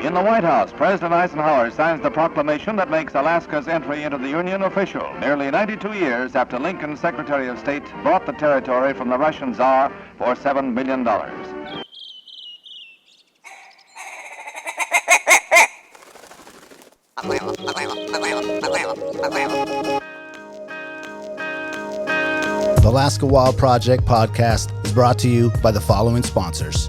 In the White House, President Eisenhower signs the proclamation that makes Alaska's entry into the Union official, nearly 92 years after Lincoln's Secretary of State bought the territory from the Russian Tsar for $7 million. The Alaska Wild Project podcast is brought to you by the following sponsors.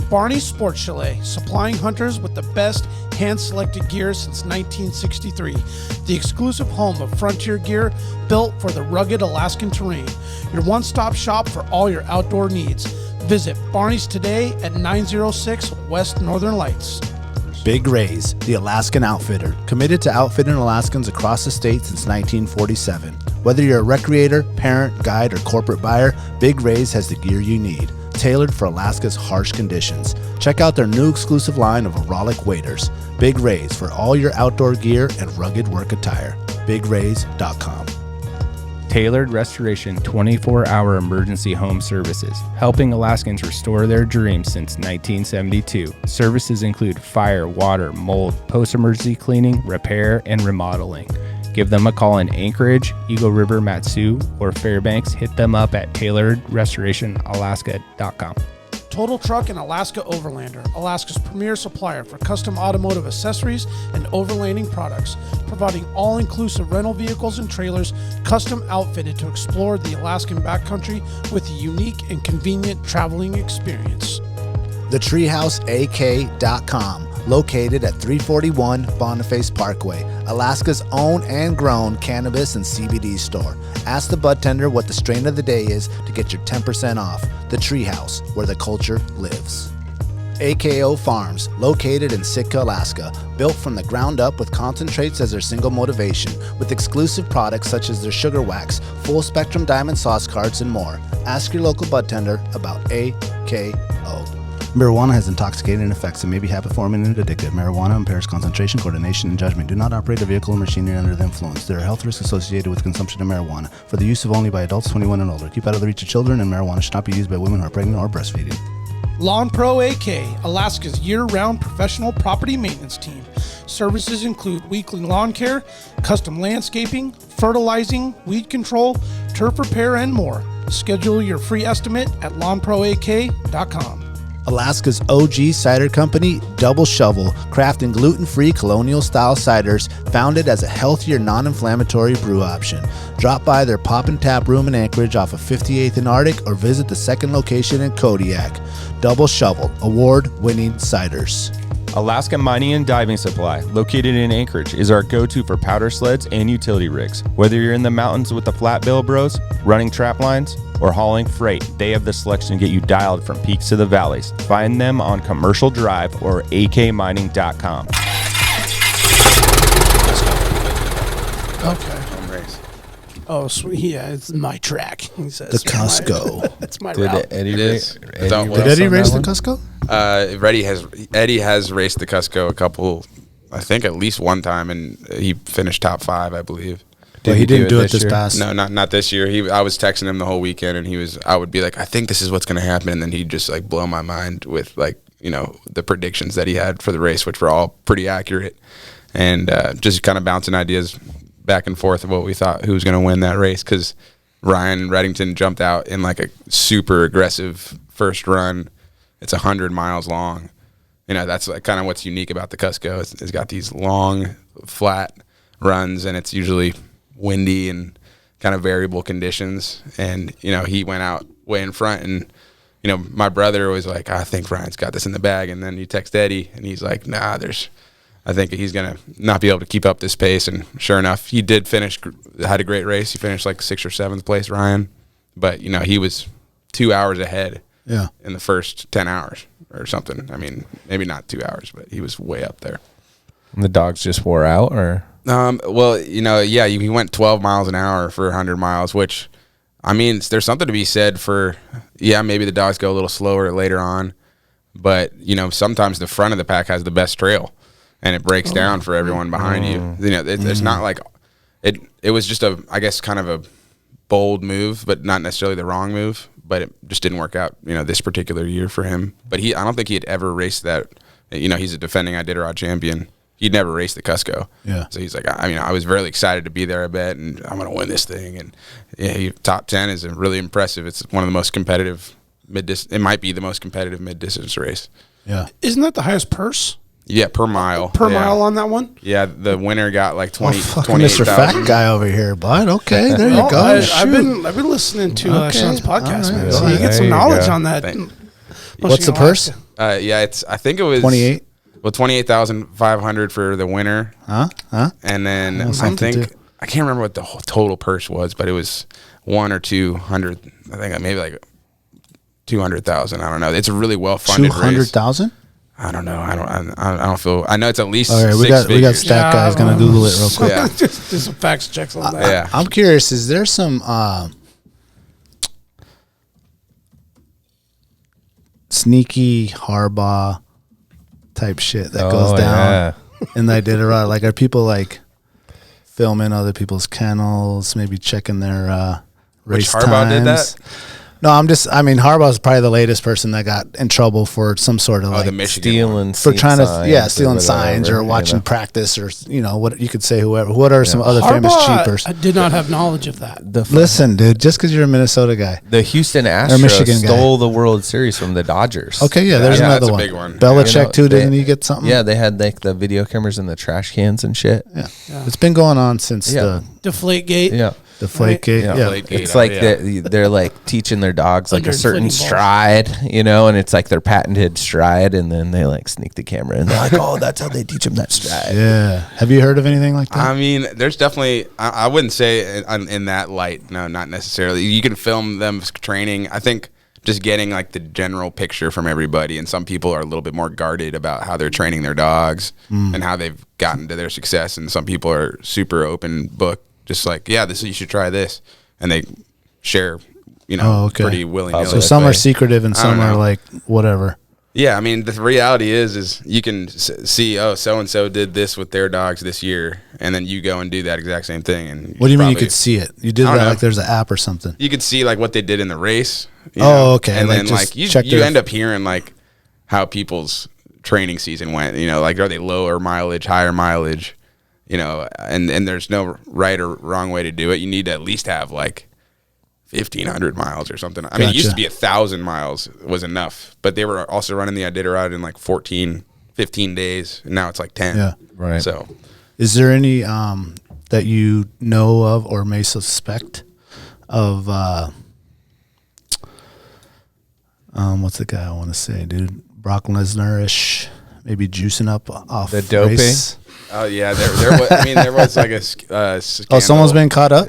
Barney's Sports Chalet, supplying hunters with the best hand-selected gear since 1963. The exclusive home of frontier gear built for the rugged Alaskan terrain. Your one-stop shop for all your outdoor needs. Visit Barney's today at 906 West Northern Lights. Big Rays, the Alaskan outfitter, committed to outfitting Alaskans across the state since 1947. Whether you're a recreator, parent, guide, or corporate buyer, Big Rays has the gear you need, tailored for Alaska's harsh conditions. Check out their new exclusive line of Auralic waders. Big Rays for all your outdoor gear and rugged work attire. BigRays.com. Tailored Restoration 24-hour emergency home services, helping Alaskans restore their dreams since 1972. Services include fire, water, mold, post-emergency cleaning, repair, and remodeling. Give them a call in Anchorage, Eagle River, Matsu, or Fairbanks. Hit them up at tailoredrestorationalaska.com. Total Truck and Alaska Overlander, Alaska's premier supplier for custom automotive accessories and overlanding products, providing all-inclusive rental vehicles and trailers custom outfitted to explore the Alaskan backcountry with a unique and convenient traveling experience. TheTreehouseAK.com, located at 341 Boniface Parkway, Alaska's own and grown cannabis and CBD store. Ask the bud tender what the strain of the day is to get your 10% off. The Treehouse, where the culture lives. AKO Farms, located in Sitka, Alaska, built from the ground up with concentrates as their single motivation, with exclusive products such as their sugar wax, full spectrum diamond sauce carts, and more. Ask your local bud tender about AKO. Marijuana has intoxicating effects and may be habit-forming and addictive. Marijuana impairs concentration, coordination, and judgment. Do not operate a vehicle or machinery under the influence. There are health risks associated with consumption of marijuana. For the use of only by adults 21 and older. Keep out of the reach of children, and marijuana should not be used by women who are pregnant or breastfeeding. Lawn Pro AK, Alaska's year-round professional property maintenance team. Services include weekly lawn care, custom landscaping, fertilizing, weed control, turf repair, and more. Schedule your free estimate at lawnproak.com. Alaska's OG cider company, Double Shovel, crafting gluten-free colonial-style ciders founded as a healthier, non-inflammatory brew option. Drop by their Pop and Tap room in Anchorage off of 58th and Arctic or visit the second location in Kodiak. Double Shovel, award-winning ciders. Alaska Mining and Diving Supply, located in Anchorage, is our go-to for powder sleds and utility rigs. Whether you're in the mountains with the flat bill bros, running trap lines, or hauling freight, they have the selection to get you dialed from peaks to the valleys. Find them on Commercial Drive or akmining.com. Okay. Oh, sweet. Yeah, it's my track. He says, The Cusco. That's my route. Eddie Did Eddie race the Cusco? Eddie has raced the Cusco a couple, I think at least one time, and he finished top 5, I believe. But he didn't do it this past. No, not this year. I was texting him the whole weekend, and I would be like, I think this is what's going to happen, and then he'd just like blow my mind with the predictions that he had for the race, which were all pretty accurate, and just kind of bouncing ideas back and forth of what we thought who was going to win that race, because Ryan Reddington jumped out in like a super aggressive first run. It's 100 miles long. That's like kind of what's unique about the Cusco. It's got these long, flat runs, and it's usually windy and kind of variable conditions. And, he went out way in front, and, my brother was like, I think Ryan's got this in the bag. And then you text Eddie, and he's like, nah, I think he's going to not be able to keep up this pace. And sure enough, he did had a great race. He finished like 6th or 7th place, Ryan. But, he was 2 hours ahead in the first 10 hours or something. I mean, maybe not 2 hours, but he was way up there. And the dogs just wore out, or? Well, he went 12 miles an hour for 100 miles, which, I mean, there's something to be said for, maybe the dogs go a little slower later on. But, sometimes the front of the pack has the best trail, and it breaks down for everyone behind you. It's not like it was just kind of a bold move, but not necessarily the wrong move. but it just didn't work out, this particular year for him. But I don't think he had ever raced that. He's a defending Iditarod champion. He'd never raced the Cusco. Yeah. So he's like, I was really excited to be there, I bet, and I'm going to win this thing. And yeah, top 10 is really impressive. It's one of the most competitive it might be the most competitive mid-distance race. Yeah. Isn't that the highest purse? Yeah, per mile. Per mile on that one? Yeah, the winner got like 28,000. Mr. Fat Guy over here, bud. Okay, there you go. I've been listening to Sean's podcast, man. Right. So you get some knowledge on that. What's the purse? I think it was 28. Well, 28,500 for the winner. And then I can't remember what the whole total purse was, but it was 100 or 200. I think maybe like 200,000. I don't know. It's a really well funded race. 200,000? I don't know. I don't feel. I know it's at least. All right, we got Stat Guy's gonna Google it real quick. Yeah. Just do some facts checks on that. Yeah. I'm curious. Is there some sneaky Harbaugh type shit that goes down in the Iditarod? Like, are people like filming other people's kennels, maybe checking their race Which Harbaugh times? did that? No, Harbaugh's probably the latest person that got in trouble for some sort of the Michigan stealing for trying to stealing or signs whatever, or watching practice or what you could say whoever. What are some other famous cheapers? I did not have knowledge of that. Listen, dude, just because you're a Minnesota guy, The Houston Astros Michigan guy. stole the World Series from the Dodgers. okay, yeah, there's that's another a one. big one. Belichick too, didn't he get something? Yeah, they had like the video cameras in the trash cans and shit. Yeah. It's been going on since Yeah. the Deflategate. Yeah. Deflategate. Yeah. Yeah. Deflategate. It's like Yeah. they're like teaching their dogs like a certain Underinflating balls. stride, and it's like their patented stride, and then they like sneak the camera and they're like, oh, that's how they teach them that stride. Yeah. Have you heard of anything like that? I mean, there's definitely. I wouldn't say in that light. No, not necessarily. You can film them training. I think just getting like the general picture from everybody, and some people are a little bit more guarded about how they're training their dogs and how they've gotten to their success, and some people are super open book, just like, yeah, you should try this, and they share, pretty willy-nilly. So some are secretive and some are like whatever. Yeah, I mean, the reality is you can see, so-and-so did this with their dogs this year, and then you go and do that exact same thing. And What do you mean you could see it? You did that like there's an app or something? You could see like what they did in the race. Okay. And like, then just like check you end up hearing like how people's training season went. Like, are they lower mileage, higher mileage? And there's no right or wrong way to do it. You need to at least have like 1,500 miles or something. I mean, it used to be 1,000 miles was enough, but they were also running the Iditarod in like 14, 15 days, and now it's like 10. Yeah. Right. So, is there any that you know of or may suspect of what's the guy I want to say, dude? Brock Lesnar-ish, maybe juicing up off The doping? race? oh yeah, there was like a scandal. Oh, someone's been caught up?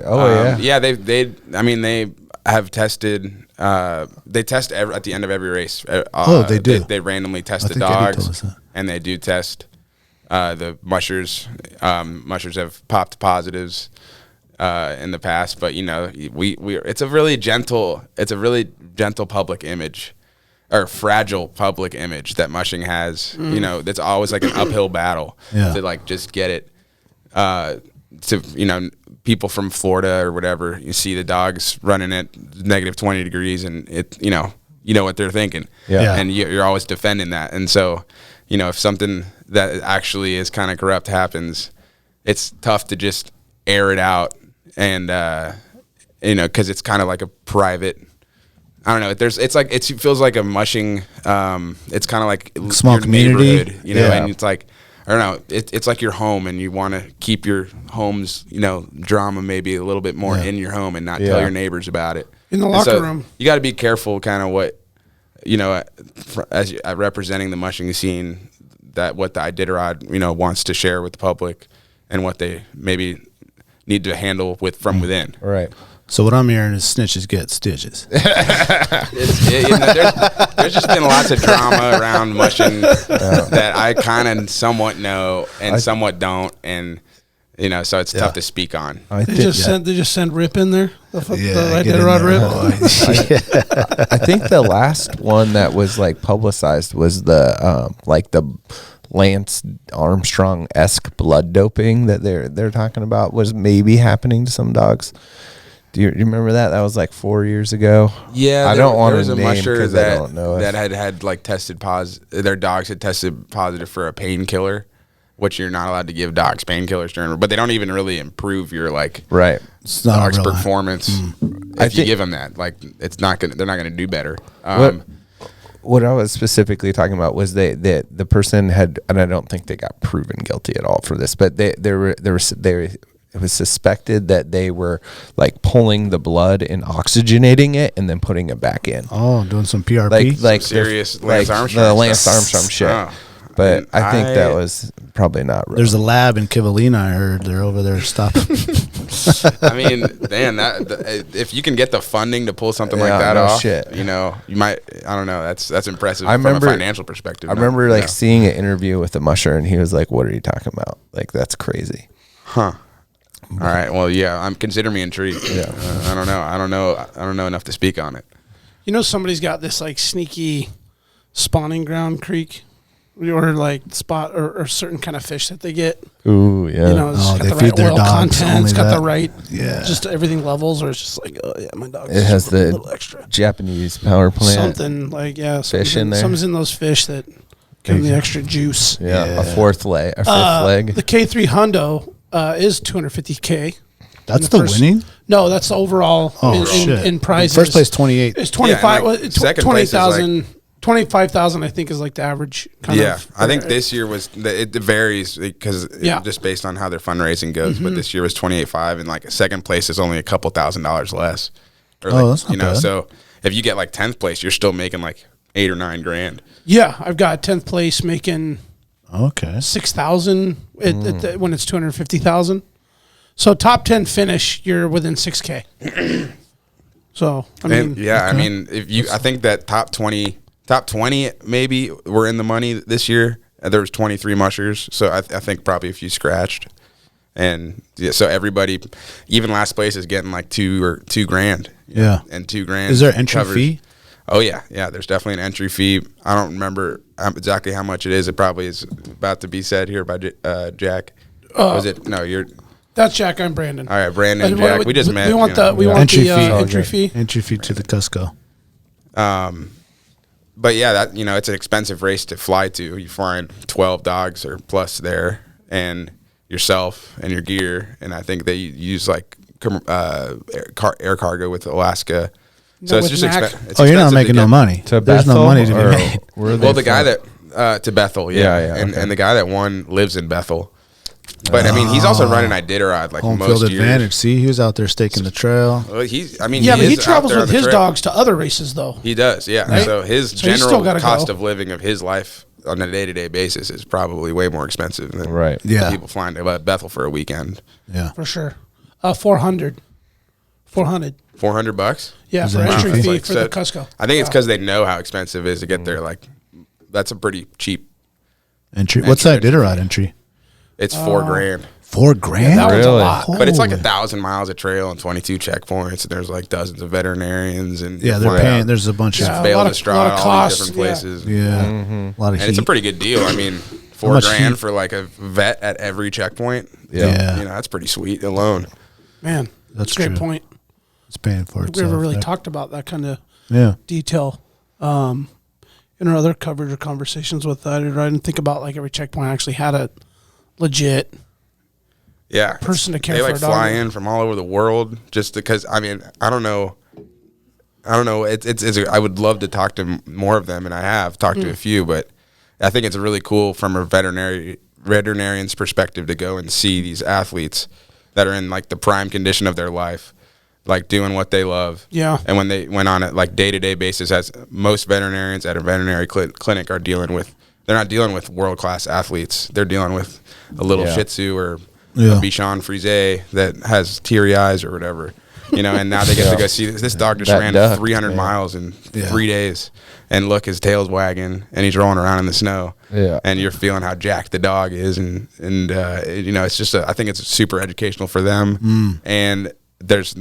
Yeah, they have tested. They test at the end of every race. They do. They randomly test the think Eddie told us dogs, that. and they do test the mushers. Mushers have popped positives in the past, but it's a really gentle public image. Or fragile public image that mushing has. That's always like an uphill battle to like just get it to people from Florida or whatever. You see the dogs running at negative 20 degrees, and it you know what they're thinking. And you're always defending that. And so if something that actually is kind of corrupt happens, it's tough to just air it out, and because it's kind of like a private. I don't know. It feels like a mushing. It's kind of like small your community, neighborhood, and it's like, I don't know. It's like your home, and you want to keep your home's drama maybe a little bit more in your home, and not tell your neighbors about it. In the locker room, you got to be careful, kind of what as representing the mushing scene, that what the Iditarod wants to share with the public, and what they maybe need to handle from within. Right. So what I'm hearing is snitches get stitches. There's just been lots of drama around mushing that I kind of somewhat know and somewhat don't, and so it's tough to speak on. They just send Rip in there. The get in Iditarod there, Rip. I think the last one that was like publicized was the Lance Armstrong-esque blood doping that they're talking about was maybe happening to some dogs. Do you remember that? That was like 4 years ago. Yeah, I don't want to a name musher because I don't know that had like tested positive. Their dogs had tested positive for a painkiller, which you're not allowed to give dogs painkillers during. But they don't even really improve your like right It's not dog's a real performance if you give them that. Like it's not gonna. They're not gonna do better. What I was specifically talking about was the person had, and I don't think they got proven guilty at all for this, but it was suspected that they were like pulling the blood and oxygenating it and then putting it back in. Oh, doing some PRP? Like serious Lance Armstrong. The Lance Armstrong shit. Oh. But I think that was probably not real. There's a lab in Kivalina, I heard. They're over there stopping. I mean, Dan, if you can get the funding to pull something like that off, shit. you know, you might. I don't know. That's impressive I remember, from a financial perspective. I remember seeing an interview with the musher, and he was like, "What are you talking about? Like that's crazy." Huh. All right. Well, yeah. Consider me intrigued. Yeah. I don't know. I don't know enough to speak on it. You know, somebody's got this like sneaky spawning ground creek, or like spot or certain kind of fish that they get. Ooh, yeah. You know, it's got they the feed right their oil dogs content. only It's got that. the right, Yeah. just everything levels, or it's just like, oh yeah, my dog. It has a the little extra Japanese power plant. something like Fish in there. Something's in those fish that give them the extra juice. Yeah, a fifth leg. The K3 Hundo is $250K. That's the winning? No, that's the overall shit. in prizes. First place, 28. It's 25. Yeah, like, second 20,000. 25,000, I think, is like the average. I think this year it varies because Yeah. just based on how their fundraising goes. But this year was 28.5, and like second place is only a couple $1,000s less. Or like, that's not bad. So if you get like 10th place, you're still making like $8 or $9 grand. Yeah, I've got 10th place making Okay. 6,000 when it's 250,000. So top 10 finish, you're within 6K. So I mean, I mean, I think that top 20 maybe were in the money this year. There was 23 mushers, so I think probably if you scratched, and so everybody, even last place is getting like $2 grand. Yeah. And $2 grand. Is there an entry fee? Oh yeah. There's definitely an entry fee. I don't remember exactly how much it is. It probably is about to be said here by Jack. Was it? No, you're. that's Jack. I'm Brandon. All right, Brandon, Jack. We just met. We want the entry fee. Entry fee to the Cusco. But yeah, it's an expensive race to fly to. You find 12 dogs or plus there, and yourself and your gear. And I think they use like air cargo with Alaska. So it's just expensive. You're not making no money. There's no money to be made. Well, the guy that to Bethel, yeah. And the guy that won lives in Bethel. But I mean, he's also running Iditarod like Home most field years. advantage. See, he was out there staking the trail. Well, he he travels with his dogs to other races, though. He does, yeah. Right? So his So he's general still cost go. of living of his life on a day-to-day basis is probably way more expensive than Yeah. people flying to Bethel for a weekend. Yeah. For sure. 400. $400? Yeah, Is for that entry entry fee Like, for so the Cusco. I think it's because they know how expensive it is to get there. Like, that's a pretty cheap. Entry. What's that Iditarod entry? It's $4 grand. $4 grand? That one's a lot. But it's like 1,000 miles of trail and 22 checkpoints, and there's like dozens of veterinarians and Yeah, they're paying. There's a bunch Yeah. of. Bale lot of Distraught, all costs, these different places. Yeah. A lot of And heat. it's a pretty good deal. I mean, $4 much grand heat? for like a vet at every checkpoint. Yeah. You know, that's pretty sweet alone. Man, That's a great true. point. It's paying for We itself. never really right? talked about that kind of Yeah. detail in our other coverage or conversations with that. I didn't think about like every checkpoint actually had a legit Yeah. person to care They for like a dog. fly in from all over the world just because, I mean, I don't know. I would love to talk to more of them, and I have talked to a few, but I think it's really cool from a veterinarian's perspective to go and see these athletes that are in like the prime condition of their life, like doing what they love. Yeah. And when they went on a like day-to-day basis, as most veterinarians at a veterinary clinic are dealing with, they're not dealing with world-class athletes. They're dealing with a little Shih Tzu or a Bichon Frise that has teary eyes or whatever. You know, and now they get to go see this dog just ran 300 miles in 3 days, and look, his tail's wagging, and he's rolling around in the snow. Yeah. And you're feeling how jacked the dog is, and you know, it's just I think it's super educational for them. And there's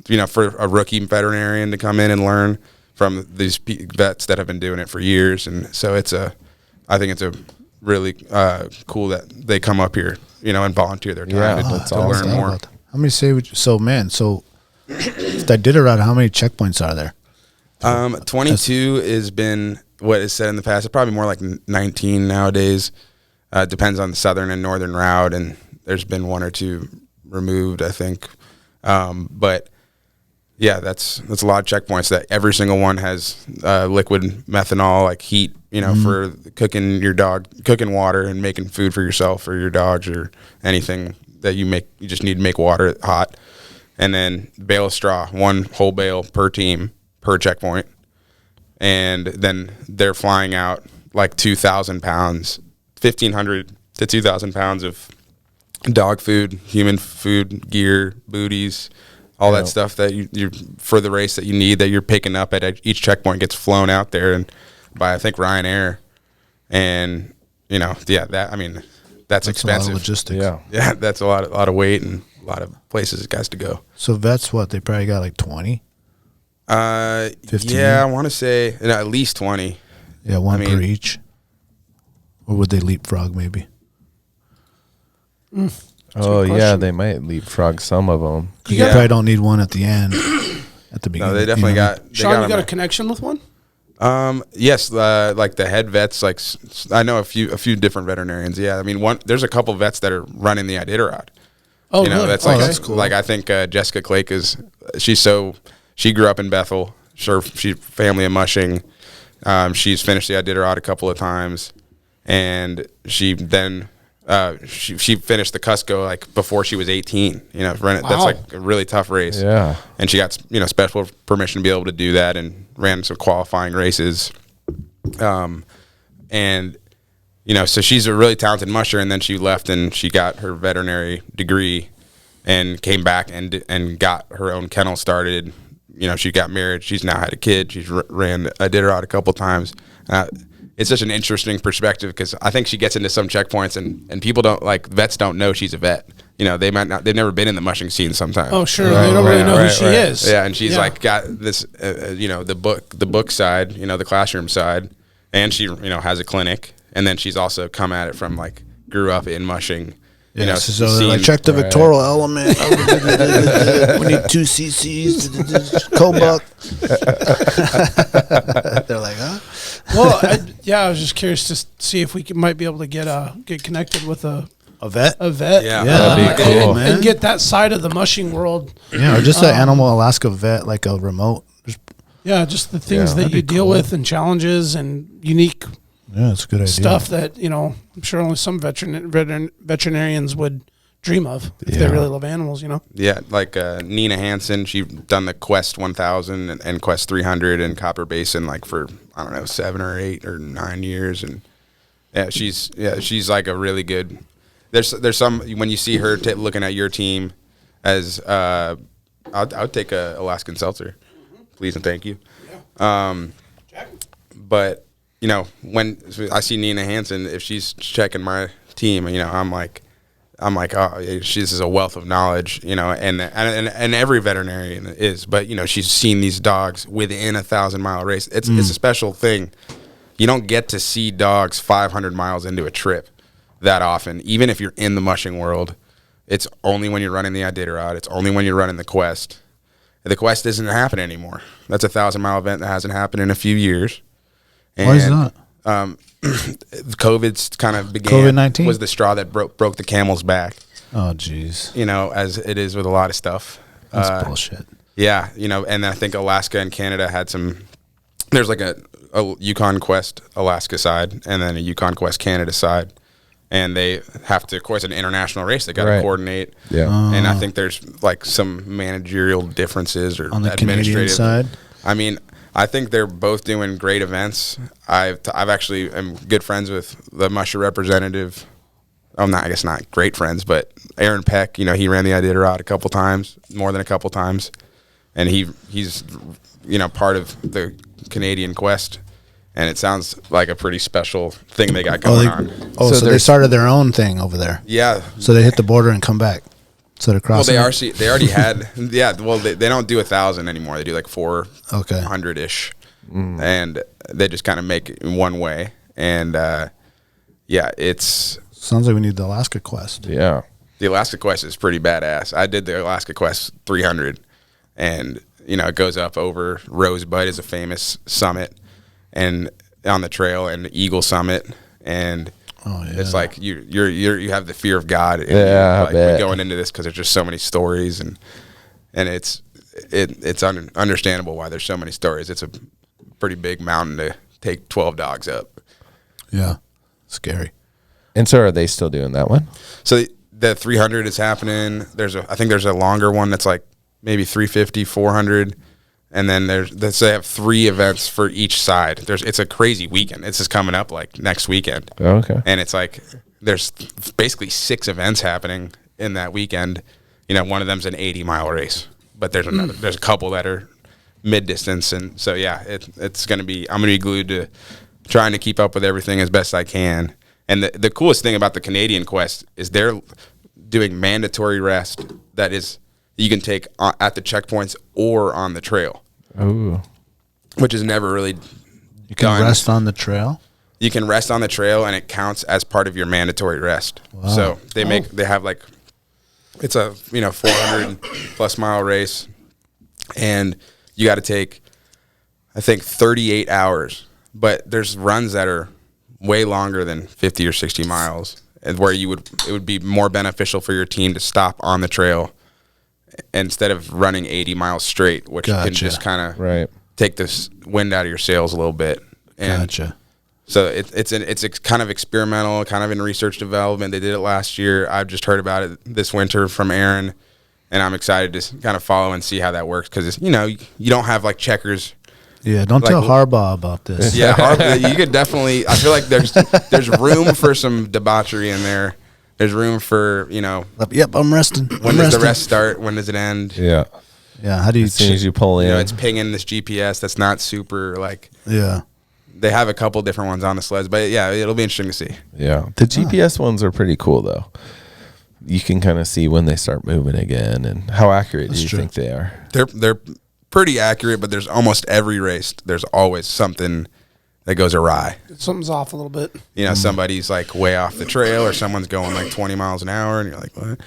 you know, for a rookie veterinarian to come in and learn from these vets that have been doing it for years, and so I think it's a really cool that they come up here, you know, and volunteer their time to learn more. How many say? So Iditarod, how many checkpoints are there? 22 has been what is said in the past. It's probably more like 19 nowadays. Depends on the southern and northern route, and there's been 1 or 2 removed, I think. But yeah, that's a lot of checkpoints. That every single one has liquid methanol, like heat, for cooking water and making food for yourself or your dogs or anything that you make. You just need to make water hot. And then bale of straw, 1 whole bale per team per checkpoint. And then they're flying out like 2,000 pounds, 1,500 to 2,000 pounds of dog food, human food, gear, booties, all that stuff that you for the race that you need, that you're picking up at each checkpoint, gets flown out there and by, I think, Ryanair. And, that's expensive. A lot of logistics. Yeah, that's a lot of weight and a lot of places it has to go. So vets, what, they probably got like 20? 15? Yeah, I want to say at least 20. Yeah, one per each. Or would they leapfrog maybe? They might leapfrog some of them. You probably don't need one at the end. At the beginning. No, they definitely got. Sean, you got a connection with one? Yes, like the head vets. Like I know a few different veterinarians. Yeah, I mean, there's a couple vets that are running the Iditarod. Oh, really? That's cool. Like I think Jessica Clake she grew up in Bethel. She family of Mushing. She's finished the Iditarod a couple of times, and she then she finished the Cusco like before she was 18. That's like a really tough race. Yeah, and she got special permission to be able to do that, and ran some qualifying races. And so she's a really talented musher, and then she left and she got her veterinary degree, and came back and got her own kennel started. She got married. She's now had a kid. She's ran Iditarod a couple times. It's such an interesting perspective because I think she gets into some checkpoints and people vets don't know she's a vet. They might not. They've never been in the mushing scene sometimes. Oh, sure. They don't really know who she is. Yeah, and she's got this, the book side, the classroom side, and she, has a clinic, and then she's also come at it from grew up in mushing. So check the Victoral element. We need 2 cc's. Cobuck. They're like, huh? Well, I was just curious to see if we might be able to get connected with a vet. Yeah, that'd be cool, man. And get that side of the mushing world. Yeah, or just an Animal Alaska vet, like a remote. Just the things that you deal with and challenges and unique. Yeah, it's a good idea. Stuff that, I'm sure only some veterinarians would dream of if they really love animals, Yeah, like Nina Hansen, she's done the Quest 1000 and Quest 300 in Copper Basin for, 7 or 8 or 9 years. And she's like a really good, there's some, when you see her looking at your team as, I would take a Alaskan Seltzer, please and thank you. But, when I see Nina Hansen, if she's checking my team, I'm like, oh, she's a wealth of knowledge, and every veterinarian is, but she's seen these dogs within 1,000-mile race. It's a special thing. You don't get to see dogs 500 miles into a trip that often, even if you're in the mushing world. It's only when you're running the Iditarod. It's only when you're running the Quest. The Quest doesn't happen anymore. That's a 1,000-mile event that hasn't happened in a few years. And, why is that? COVID's kind of began. COVID-19 was the straw that broke the camel's back. Oh, jeez. As it is with a lot of stuff. That's bullshit. Yeah, and I think Alaska and Canada had some. There's like a Yukon Quest Alaska side, and then a Yukon Quest Canada side, and they have to, of course, an international race. They got to coordinate. Yeah, and I think there's some managerial differences or on the Canadian side. I mean, I think they're both doing great events. I've actually am good friends with the Musher representative. I guess not great friends, but Aaron Peck. He ran the Iditarod a couple times, more than a couple times, and he's part of the Canadian Quest. And it sounds like a pretty special thing they got going on. Oh, so they started their own thing over there. Yeah. So they hit the border and come back. So they're crossing. Well, they already had. Yeah. Well, they don't do 1,000 anymore. They do 400-ish, and they just kind of make it one way. And it's sounds like we need the Alaska Quest. Yeah. The Alaska Quest is pretty badass. I did the Alaska Quest 300, and it goes up over Rosebud is a famous summit, and on the trail, and Eagle Summit, and it's like you have the fear of God. Going into this because there's just so many stories, and it's understandable why there's so many stories. It's a pretty big mountain to take 12 dogs up. Yeah, scary. And so are they still doing that one? So the 300 is happening. I think there's a longer one that's like maybe 350, 400. And then they have 3 events for each side. It's a crazy weekend. It's just coming up like next weekend. Oh, okay. And it's like there's basically 6 events happening in that weekend. One of them's an 80-mile race, but there's a couple that are mid-distance, and so it's going to be. I'm going to be glued to trying to keep up with everything as best I can. And the coolest thing about the Canadian Quest is they're doing mandatory rest. That is, you can take at the checkpoints or on the trail. Oh, which is never really. You can rest on the trail. You can rest on the trail, and it counts as part of your mandatory rest. Wow. So they have like, it's a 400 plus mile race, and you got to take, I think, 38 hours. But there's runs that are way longer than 50 or 60 miles, and where it would be more beneficial for your team to stop on the trail instead of running 80 miles straight, which can just kind of take this wind out of your sails a little bit. And so it's kind of experimental, kind of in research development. They did it last year. I've just heard about it this winter from Aaron, and I'm excited to kind of follow and see how that works, because you don't have like checkers. Yeah, don't tell Harbaugh about this. Yeah, you could definitely. I feel like there's room for some debauchery in there. There's room for Yep, I'm resting. When does the rest start? When does it end? Yeah. Yeah. How do you? As soon as you pull in, it's pinging this GPS that's not super like. Yeah. They have a couple different ones on the sleds, but yeah, it'll be interesting to see. Yeah, the GPS ones are pretty cool though. You can kind of see when they start moving again, and how accurate do you think they are? They're pretty accurate, but there's almost every race. There's always something that goes awry. Something's off a little bit. Somebody's like way off the trail, or someone's going like 20 miles an hour, and you're like, what?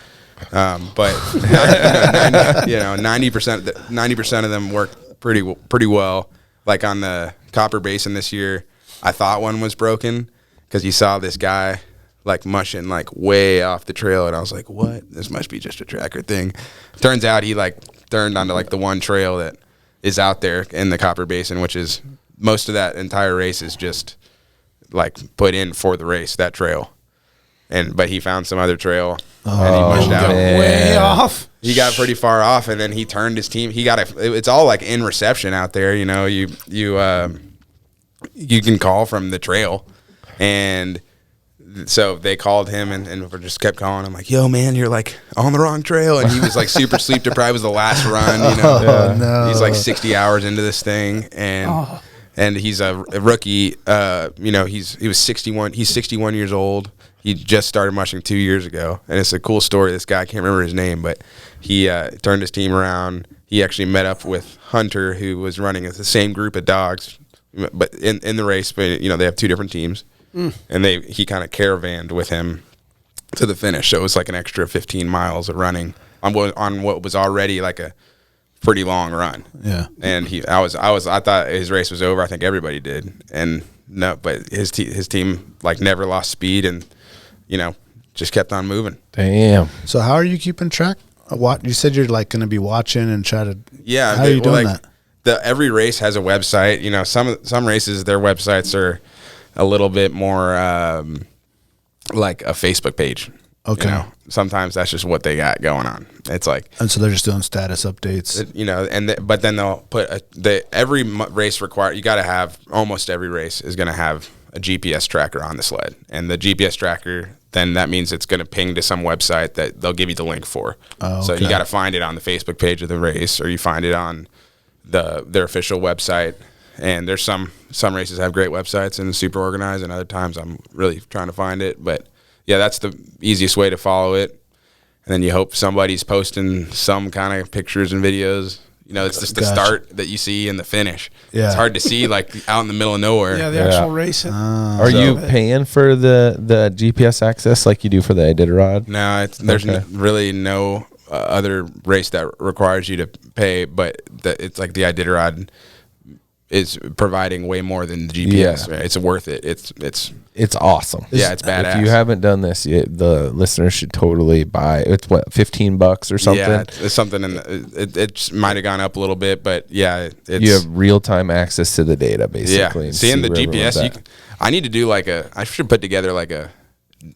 But 90% of them work pretty well. Like on the Copper Basin this year, I thought one was broken because you saw this guy like mushing like way off the trail, and I was like, what? This must be just a tracker thing. Turns out he like turned onto like the one trail that is out there in the Copper Basin, which is most of that entire race is just like put in for the race, that trail. But he found some other trail, and he mushed out way off. He got pretty far off, and then he turned his team. It's all like in reception out there. You can call from the trail, and so they called him, and just kept calling him like, yo man, you're like on the wrong trail. And he was like super sleep deprived. It was the last run, No. He's like 60 hours into this thing, and he's a rookie. He was 61. He's 61 years old. He just started mushing 2 years ago, and it's a cool story. This guy, I can't remember his name, but he turned his team around. He actually met up with Hunter, who was running the same group of dogs, but in the race. But they have 2 different teams, and he kind of caravanned with him to the finish. So it was like an extra 15 miles of running on what was already like a pretty long run. Yeah, and I thought his race was over. I think everybody did, and no, but his team like never lost speed and. Just kept on moving. Damn. So how are you keeping track? You said you're like going to be watching and try to. Yeah. How are you doing that? Every race has a website. Some races, their websites are a little bit more like a Facebook page. Okay. Sometimes that's just what they got going on. It's like. And so they're just doing status updates. But then they'll put every race require. You got to have almost every race is going to have a GPS tracker on the sled, and the GPS tracker, then that means it's going to ping to some website that they'll give you the link for. Oh, okay. So you got to find it on the Facebook page of the race, or you find it on their official website. And there's some races have great websites and super organized, and other times I'm really trying to find it. But yeah, that's the easiest way to follow it. And then you hope somebody's posting some kind of pictures and videos. It's just the start that you see and the finish. Yeah. It's hard to see like out in the middle of nowhere. Yeah, the actual race. Are you paying for the GPS access like you do for the Iditarod? No, there's really no other race that requires you to pay, but it's like the Iditarod is providing way more than the GPS. Yeah. Right? It's worth it. It's awesome. Yeah, it's badass. If you haven't done this yet, the listeners should totally buy. It's what, $15 or something. Yeah, it's something, and it might have gone up a little bit, but yeah, you have real time access to the data basically. Yeah, seeing the GPS, I need to do I should put together like a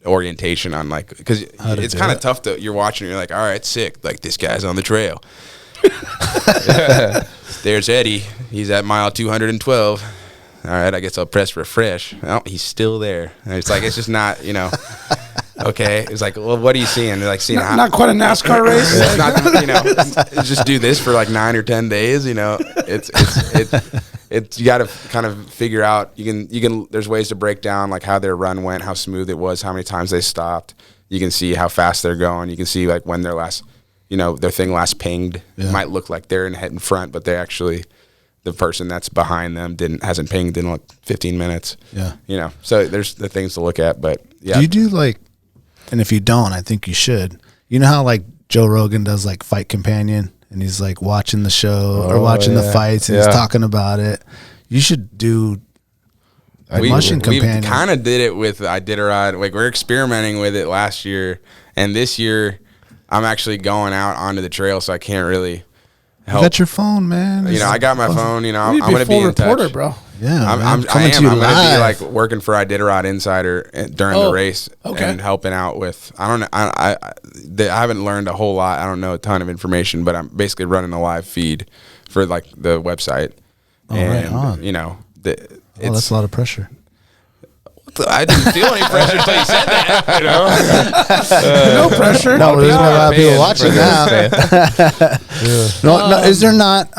orientation on because it's kind of tough to, you're watching, you're like, all right, sick, like this guy's on the trail. There's Eddie. He's at mile 212. All right, I guess I'll press refresh. Oh, he's still there. And it's like, it's just not, okay. It's like, well, what are you seeing? They're like seeing not quite a NASCAR race. It's not, just do this for like 9 or 10 days. It's you got to kind of figure out. You can. There's ways to break down like how their run went, how smooth it was, how many times they stopped. You can see how fast they're going. You can see like when their last, their thing last pinged. Yeah. It might look like they're in front, but they actually, the person that's behind them hasn't pinged in like 15 minutes. Yeah. So there's the things to look at, but yeah. Do you do like, and if you don't, I think you should. You know how like Joe Rogan does like Fight Companion, and he's like watching the show or watching the fights, and he's talking about it. You should do Mushing Companion. We kind of did it with Iditarod. Like we're experimenting with it last year, and this year I'm actually going out onto the trail, so I can't really help. You got your phone, man. I got my phone. I'm going to be in reporter, touch, bro. Yeah, I'm going to be like working for Iditarod Insider during the race and helping out with. I don't know. I haven't learned a whole lot. I don't know a ton of information, but I'm basically running a live feed for like the website. Right on. That's a lot of pressure. I didn't feel any pressure until you said that. No pressure. No, there's not a lot of people watching now. No, is there not?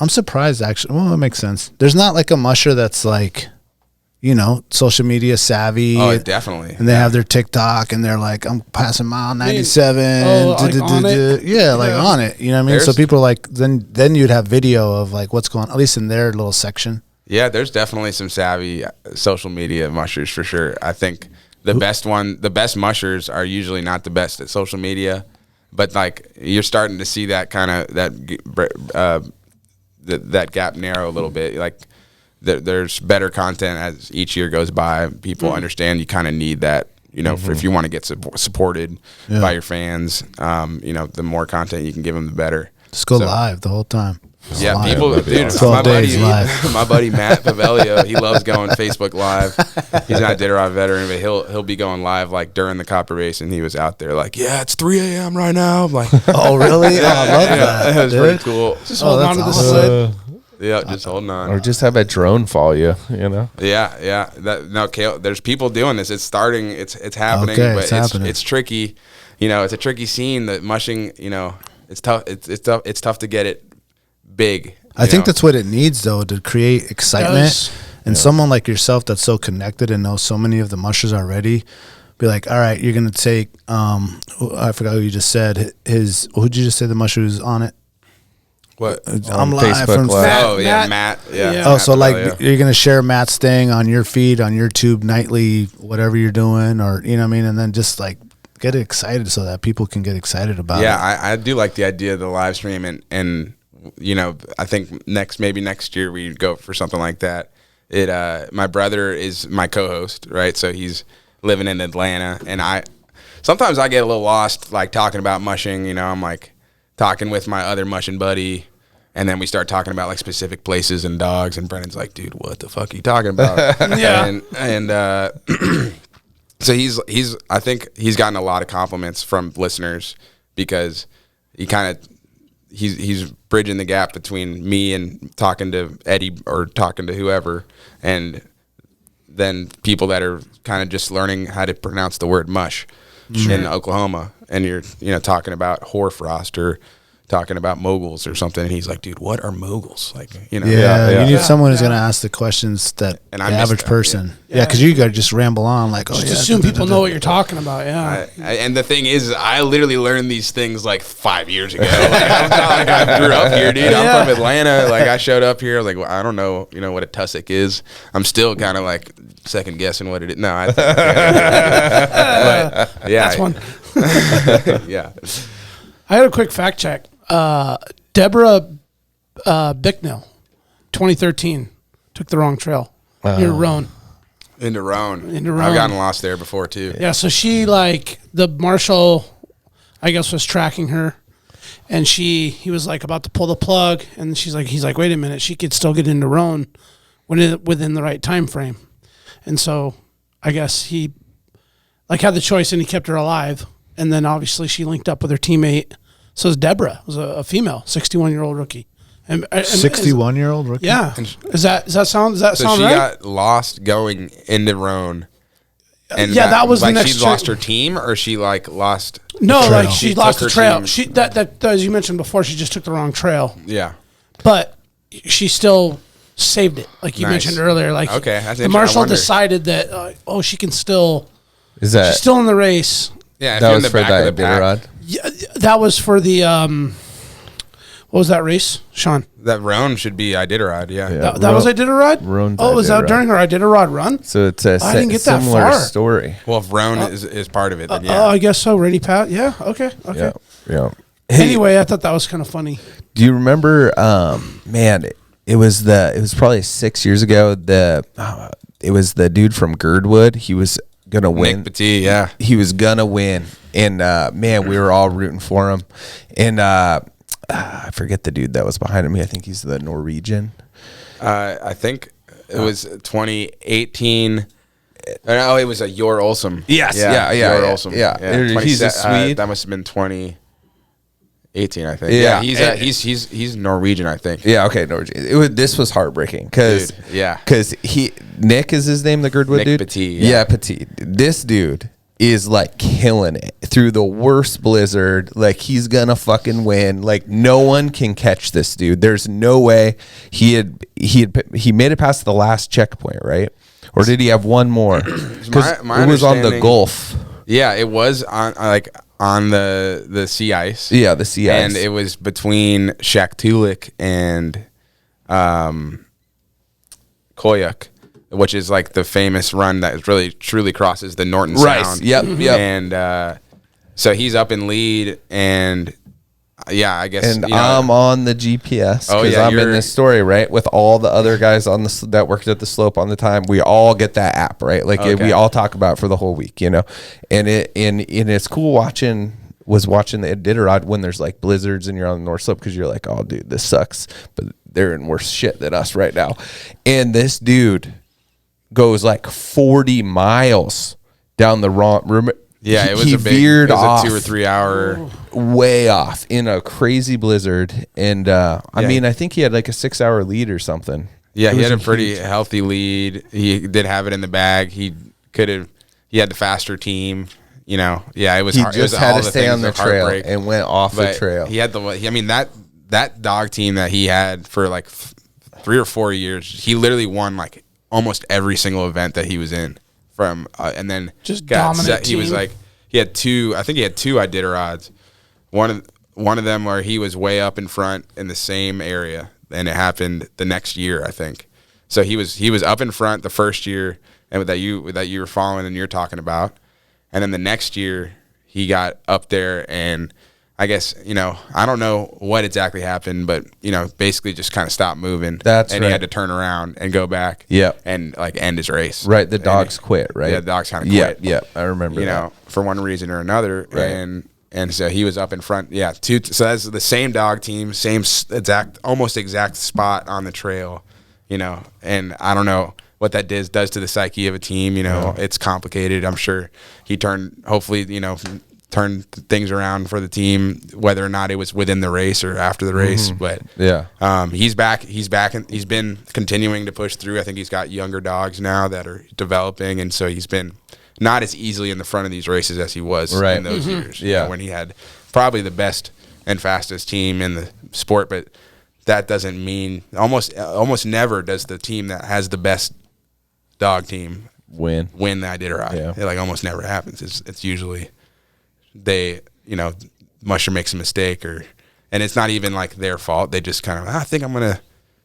I'm surprised actually. Well, it makes sense. There's not like a musher that's like, social media savvy. Oh, definitely. And they have their TikTok, and they're like, I'm passing mile 97. On it? Yeah, like on it. You know what I mean? So people are like, then you'd have video of like what's going on, at least in their little section. Yeah, there's definitely some savvy social media mushers for sure. I think the best mushers are usually not the best at social media, but like you're starting to see that kind of that gap narrow a little bit. Like there's better content as each year goes by. People understand you kind of need that. If you want to get supported by your fans, the more content you can give them, the better. Just go live the whole time. Yeah, live. people, dude. My buddy Matt Pavelio, he loves going Facebook Live. He's not a Iditarod veteran, but he'll be going live like during the Copper race, and he was out there like, yeah, it's 3 a.m. right now. I'm like, oh really? I love that. It was pretty cool. Just hold on to the sled. Yeah, just holding on. Or just have a drone follow you, Yeah. There's people doing this. It's starting. It's happening, but it's tricky. It's a tricky scene. That mushing, it's tough. It's tough to get it big. I think that's what it needs, though, to create excitement. And someone like yourself that's so connected and knows so many of the mushers already, be like, all right, you're going to take, I forgot who you just said. Who'd you just say the musher who's on it? What? I'm live Facebook from Live. Oh, yeah, Matt. Yeah. Oh, so like you're going to share Matt's thing on your feed, on YouTube nightly, whatever you're doing, or, you know what I mean? And then just like get excited so that people can get excited about it. Yeah, I do like the idea of the live stream, and I think maybe next year we go for something like that. My brother is my co-host, right? So he's living in Atlanta, and sometimes I get a little lost, like talking about mushing. I'm like talking with my other mushing buddy, and then we start talking about like specific places and dogs, and Brennan's like, dude, what the fuck are you talking about? Yeah. And so I think he's gotten a lot of compliments from listeners because he's bridging the gap between me and talking to Eddie or talking to whoever, and then people that are kind of just learning how to pronounce the word mush in Oklahoma, and you're talking about hoarfrost or talking about moguls or something, and he's like, dude, what are moguls? Like, you need someone who's going to ask the questions that the average person. Yeah, because you got to just ramble on like, just assume people know what you're talking about. Yeah. And the thing is, I literally learned these things like 5 years ago. Like, it's not like I grew up here, dude. I'm from Atlanta. Like, I showed up here. I was like, well, I don't know, what a tussock is. I'm still kind of like second guessing what it is. No, I think. But yeah, that's one. Yeah. I had a quick fact check. Deborah Bicknell, 2013, took the wrong trail near Roan. Into Roan. Into Roan. I've gotten lost there before too. Yeah, so she the marshal, I guess, was tracking her, and he was like about to pull the plug, and he's like, wait a minute, she could still get into Roan within the right time frame, and so I guess he had the choice, and he kept her alive, and then obviously she linked up with her teammate. So it's Deborah, was a female, 61-year-old rookie. 61-year-old rookie. Yeah. Does that sound So right? she got lost going into Roan. And that was the next she lost her team, or she lost. No, trail. she She lost took the her trail. team. She that as you mentioned before, she just took the wrong trail, Yeah. but she still saved it, like you Nice. mentioned earlier. Like Okay, that's the interesting. marshal I wonder. decided that she can still. Is that She's still in the race. Yeah. If that you're was in the for back that of the pack, Iditarod? Yeah, that was for the what was that race, Sean? that Roan should be Iditarod. Yeah. Yeah. That was Iditarod. Roan's Oh, was that Iditarod. during her Iditarod run? So it's a I didn't get that similar far. story. Well, if Roan is part of it, then Oh, yeah. I guess so. Randy Pat. Yeah. Okay. Yeah. Yeah. Hey, Anyway, I thought that was kind of funny. do you remember? Man, it was probably 6 years ago. It was the dude from Girdwood. He was gonna win. Nick Petit, yeah. He was gonna win, and man, we were all rooting for him. And I forget the dude that was behind him. I think he's the Norwegian. I think it was 2018. No, it was a Yor Olsson. Yes. Yor Olsson. Yeah. He's a Swede. That must have been 2018, I think. Yeah. He's Norwegian, I think. Yeah, okay, Norwegian. This was heartbreaking because Dude, yeah. Nick is his name, the Girdwood Nick dude. Petit, Yeah. yeah. Petit. This dude is killing it through the worst blizzard. He's gonna fucking win. No one can catch this dude. There's no way. He made it past the last checkpoint, right? Or did he have one more? Because My it was on the understanding- Gulf. Yeah, it was on the sea ice. Yeah, the sea ice. And it was between Shaktoolik and Koyuk, which is the famous run that really truly crosses the Norton Right. Sound. Yep. And so he's up in lead, and I guess. And I'm on the GPS because I'm in this story, right? With all the other guys on that worked at the slope on the time. We all get that app, right? We all talk about it for the whole week, And it's cool watching the Iditarod when there's blizzards and you're on the North Slope because you're oh, dude, this sucks. But they're in worse shit than us right now. And this dude goes 40 miles down the wrong. Yeah, it was he a big, veered it was off a 2 or 3 hour. way off in a crazy blizzard. And I think he had a 6-hour lead or something. Yeah, It he was had a pretty huge. healthy lead. He did have it in the bag. He had the faster team. It was He hard. just it was had all to the stay things on the of trail heartbreak. and went off the But trail. He had that dog team that he had for 3 or 4 years. He literally won almost every single event that he was in from, and then Just got dominant He was team. he had two. I think he had 2 Iditarods. One of them where he was way up in front in the same area, and it happened the next year, I think. So he was up in front the first year, and that you were following and you're talking about, and then the next year he got up there, and I guess I don't know what exactly happened, but basically just kind of stopped moving. That's and right. he had to turn around and go back. Yep. and end his race. Right, the And dogs quit, right? Yeah, the dogs kind of Yeah, quit. yeah, I remember that. For one reason or another, Right. and so he was up in front. Yeah, so that's the same dog team, same almost exact spot on the trail. And I don't know what that does to the psyche of a team. It's complicated. I'm sure he hopefully turned things around for the team, whether or not it was within the race or after the race. But he's back. He's back, and he's been continuing to push through. I think he's got younger dogs now that are developing, and so he's been not as easily in the front of these races as he was in those years. Yeah. When he had probably the best and fastest team in the sport, but that doesn't mean almost never does the team that has the best dog team Win. win the Iditarod. Yeah. It almost never happens. It's usually Musher makes a mistake, and it's not even their fault. They just kind of, I think I'm gonna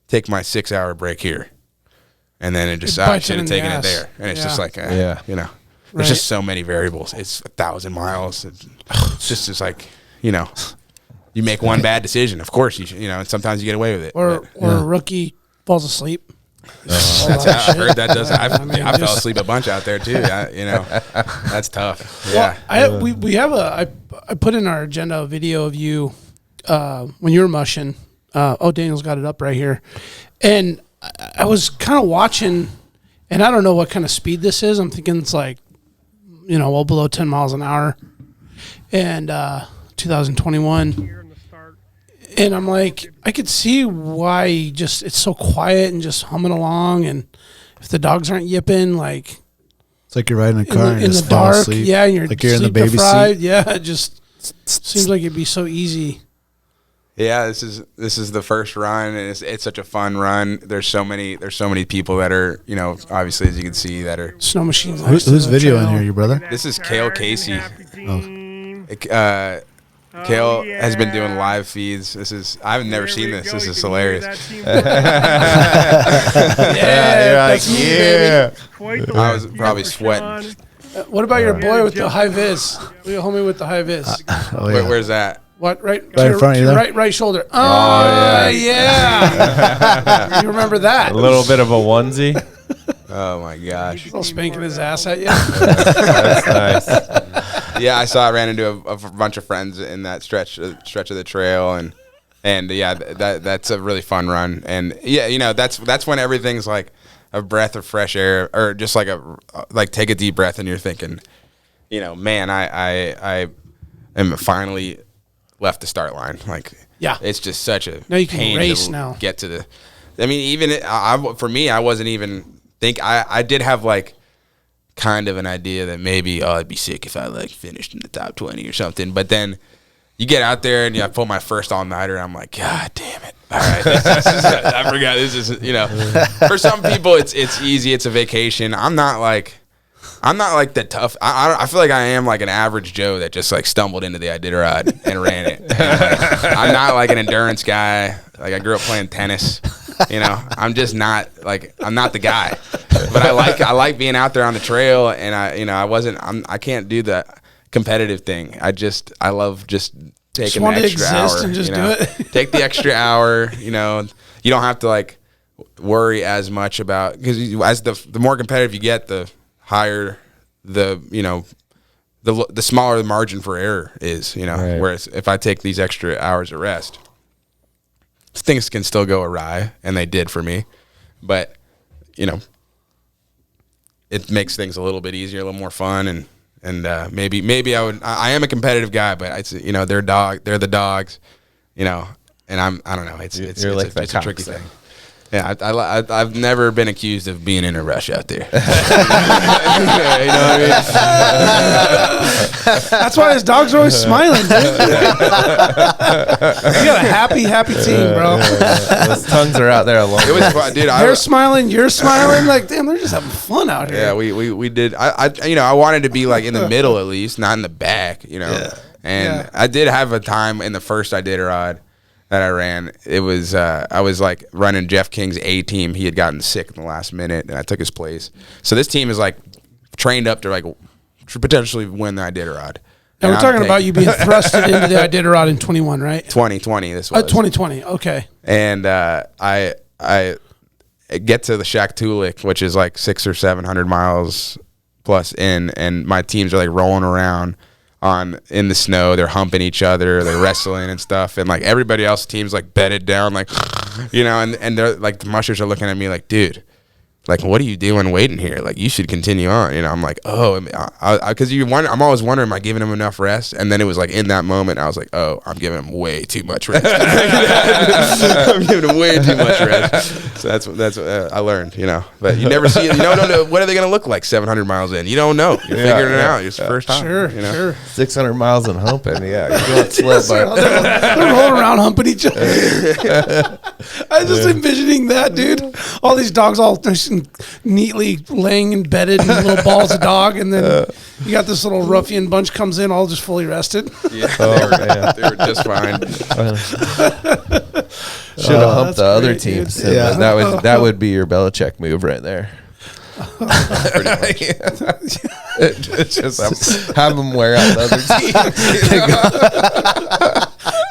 take my 6-hour break here, and then it just I bites should them have in the taken it ass. there, and it's just Yeah. there's Right. just so many variables. It's 1,000 miles. It's just you make one bad decision. Of course, you know, and sometimes you get away with it. Or a rookie falls asleep. I've heard that does. I fell asleep a bunch out there too. You know, that's tough. Yeah. Well, I put in our agenda a video of you when you were mushing. Daniel's got it up right here, and I was kind of watching, and I don't know what kind of speed this is. I'm thinking it's like, you know, well below 10 miles an hour, and 2021. And I'm like, I could see why it's so quiet and just humming along. And if the dogs aren't yipping, like it's like you're riding a car in the dark, asleep. Yeah, and you're like you're in the baby seat. Yeah, it just seems like it'd be so easy. Yeah, this is the first run, and it's such a fun run. There's so many people that are, you know, obviously as you can see, that are snow machines. Who's video in here, your brother? This is Kale Casey. Kale has been doing live feeds. I've never seen this. This is hilarious. I was probably sweating. What about your boy with the high vis? Your homie with the high vis. Where's that? What? Right in front of you. Right shoulder. Oh yeah. You remember that? A little bit of a onesie. Oh my gosh. Still spanking his ass at you. That's nice. Yeah, I ran into a bunch of friends in that stretch of the trail, and yeah, that's a really fun run. And yeah, you know, that's when everything's like a breath of fresh air, or just like take a deep breath, and you're thinking, you know, man, I am finally left the start line. Like, yeah, it's just such a now you can pain race to now. Get to the. I mean, even for me, I wasn't even I did have like kind of an idea that maybe it'd be sick if I like finished in the top 20 or something. But then you get out there and I pull my first all-nighter, and I'm like, God damn it! All right, I forgot this is, you know. For some people, it's easy. It's a vacation. I'm not like the tough. I feel like I am like an average Joe that just like stumbled into the Iditarod and ran it. And I'm not like an endurance guy. Like, I grew up playing tennis. You know, I'm just not like, I'm not the guy. But I like being out there on the trail, and I can't do the competitive thing. I love just taking the extra hour. And just do it. Take the extra hour. You know, you don't have to like worry as much about, because as the more competitive you get, the higher the smaller the margin for error is, you know. Right. Whereas if I take these extra hours of rest, things can still go awry, and they did for me. But, you know, it makes things a little bit easier, a little more fun, and maybe I am a competitive guy, but it's, you know, they're the dogs, you know, and I don't know, it's a tricky thing. Yeah, I've never been accused of being in a rush out there. You know what I mean? That's why his dogs are always smiling, dude. You got a happy team, bro. Those tongues are out there alone. It was fun, dude. They're smiling, you're smiling. Like, damn, they're just having fun out here. Yeah, we did. I wanted to be like in the middle at least, not in the back, you know. Yeah. And I did have a time in the first Iditarod that I ran. It was I was like running Jeff King's A team. He had gotten sick in the last minute, and I took his place. So this team is like trained up to like potentially win the Iditarod. And we're talking about you being thrusted into the Iditarod in 21, right? 2020. This was 2020. Okay. And I get to the Shaktoolik, which is like 600 or 700 miles plus in, and my teams are like rolling around in the snow. They're humping each other, they're wrestling and stuff, and like everybody else's team's like bedded down, like, you know, and they're like, the mushers are looking at me like, dude, like, what are you doing waiting here? Like, you should continue on. You know, I'm like, oh, because I'm always wondering, am I giving him enough rest? And then it was like in that moment, I was like, oh, I'm giving him way too much rest. I'm giving him way too much rest. So that's what I learned, you know. But you never see, you don't know what are they going to look like 700 miles in. You don't know. You're figuring it out. It's the first time. Sure, you know? Sure. 600 miles and humping. Yeah, you're going slow, but they're rolling around humping each other. I was just envisioning that, dude. All these dogs all neatly laying and bedded in little balls of dog, and then you got this little ruffian bunch comes in all just fully rested. Yeah, they were just fine. Should have humped the other great, teams. Dude. Yeah. That would be your Belichick move right there. Just have them wear out the other team.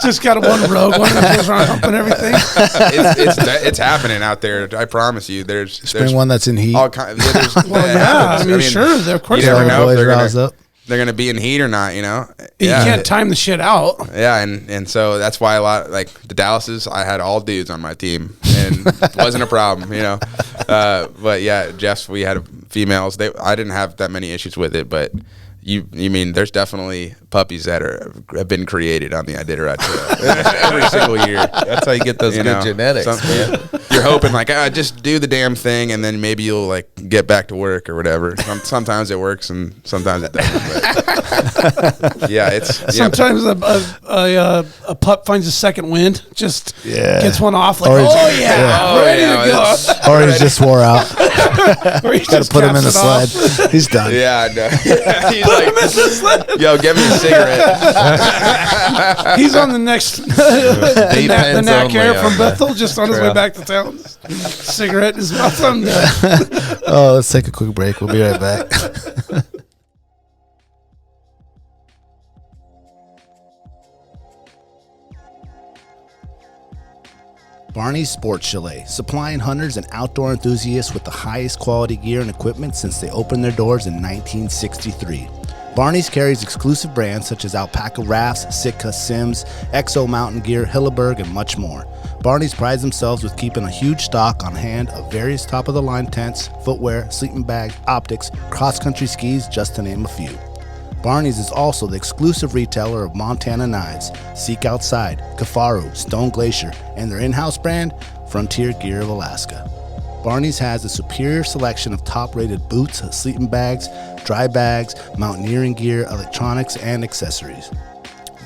Just got a one rogue one that goes around humping everything. It's happening out there. I promise you. There's one that's in heat. All kind. I mean, sure. Of course, you never know if they're gonna be in heat or not. You know, you can't time the shit out. Yeah, and so that's why a lot like the Dallases, I had all dudes on my team, and it wasn't a problem. You know, but yeah, Jeff's, we had females. I didn't have that many issues with it, but. You mean there's definitely puppies that have been created on the Iditarod Trail every single year. That's how you get those good genetics. You're hoping like just do the damn thing and then maybe you'll like get back to work or whatever. Sometimes it works and sometimes it doesn't. But yeah, sometimes a pup finds a second wind, just gets one off like ready to go. Or he just wore out. Or he's got to put him in the sled. He's done. Yeah, I know. He's like, yo, get me a cigarette. He's on the next the knack here from Bethel, just on his way back to town. Cigarette in his mouth. Oh, let's take a quick break. We'll be right back. Barney's Sports Chalet, supplying hunters and outdoor enthusiasts with the highest quality gear and equipment since they opened their doors in 1963. Barney's carries exclusive brands such as Alpaca Rafts, Sitka Sims, Exo Mountain Gear, Hilleberg, and much more. Barney's prides themselves with keeping a huge stock on hand of various top-of-the-line tents, footwear, sleeping bags, optics, cross-country skis, just to name a few. Barney's is also the exclusive retailer of Montana Knives, Seek Outside, Kafaru, Stone Glacier, and their in-house brand, Frontier Gear of Alaska. Barney's has a superior selection of top-rated boots, sleeping bags, dry bags, mountaineering gear, electronics, and accessories.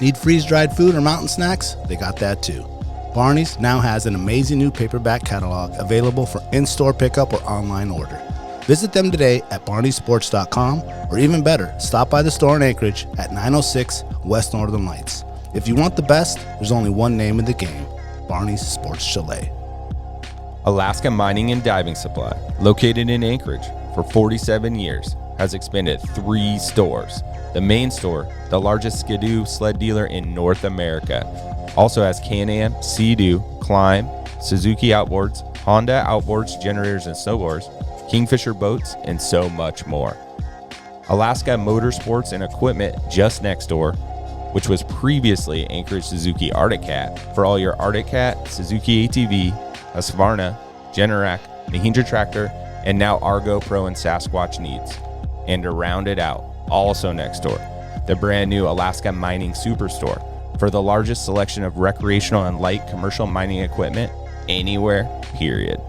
Need freeze-dried food or mountain snacks? They got that too. Barney's now has an amazing new paperback catalog available for in-store pickup or online order. Visit them today at barneysports.com, or even better, stop by the store in Anchorage at 906 West Northern Lights. If you want the best, there's only one name in the game, Barney's Sports Chalet. Alaska Mining and Diving Supply, located in Anchorage for 47 years, has expanded 3 stores. The main store, the largest Skidoo sled dealer in North America, also has Can-Am, Sea-Doo, Climb, Suzuki Outboards, Honda Outboards, generators and snowboards, Kingfisher boats, and so much more. Alaska Motorsports and Equipment just next door, which was previously Anchorage Suzuki Arctic Cat, for all your Arctic Cat, Suzuki ATV, Husqvarna, Generac, Mahindra Tractor, and now Argo Pro and Sasquatch needs. And to round it out, also next door, the brand new Alaska Mining Superstore, for the largest selection of recreational and light commercial mining equipment anywhere, period.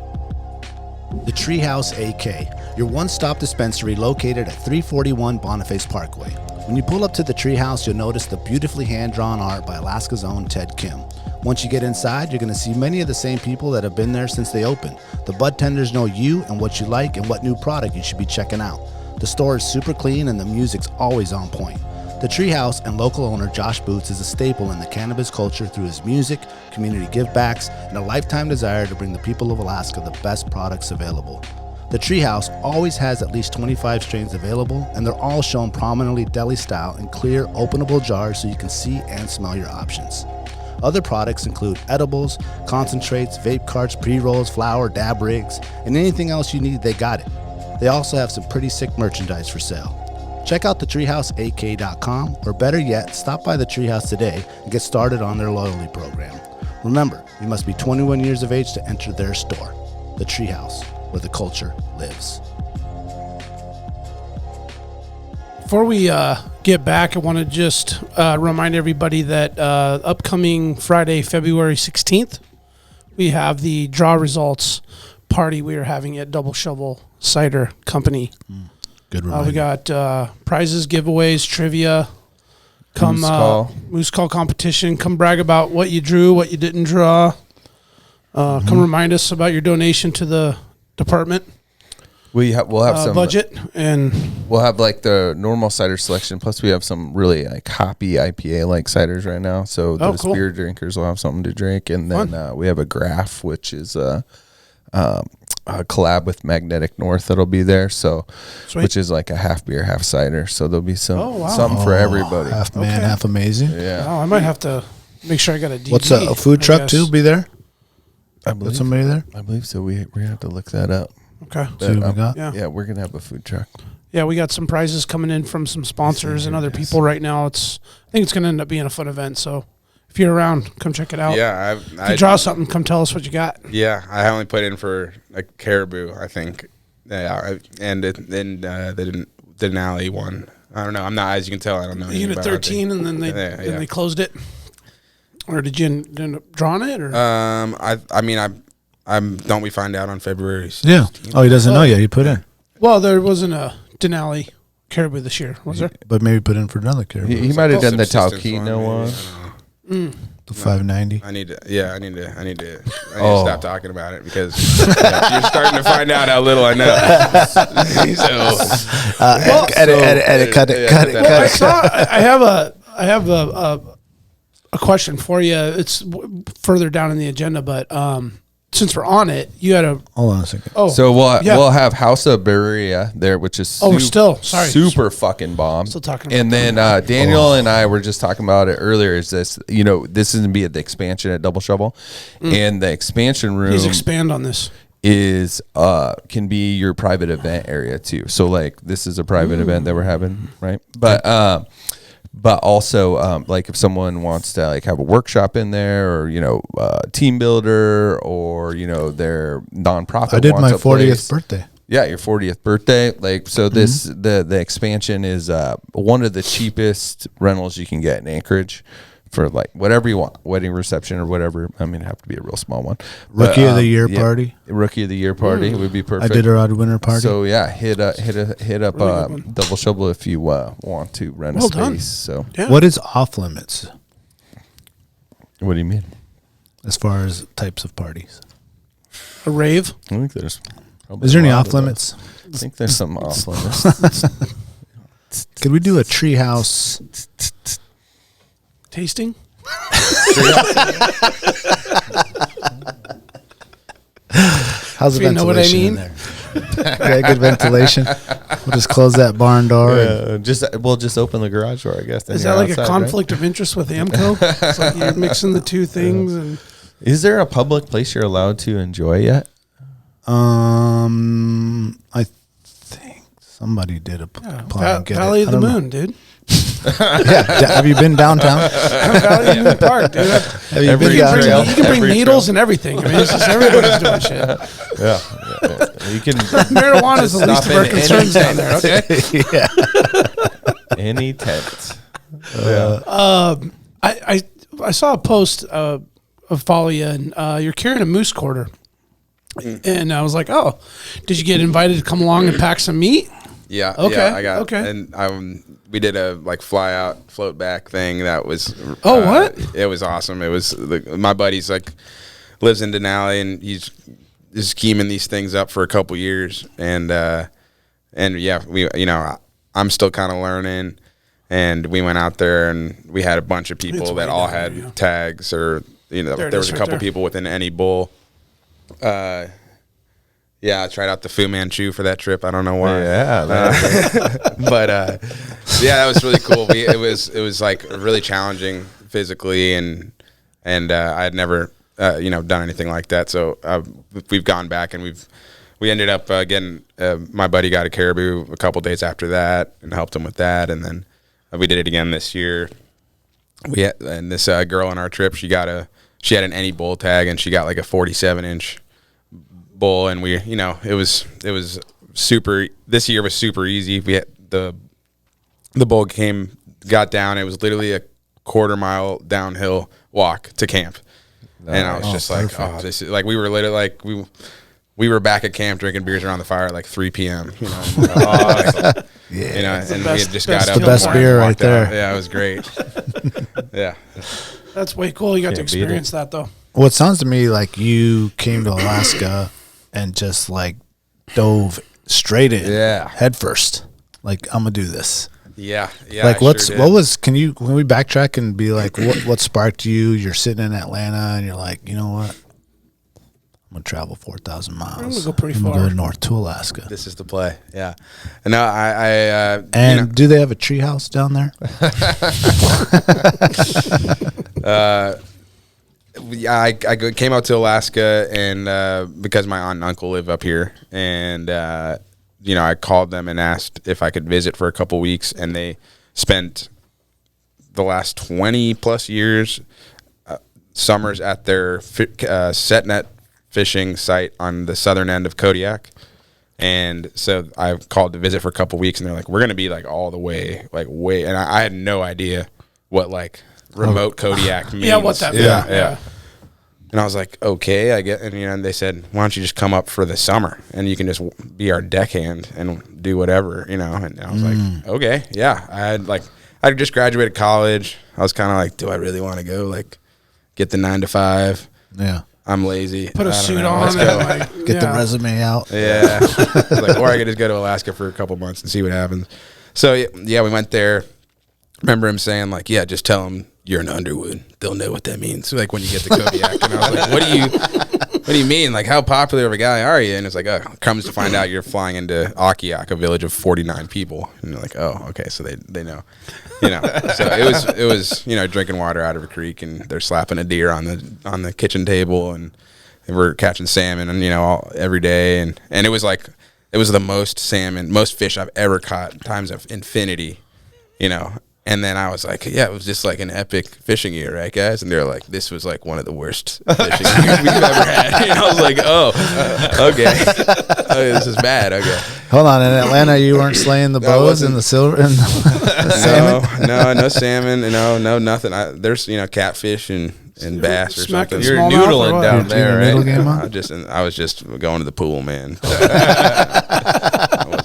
The Treehouse AK, your one-stop dispensary located at 341 Boniface Parkway. When you pull up to the Treehouse, you'll notice the beautifully hand-drawn art by Alaska's own Ted Kim. Once you get inside, you're going to see many of the same people that have been there since they opened. The bud tenders know you and what you like and what new product you should be checking out. The store is super clean and the music's always on point. The Treehouse and local owner Josh Boots is a staple in the cannabis culture through his music, community givebacks, and a lifetime desire to bring the people of Alaska the best products available. The Treehouse always has at least 25 strains available, and they're all shown prominently deli style in clear, openable jars so you can see and smell your options. Other products include edibles, concentrates, vape carts, pre-rolls, flour, dab rigs, and anything else you need, they got it. They also have some pretty sick merchandise for sale. Check out thetreehouseak.com, or better yet, stop by the Treehouse today and get started on their loyalty program. Remember, you must be 21 years of age to enter their store. The Treehouse, where the culture lives. Before we get back, I want to just remind everybody that upcoming Friday, February 16th, we have the draw results party we are having at Double Shovel Cider Company. Good reminder. We got prizes, giveaways, trivia. Come Moose Call competition. Come brag about what you drew, what you didn't draw. Come remind us about your donation to the department. We'll have some budget, and we'll have like the normal cider selection. Plus, we have some really like hoppy IPA like ciders right now. So those beer drinkers will have something to drink, and then we have a graph, which is collab with Magnetic North that'll be there. So, Sweet. which is like a half beer, half cider. So there'll be something for everybody. Half man, half amazing. Yeah. Oh, I might have to make sure I got a DVD. What's a food truck too? Be there? I Got somebody there? I believe so. We're gonna have to look that up. Okay. See what we got? Yeah. We're gonna have a food truck. Yeah, we got some prizes coming in from some sponsors and other people right now. I think it's going to end up being a fun event. So if you're around, come check it out. Yeah, if you draw something, come tell us what you got. Yeah, I only put in for a caribou, I think. Yeah, and then the Denali one. I don't know. I'm not, as you can tell, I don't know. You get 13, and then they closed it, or did you end up drawing it? Or don't we find out on February 16th? Yeah. Oh, he doesn't know yet. He put in. Well, there wasn't a Denali caribou this year, was there? But maybe put in for another caribou. He might have done the Subsistence Talkeetna one. The 590. I need to stop talking about it because you're starting to find out how little I know. Edit, cut it. I have a question for you. It's further down in the agenda, but since we're on it, you had a Hold on a second. So we'll have House of Berea there, which is super fucking bomb. Still talking about and then Daniel and I were just talking about it earlier. Is this this is gonna be at the expansion at Double Shovel, and the expansion room. Please expand on this. Is can be your private event area too. So like this is a private event that we're having, right? But also, like if someone wants to like have a workshop in there, or team builder, or their nonprofit. I did wants my a 40th place. birthday. Yeah, your 40th birthday. Like so, this the expansion is one of the cheapest rentals you can get in Anchorage for like whatever you want, wedding reception or whatever. I mean, it'd have to be a real small one. Rookie of the year party. Rookie of the year party would be perfect. Iditarod winter party. So yeah, hit up Really Double Shovel if you want to rent a space. Done. So Yeah. What is off limits what do you mean? as far as types of parties? A rave? I think there's. Is there any off limits? I think there's some off limits. Could we do a treehouse? Tasting? How's the You know what I ventilation in mean? there? Yeah, good ventilation. We'll just close that barn door. and We'll just open the garage door, I guess. then Is you're that like outside, a conflict of interest with AMCO? It's like you're mixing the two things. And right? Is there a public place you're allowed to enjoy yet? I think somebody did apply and get Valley it. of the Moon, dude. Yeah, have you been downtown? Valley of the Moon Park, dude. Have you Every been You downtown? can bring needles and everything. I mean, it's just everybody's doing shit. Yeah. You can Marijuana is the least of our in concerns down there, okay? any tent. I saw a post of follow you, and you're carrying a moose quarter. And I was like, oh, did you get invited to come along and pack some meat? Yeah. Okay, Yeah, I got. okay. And we did a fly out, float back thing that was. Oh, what? It was awesome. It was my buddy's lives in Denali, and he's scheming these things up for a couple years, and yeah, I'm still kind of learning, and we went out there and we had a bunch of people that all had tags, or there was a couple people within any bull. Yeah, I tried out the Fu Manchu for that trip. I don't know why. Yeah, but yeah, that was really cool. It was like really challenging physically, and I had never done anything like that. So we've gone back, and we ended up getting my buddy got a caribou a couple days after that, and helped him with that, and then we did it again this year. And this girl on our trip, she had an any bull tag, and she got like a 47-inch bull, and it was super. This year was super easy. We had the bull got down. It was literally a quarter-mile downhill walk to camp, and I was just like, perfect. Oh, this is like we were literally like we were back at camp drinking beers around the fire at like 3 p.m. And we had just got up. The best beer right there. Out. Yeah, it was great. Yeah, That's way cool. You got to experience that though. Well, it sounds to me like you came to Alaska and just like dove straight in, head first. Like, I'm gonna do this. Yeah. Like, what was? Can we backtrack and be like, what sparked you? You're sitting in Atlanta and you're like, you know what? I'm I'm gonna travel 4,000 miles. I'm gonna go pretty I'm gonna far. go north to Alaska. This is the play. Yeah. No, I And do they have a tree house down there? I came out to Alaska, and because my aunt and uncle live up here, and I called them and asked if I could visit for a couple weeks, and they spent the last 20 plus years summers at their set net fishing site on the southern end of Kodiak. And so I called to visit for a couple weeks, and they're like, we're going to be like all the way, like way. And I had no idea what like remote Kodiak means. Yeah, what that means. Yeah. And I was like, okay, I get. And they said, why don't you just come up for the summer, and you can just be our deckhand and do whatever, And I was like, okay, yeah. I just graduated college. I was kind of like, do I really want to go like get the 9 to 5? Yeah. I'm lazy. Put a suit on. Let's go. Get the resume out. Yeah. Or I could just go to Alaska for a couple months and see what happens. So, yeah, we went there. Remember him saying, like, yeah, just tell them you're an Underwood. They'll know what that means. So, like, when you get to Kodiak. And I was like, what do you mean? Like, how popular of a guy are you? And it's like, comes to find out you're flying into Akiak, a village of 49 people. And you're like, oh, okay, so they know. So it was drinking water out of a creek, and they're slapping a deer on the kitchen table, and we're catching salmon, and every day, and it was like it was the most fish I've ever caught times of infinity, And then I was like, yeah, it was just like an epic fishing year, right, guys? And they're like, this was like one of the worst fishing years we've ever had. I was like, oh, okay. Okay, this is bad. Okay. Hold on. In Atlanta, you weren't slaying the bows and the silver and the salmon? No salmon. No, nothing. There's, catfish and bass or something. You're noodling down there, right? I was just going to the pool, man.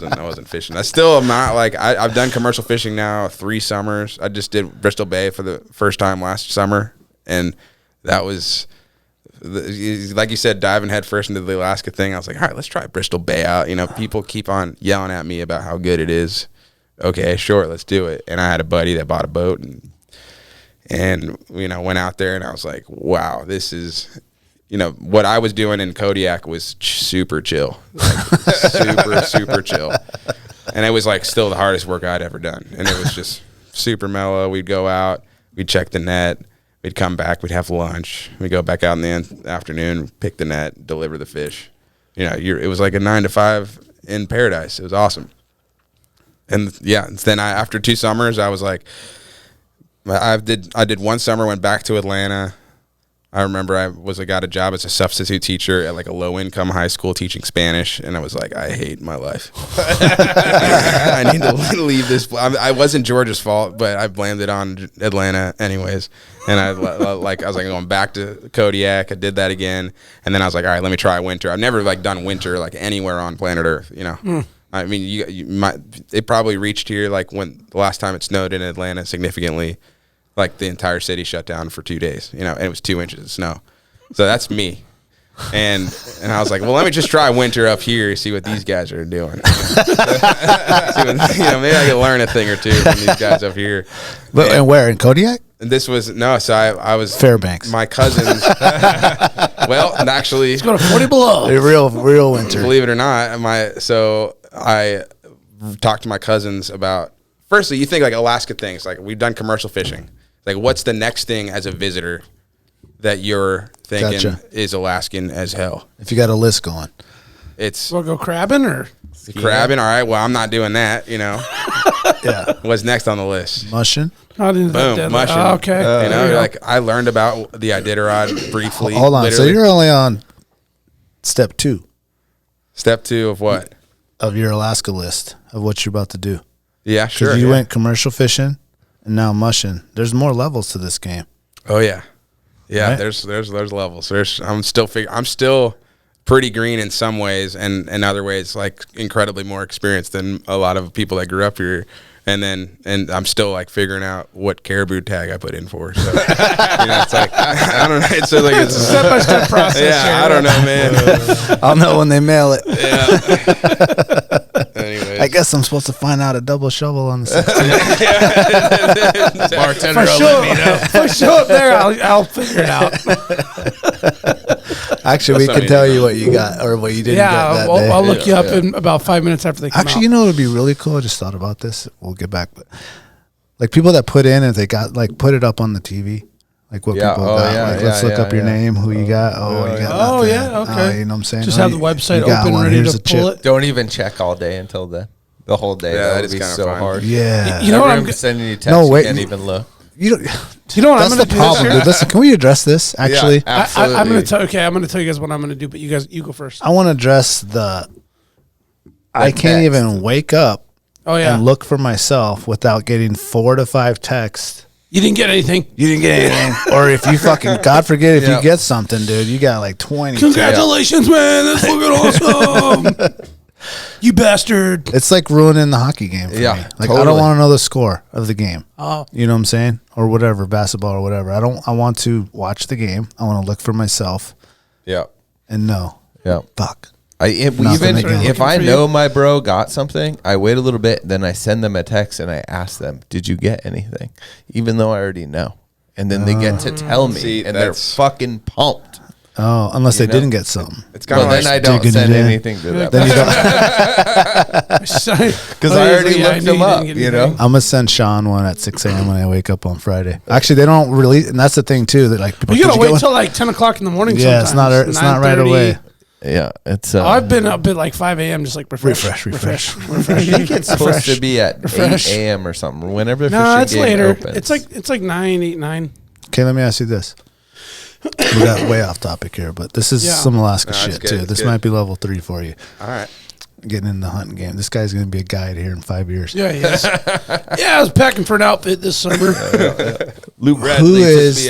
I wasn't fishing. I still am not like I've done commercial fishing now 3 summers. I just did Bristol Bay for the first time last summer, and that was like you said, diving head first into the Alaska thing. I was like, all right, let's try Bristol Bay out. People keep on yelling at me about how good it is. Okay, sure, let's do it. And I had a buddy that bought a boat, and went out there, and I was like, wow, this is. What I was doing in Kodiak was super chill, like super chill. And it was like still the hardest work I'd ever done. And it was just super mellow. We'd go out, we'd check the net, we'd come back, we'd have lunch. We'd go back out in the afternoon, pick the net, deliver the fish. It was like a 9 to 5 in paradise. It was awesome. And yeah, then after 2 summers, I was like, I did 1 summer, went back to Atlanta. I remember I got a job as a substitute teacher at like a low-income high school teaching Spanish, and I was like, I hate my life. I need to leave this. I wasn't Georgia's fault, but I blamed it on Atlanta anyways. And I was going back to Kodiak. I did that again, and then I was like, all right, let me try winter. I've never done winter anywhere on planet Earth. I mean, it probably reached here when the last time it snowed in Atlanta significantly. Like the entire city shut down for 2 days, and it was 2 inches of snow. So that's me. And I was like, well, let me just try winter up here, see what these guys are doing. Maybe I can learn a thing or two from these guys up here. And where, in Kodiak? This was, so I was. Fairbanks. My cousins. Well, actually. It's going to 40 below. Real winter. Believe it or not, so I talked to my cousins about, firstly, you think like Alaska things, like we've done commercial fishing. Like, what's the next thing as a visitor that you're thinking is Alaskan as hell? If you got a list going. We'll go crabbing or? Crabbing, all right. Well, I'm not doing that, Yeah. What's next on the list? Mushing. Boom, mushing. Okay. I learned about the Iditarod briefly. Hold on. Literally. So you're only on step 2. Step 2 of what? Of your Alaska list of what you're about to do. Yeah, sure. You went commercial fishing. And now mushing. There's more levels to this game. Oh yeah, right? There's levels. I'm still pretty green in some ways, and in other ways like incredibly more experienced than a lot of people that grew up here. And I'm still figuring out what caribou tag I put in for. So it's like I don't know. It's like it's a step-by-step process. Yeah, I don't know, man. I'll know when they mail it. Yeah. Anyways. I guess I'm supposed to find out a double shovel on the 16th. Bartender, let me know. For sure, up there, I'll figure it out. Actually, we can tell you what you got or what you didn't get that day. I'll look you up in about 5 minutes after they come out. Actually, you know what would be really cool? I just thought about this. We'll get back. But like people that put in, if they got like put it up on the TV, like what people got. Yeah, like, let's look up your name, who you got. Oh, you got nothing. Yeah, okay. You know what I'm saying? Just have the website open, ready to pull it. Don't even check all day until then. The whole day. Yeah, that would be so hard. Yeah. You know what I'm sending you texts. You can't even look. You know what that's I'm going the to do problem, dude. Listen, can we address this? Actually, absolutely. I'm going to tell you guys what I'm going to do, but you go first. I want to address I can't even wake up and look for myself without getting 4 to 5 texts. You didn't get anything. You didn't get anything. Or if you fucking, God forbid, if you get something, dude, you got like 20. Congratulations, man. That's fucking awesome. You bastard. It's like ruining the hockey game for me. Like, totally. I don't want to know the score of the game. Oh. You know what I'm saying? Or whatever, basketball or whatever. I want to watch the game. I want to look for myself. Yeah. And know. Yeah. Fuck. If I know my bro got something, I wait a little bit, then I send them a text and I ask them, did you get anything? Even though I already know. And then they get to tell me, and they're fucking pumped. Oh, unless they didn't get something. It's kind of then I don't send anything to them. Then you don't. Because I already looked them up, you know? I'm going to send Sean one at 6 a.m. when I wake up on Friday. Actually, they don't release, and that's the thing, too. That like people, you got to wait till like 10 o'clock in the morning sometimes. It's not right away. Yeah, it's. I've been up at like 5 a.m. just like refresh. I think it's supposed to be at 8 a.m. or something. Whenever the fishing game opens. It's like 8, 9. Okay, let me ask you this. We got way off topic here, but this is some Alaska shit too. This might be level 3 for you. All right. Getting in the hunting game. This guy's going to be a guide here in 5 years. Yeah, he is. I was packing for an outfit this summer. Luke Bradley Who is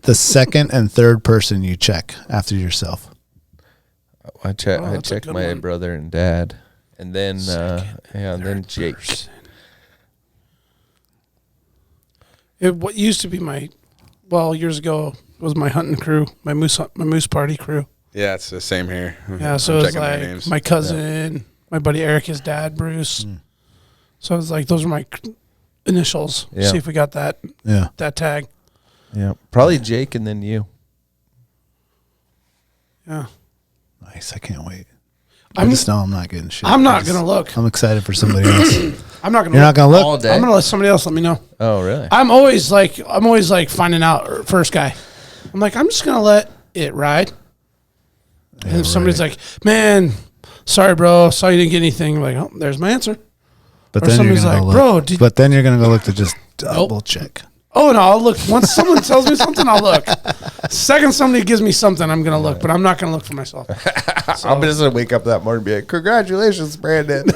the second and third person you check after yourself? I check my brother and dad, and then then Jake. What used to be years ago was my hunting crew, my moose party crew. Yeah, it's the same here. Yeah, so it's like my cousin, my buddy Eric, his dad, Bruce. So it was like those are my initials. Yeah. See if we got that. Yeah, that tag. Yeah, probably Jake and then you. Yeah. Nice. I can't wait. I just know I'm not getting shit. I'm not going to look. I'm excited for somebody else. I'm not going to look. You're not going to look? All day? I'm going to let somebody else let me know. Oh, really? I'm always like finding out first guy. I'm like, I'm just going to let it ride. Yeah, and if somebody's like, man, sorry, bro. Saw you didn't get anything. I'm like, oh, there's my answer. But or then somebody's you're like, bro. But then you're going to go look to just double check. Oh, no, I'll look. Once someone tells me something, I'll look. Second somebody gives me something, I'm going to look. But I'm not going to look for myself. So. I'm just going to wake up that morning and be like, congratulations, Brandon.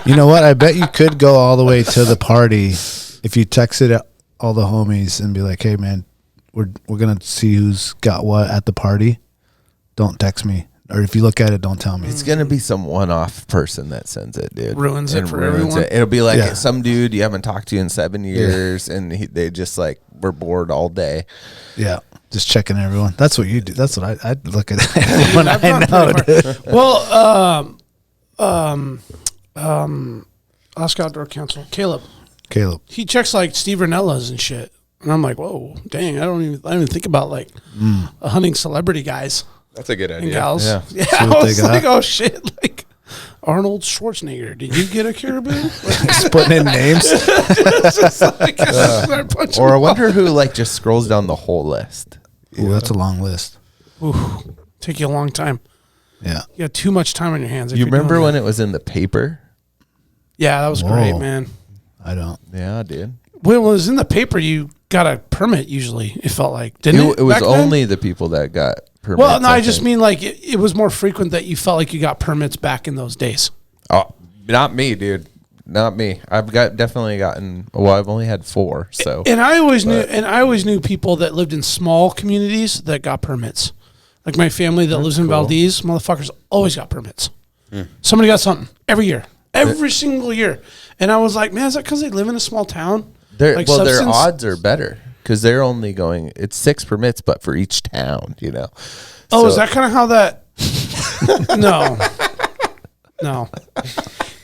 You know what? I bet you could go all the way to the party if you texted all the homies and be like, hey, man, we're going to see who's got what at the party. Don't text me. Or if you look at it, don't tell me. It's going to be some one-off person that sends it, dude. Ruins it for everyone. It'll be like some dude you haven't talked to in 7 years, and they just like were bored all day. Yeah, just checking everyone. That's what you do. That's what I look at everyone I know, dude. Well, Alaska Outdoor Council, Caleb. He checks like Steve Ranellas and shit. And I'm like, whoa, dang, I don't even think about like a hunting celebrity guys. That's a good idea. And gals. Yeah. I was like, oh shit, like Arnold Schwarzenegger. Did you get a caribou? Just putting in names. Or I wonder who like just scrolls down the whole list. Ooh, that's a long list. Ooh, take you a long time. Yeah. You got too much time on your hands. You remember when it was in the paper? Yeah, that was great, man. I don't. Yeah, dude. When it was in the paper, you got a permit usually, it felt like. Didn't it? It was only the people that got permits. Well, no, I just mean like it was more frequent that you felt like you got permits back in those days. Oh, not me, dude. Not me. I've definitely gotten. Well, I've only had 4. So, and I always knew people that lived in small communities that got permits. Like my family that lives in Valdez, motherfuckers always got permits. Somebody got something every year, every single year, and I was like, man, is that because they live in a small town? Their odds are better because they're only going. It's 6 permits, but for each town, you know. Oh, so, is that kind of how that? No.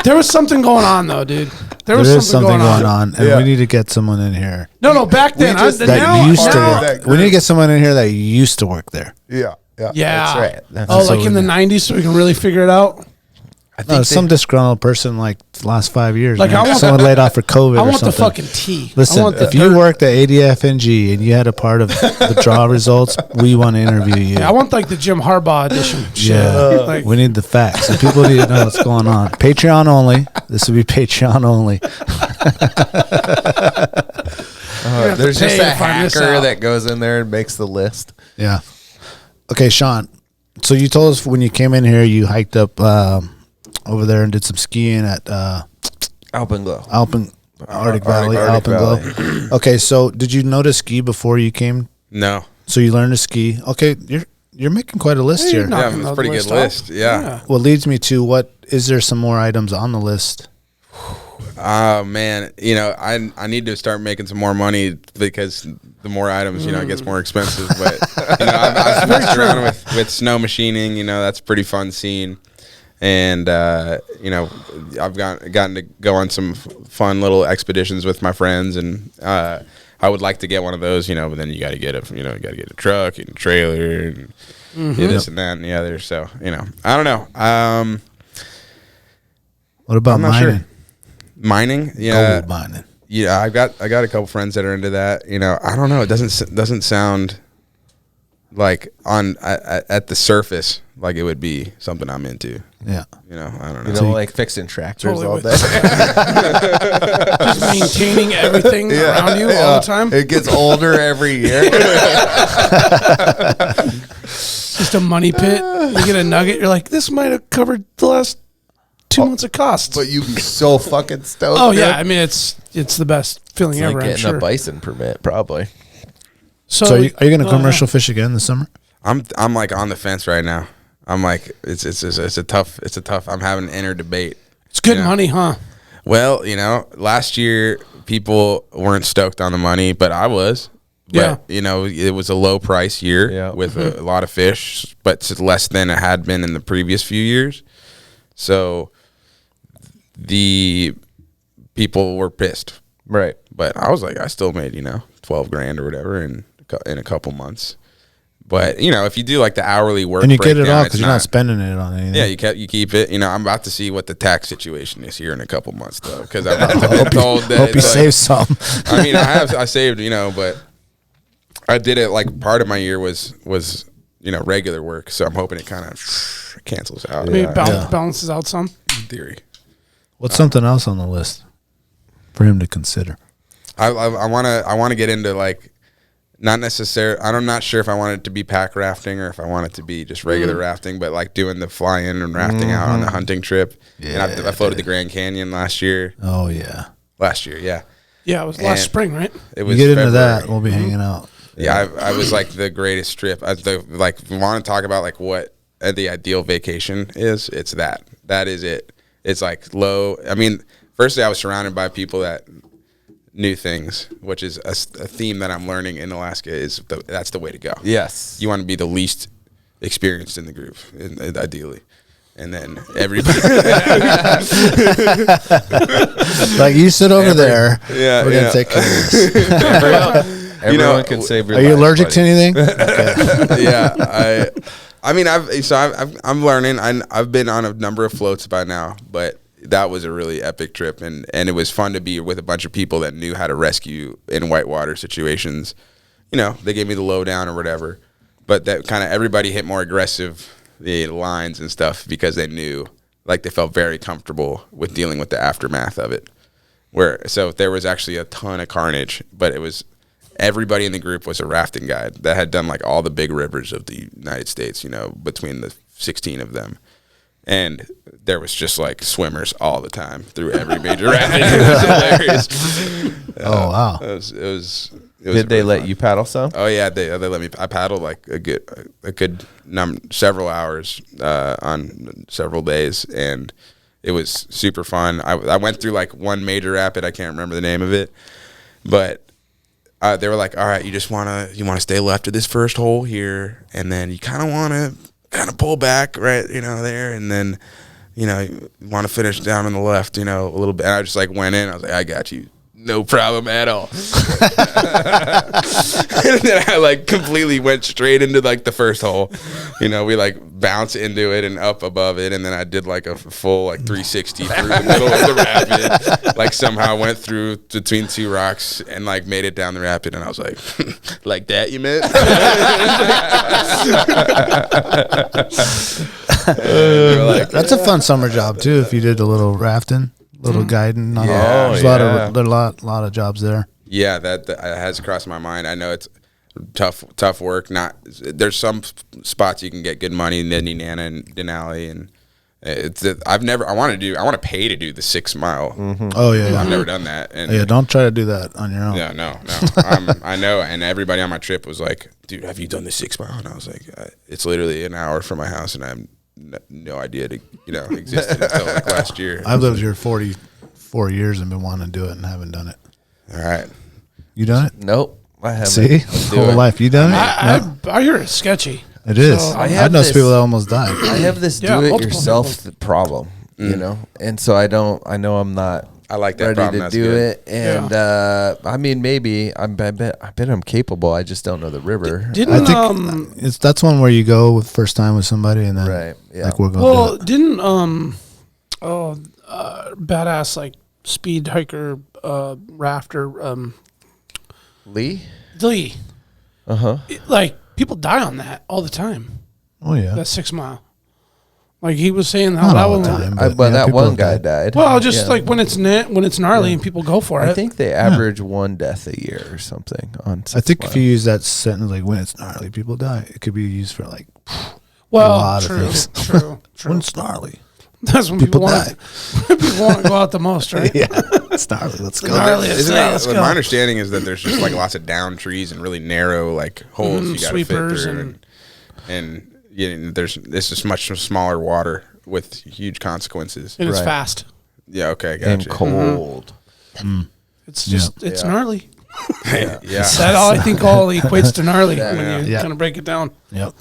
There was something going on though, dude. There was something going on, and we need to get someone in here. No, back then we need to get someone in here that used to work there. Yeah. Yeah. That's right. Oh, like in the 90s, so we can really figure it out. Some disgruntled person like the last 5 years. Like, I want someone laid off for COVID. I want or something. the fucking tea. Listen, if you worked at ADFNG and you had a part of the draw results, we want to interview you. Yeah, I want like the Jim Harbaugh edition. Yeah, we need the facts. And people need to know what's going on. Patreon only. This would be Patreon only. There's just a hacker that goes in there and makes the list. Yeah. Okay, Sean. So you told us when you came in here, you hiked up over there and did some skiing at Alpenglow. Arctic Valley. Alpenglow. Okay, so did you know to ski before you came? No. So you learned to ski. Okay, you're making quite a list here. Yeah, it's a pretty good list. Yeah. What leads me to is there some more items on the list? Oh man, I need to start making some more money because the more items, it gets more expensive. But I've messed around with snow machining. That's a pretty fun scene. And I've gotten to go on some fun little expeditions with my friends, and I would like to get one of those, but then you got to get a truck and a trailer and this and that and the other. So I don't know. What about mining? Mining, yeah, gold mining. Yeah, I got a couple friends that are into that. I don't know. It doesn't sound like at the surface like it would be something I'm into. Yeah. I don't know. Like fixing tractors all day. Just maintaining everything around you all the time. It gets older every year. Just a money pit. You get a nugget. You're like, this might have covered the last 2 months of costs. But you'd be so fucking stoked. Oh, yeah. I mean, it's the best feeling it's ever, like I'm getting sure. a bison permit, probably. So are you going to commercial fish again this summer? I'm like on the fence right now. I'm like it's a tough I'm having an inner debate. It's good money, huh? Well, last year people weren't stoked on the money, but I was. But, it was a low price year with a lot of fish, but it's less than it had been in the previous few years. So the people were pissed. Right. But I was like, I still made, $12,000 or whatever in a couple months. But, if you do like the hourly work, and you get it off because you're not spending it on anything. Yeah, you keep it. I'm about to see what the tax situation is here in a couple months, though, because I've been told that. Hope you save some. I mean, I saved, but I did it like part of my year was regular work, so I'm hoping it kind of cancels out. Maybe balances out some. In theory. What's something else on the list for him to consider? I want to get into like. Not necessarily. I'm not sure if I want it to be pack rafting or if I want it to be just regular rafting, but like doing the fly-in and rafting out on the hunting trip. Yeah, and I floated the Grand Canyon last year. Oh yeah, last year, yeah. Yeah, it was last spring, right? It was. You get February. into that, we'll be hanging out. Yeah, I was like the greatest trip. Want to talk about like what the ideal vacation is? It's that. That is it. It's like low. I mean, firstly, I was surrounded by people that knew things, which is a theme that I'm learning in Alaska. That's the way to go. Yes, you want to be the least experienced in the group, ideally, and then everybody. Like you sit over there. Yeah, we're gonna take care of this. Everyone can save your life. Are you allergic to anything? Okay. Yeah, I mean, I'm learning. I've been on a number of floats by now, but that was a really epic trip, and it was fun to be with a bunch of people that knew how to rescue in whitewater situations. They gave me the lowdown or whatever, but that kind of everybody hit more aggressive lines and stuff because they knew, like they felt very comfortable with dealing with the aftermath of it. So there was actually a ton of carnage, but it was everybody in the group was a rafting guide that had done like all the big rivers of the United States, between the 16 of them. And there was just like swimmers all the time through every major rafting. It was hilarious. Oh wow! It was Did they let you paddle some? Oh yeah, they let me. I paddled like a good several hours on several days, and it was super fun. I went through like one major rapid. I can't remember the name of it, but they were like, "All right, you want to stay left of this first hole here, and then you kind of want to." Kind of pull back right, there, and then, you want to finish down on the left, a little bit. And I just like went in. I was like, I got you. no problem at all. And then I like completely went straight into like the first hole. You know, we like bounced into it and up above it, and then I did like a full like 360 through the middle of the rapid. Like somehow went through between two rocks and like made it down the rapid, and I was like, like that, you meant? That's a fun summer job too. If you did a little rafting, little guiding, there's a lot of jobs there. Yeah, that has crossed my mind. I know it's tough work. There's some spots you can get good money, Nittany Nana and Denali, and I want to pay to do the 6 mile. Oh yeah, I've never done that. And don't try to do that on your own. Yeah, no. I know, and everybody on my trip was like, "Dude, have you done the 6 mile?" And I was like, "It's literally an hour from my house, and I have no idea it existed until like last year." I've lived here 44 years and been wanting to do it and haven't done it. All right, you done it? Nope, I haven't. See, whole life you done it? I hear it's sketchy. It is. So I know some people that almost died. I have this do-it-yourself problem, you know, and so I know I'm not. I like that ready problem. to do it, and I mean, maybe I bet I'm capable. I just don't know the river. Didn't I think that's one where you go with first time with somebody, and then like we're going. Well, didn't badass like speed hiker rafter Lee. Like people die on that all the time. Oh yeah, that 6 mile. Like he was saying Not that all one. the time, but that one guy died. Well, just like when it's gnarly and people go for it. I think they average one death a year or something on. I think if you use that sentence like when it's gnarly, people die. It could be used for like a well, lot true, of things. true. When it's gnarly, that's when people want die. People want to go out the most, right? Yeah, it's gnarly. Let's go. Let's go. My understanding is that there's just like lots of down trees and really narrow like holes you got to fit through, and this is much smaller water with huge consequences, and it's fast. Yeah, okay, gotcha. And cold. It's just it's gnarly. Yeah, That all I think all equates to gnarly when you kind of break it down. Yep.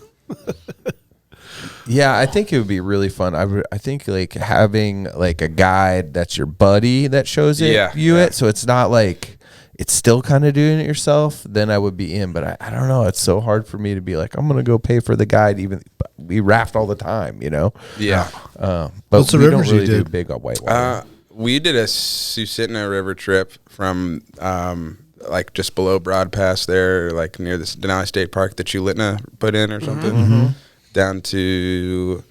Yeah, I think it would be really fun. I think like having like a guide that's your buddy that shows it, so it's not like it's still kind of doing it yourself. Then I would be in, but I don't know. It's so hard for me to be like, I'm gonna go pay for the guide. Even we raft all the time, you know. Yeah. But what's the we rivers don't really you do did? big whitewater. We did a Susitna River trip from like just below Broad Pass there, like near the Denali State Park that Chulitna put in or something, down to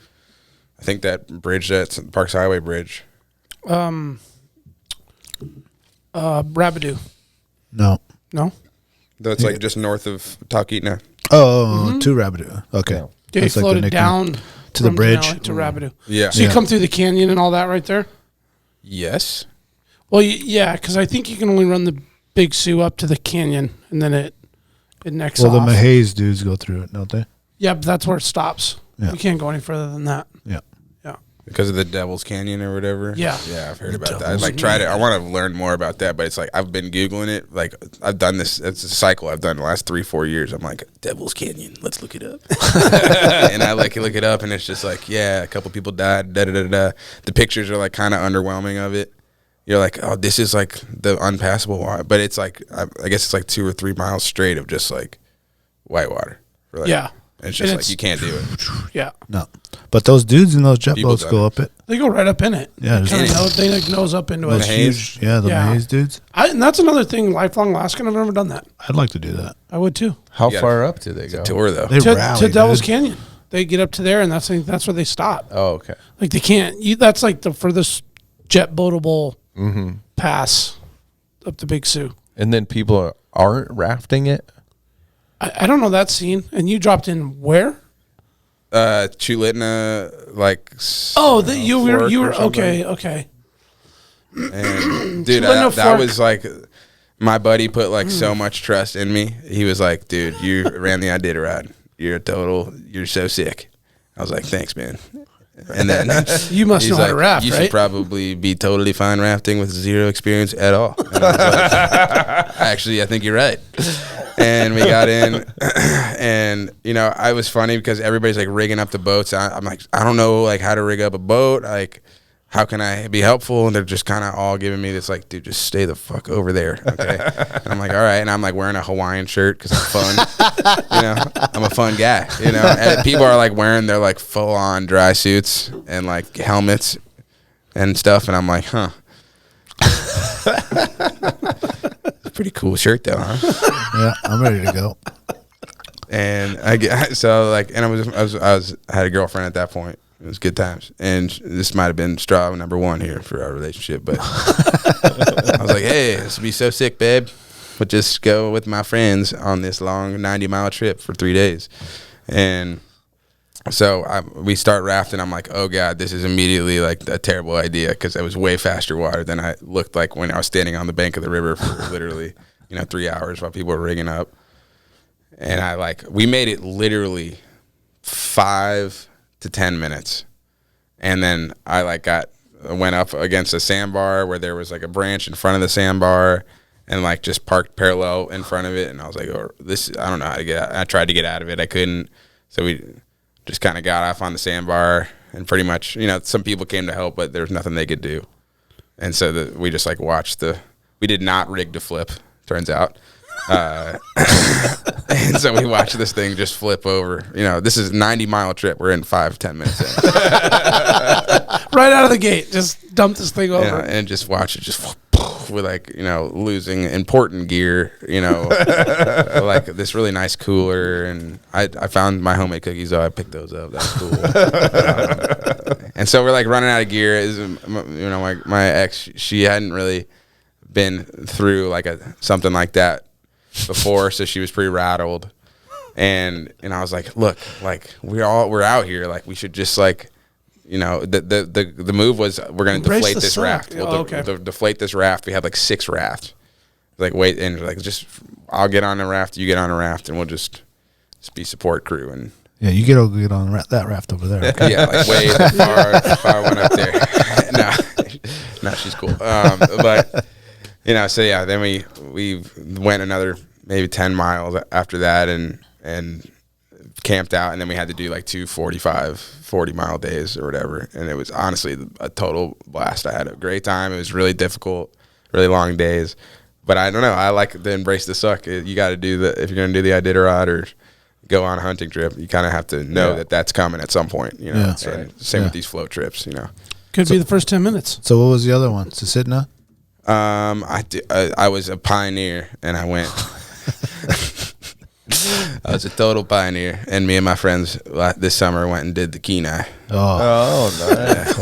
I think that bridge, that's Parks Highway Bridge. Rabidoo. No. That's like just north of Talkeetna. Oh, to Rabidoo. Okay. Yeah, That's you like the floated nickname. down To the from bridge. Denali to Rabidoo. Yeah. So you come through the canyon and all that right there? Yes. Well, yeah, because I think you can only run the Big Sioux up to the canyon, and then it necks off. Well, the Mahays dudes go through it, don't they? Yeah, but that's where it stops. Yeah. You can't go any further than that. Yeah. Yeah. Because of the Devil's Canyon or whatever. Yeah. Yeah, I've heard about that. I like tried it. I want to learn more about that, but it's like I've been Googling it. Like I've done this. It's a cycle I've done the last 3-4 years. I'm like, Devil's Canyon. Let's look it up. And I like look it up, and it's just like, yeah, a couple people died. The pictures are like kind of underwhelming of it. You're like, oh, this is like the unpassable water, but it's like I guess it's like 2 or 3 miles straight of just like whitewater. Like, Yeah. It's just like you can't do it. Yeah. No. But those dudes in those jet People boats done go it. up it. They go right up in it. Yeah. They like nose up into Those it. huge, the Mahays dudes. And that's another thing, lifelong Alaskan. I've never done that. I'd like to do that. I would too. How Yeah. far up do they go? Tour though. They rally, To Devil's dude. Canyon. They get up to there, and that's where they stop. Oh, okay. Like they can't. That's like the furthest jet boatable pass up the Big Sioux. And then people aren't rafting it. I don't know that scene. And you dropped in where? Chulitna, like. Oh, you were or something. okay. And dude, Chulitna that Fork. was like, my buddy put like so much trust in me. He was like, dude, you ran the Iditarod. You're so sick. I was like, thanks, man. And then You must he's know how to like, raft, you right? should probably be totally fine rafting with zero experience at all. And I was like, actually, I think you're right. And we got in, and I was funny because everybody's like rigging up the boats. I'm like, I don't know like how to rig up a boat. Like, how can I be helpful? And they're just kind of all giving me this like, dude, just stay the fuck over there, okay? And I'm like, all right. And I'm like wearing a Hawaiian shirt because I'm fun, you know. I'm a fun guy, you know. And people are like wearing their like full on dry suits and like helmets and stuff, and I'm like, huh. Pretty cool shirt though, huh? Yeah, I'm ready to go. And I had a girlfriend at that point. It was good times, and this might have been straw number one here for our relationship. But I was like, "Hey, this would be so sick, babe. But just go with my friends on this long 90-mile trip for 3 days." And so we start rafting. I'm like, "Oh God, this is immediately like a terrible idea," because it was way faster water than I looked like when I was standing on the bank of the river for literally, 3 hours while people were rigging up. And we made it literally 5 to 10 minutes. And then I went up against a sandbar where there was like a branch in front of the sandbar and like just parked parallel in front of it. And I was like, oh, I don't know how to get out. I tried to get out of it. I couldn't. So we just kind of got off on the sandbar and pretty much, some people came to help, but there was nothing they could do. And so we just like watched we did not rig to flip, turns out. And so we watched this thing just flip over. This is a 90-mile trip. We're in 5-10 minutes in. Right out of the gate, just dump this thing over. Yeah, and just watch it just with losing important gear, like this really nice cooler. And I found my homemade cookies, though. I picked those up. That's cool. And so we're like running out of gear. My ex, she hadn't really been through like something like that before, so she was pretty rattled. And I was like, look, like we're out here, like we should just like, the move was we're gonna deflate this raft. We'll deflate this raft. We had like 6 rafts. Like wait, and like just I'll get on a raft, you get on a raft, and we'll just be support crew. And yeah, you get on that raft over there. Okay? Yeah, like way far one up there. No, she's cool. But so yeah, then we went another maybe 10 miles after that and camped out, and then we had to do like 2 40-mile days or whatever, and it was honestly a total blast. I had a great time. It was really difficult, really long days, but I don't know, I like to embrace the suck. You got to do if you're going to do the Iditarod or go on a hunting trip, you kind of have to know that that's coming at some point, Yeah, that's right. Same with these float trips, Could be the first 10 minutes. So what was the other one? Sisitna? I was a pioneer, and I went. I was a total pioneer, and me and my friends this summer went and did the Kenai. Oh, nice.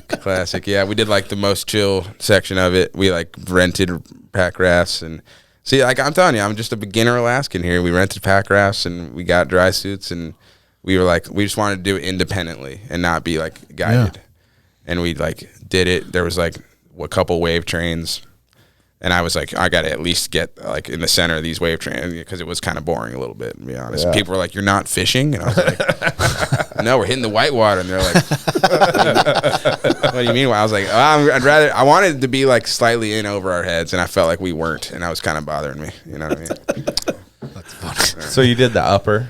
Classic. Yeah, we did like the most chill section of it. We like rented pack rafts, and see, like I'm telling you, I'm just a beginner Alaskan here. We rented pack rafts, and we got dry suits, and we were like, we just wanted to do it independently and not be like guided. Yeah. And we like did it. There was like a couple wave trains. And I was like, I got to at least get like in the center of these wave trains because it was kind of boring a little bit, to be honest. Yeah. People were like, "You're not fishing," and I was like, "No, we're hitting the whitewater." And they're like, "What do you mean?" I was like, I wanted to be like slightly in over our heads, and I felt like we weren't, and that was kind of bothering me. You know what I mean? That's funny. So you did the upper?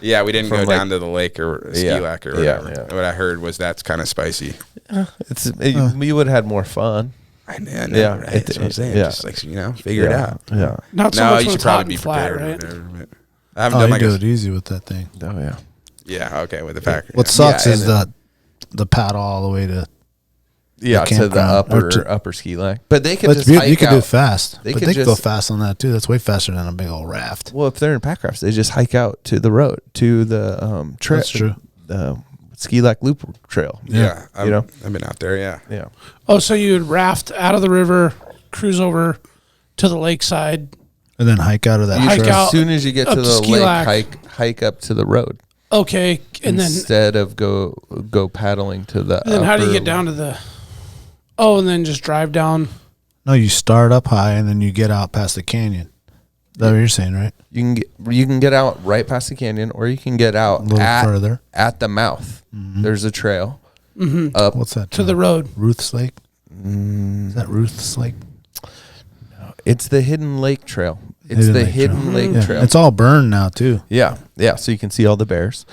Yeah, we didn't go down to the lake or ski lac or whatever. Yeah. What I heard was that's kind of spicy. You would have had more fun. I know, right? That's what I'm saying. Yeah. Just like, figure it out. Yeah. Not so much you should probably be flat, prepared. Right? I haven't done like do it easy with that thing. Oh, yeah. Yeah, okay, with the packer. What sucks is the paddle all the way to the upper ski lac. But they could you could do it fast. They could go fast on that too. That's way faster than a big old raft. Well, if they're in pack rafts, they just hike out to the road, to the trail. That's true. Ski Lac Loop Trail. Yeah. I've been out there, Yeah. Oh, so you'd raft out of the river, cruise over to the lakeside. And then hike out of that trail. As soon as you get to the lake, hike up to the road. Okay. And instead of go paddling to the then how do you get down to the... Oh, and then just drive down? No, you start up high and then you get out past the canyon. Is that what you're saying, right? You can get out right past the canyon, or you can get out a little further at the mouth. Mm-hmm. There's a trail up. What's that? To the road. Ruth's Lake. Is that Ruth's Lake? No, it's the Hidden Lake Trail. It's the Hidden Lake Trail. It's all burned now too. Yeah. So you can see all the bears,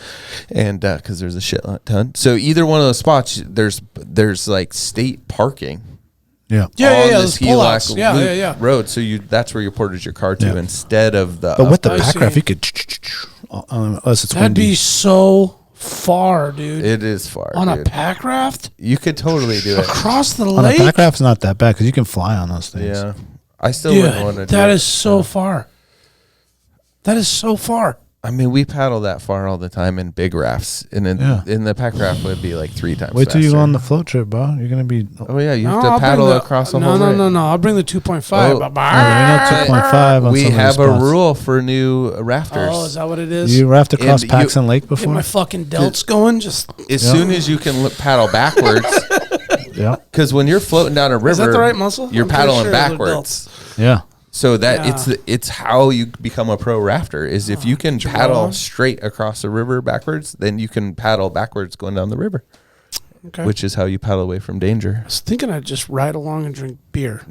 and because there's a shit ton. So either one of those spots, there's like state parking. Yeah. This pullouts. road. So that's where you ported your car to instead of the. But with the Packraft, you could. Unless it's That'd be so far, dude. It is far on a Packraft. You could totally do it across the on lake. A Packraft's not that bad because you can fly on those things. Yeah. I still wouldn't want to do that. Is so far. That is so far. I mean, we paddle that far all the time in big rafts, and in the Packraft would be like 3 times. Wait till you go on the float trip, bro. You're gonna be. Oh yeah, you have to paddle across the whole. No. I'll bring the 2.5. 2.5. We have a rule for new rafters. Oh, is that what it is? You rafted across Paxton Lake before? Get my fucking delts going. Just as soon as you can paddle backwards. Yeah. Because when you're floating down a river, is that the right muscle? You're paddling backwards. Yeah. So it's how you become a pro rafter is if you can paddle straight across the river backwards, then you can paddle backwards going down the river. Okay. Which is how you paddle away from danger. I was thinking I'd just ride along and drink beer.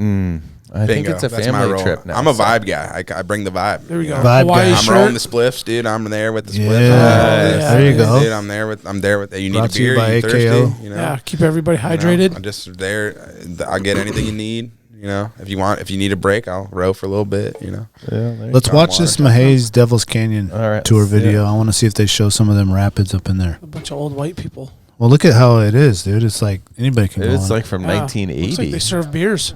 I think it's a family trip now. I'm a vibe guy. I bring the vibe. There we go. Vibe guy. I'm rolling the spliffs, dude. I'm there with the spliffs. There you go. Dude, I'm there with. You need Brought a beer. by You thirsty? AKO. You know? Yeah, keep everybody hydrated. I'm just there. I'll get anything you need. You know, if you need a break, I'll row for a little bit. You know. Yeah, let's watch this Mahays Devil's Canyon tour video. I want to see if they show some of them rapids up in there. A bunch of old white people. Well, look at how it is, dude. It's like anybody can go on. It's like from 1980. Looks like they serve beers.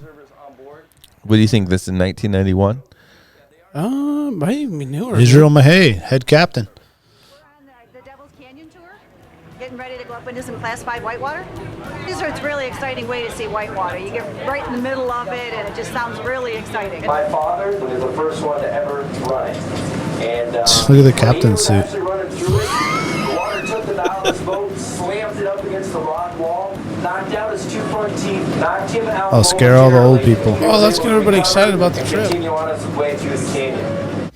What do you think? This in 1991? Might even be newer. Israel Mahay, head captain. The Devil's Canyon tour, getting ready to go up into some Class 5 whitewater. It's a really exciting way to see whitewater. You get right in the middle of it, and it just sounds really exciting. My father was the first one to ever run it. And look at the captain's suit. The water took the bow of his boat, slammed it up against the rock wall, knocked out his 2 front teeth, knocked him out. Oh, scare all the old people. Oh, let's get everybody excited about the trip. Continue on his way through the canyon.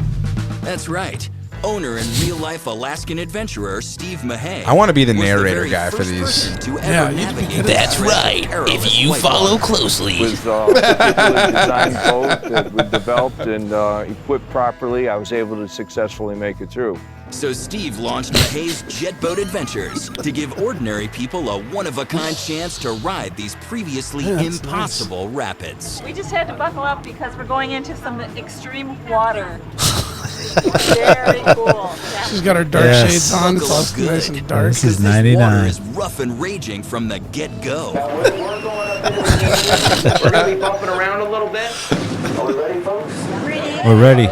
That's right. Owner and real-life Alaskan adventurer Steve Mahay. I want to be the narrator guy for these. That's right. If you follow closely. It was a particularly designed boat that was developed and equipped properly. I was able to successfully make it through. So Steve launched Mahay's Jet Boat Adventures to give ordinary people a one-of-a-kind chance to ride these previously impossible rapids. We just had to buckle up because we're going into some extreme water. Very cool. She's got her dark shades on. It's all nice and dark. This is 99. Water is rough and raging from the get-go. We're going up into the canyon. We're going to be bumping around a little bit. Are we ready, folks? We're ready.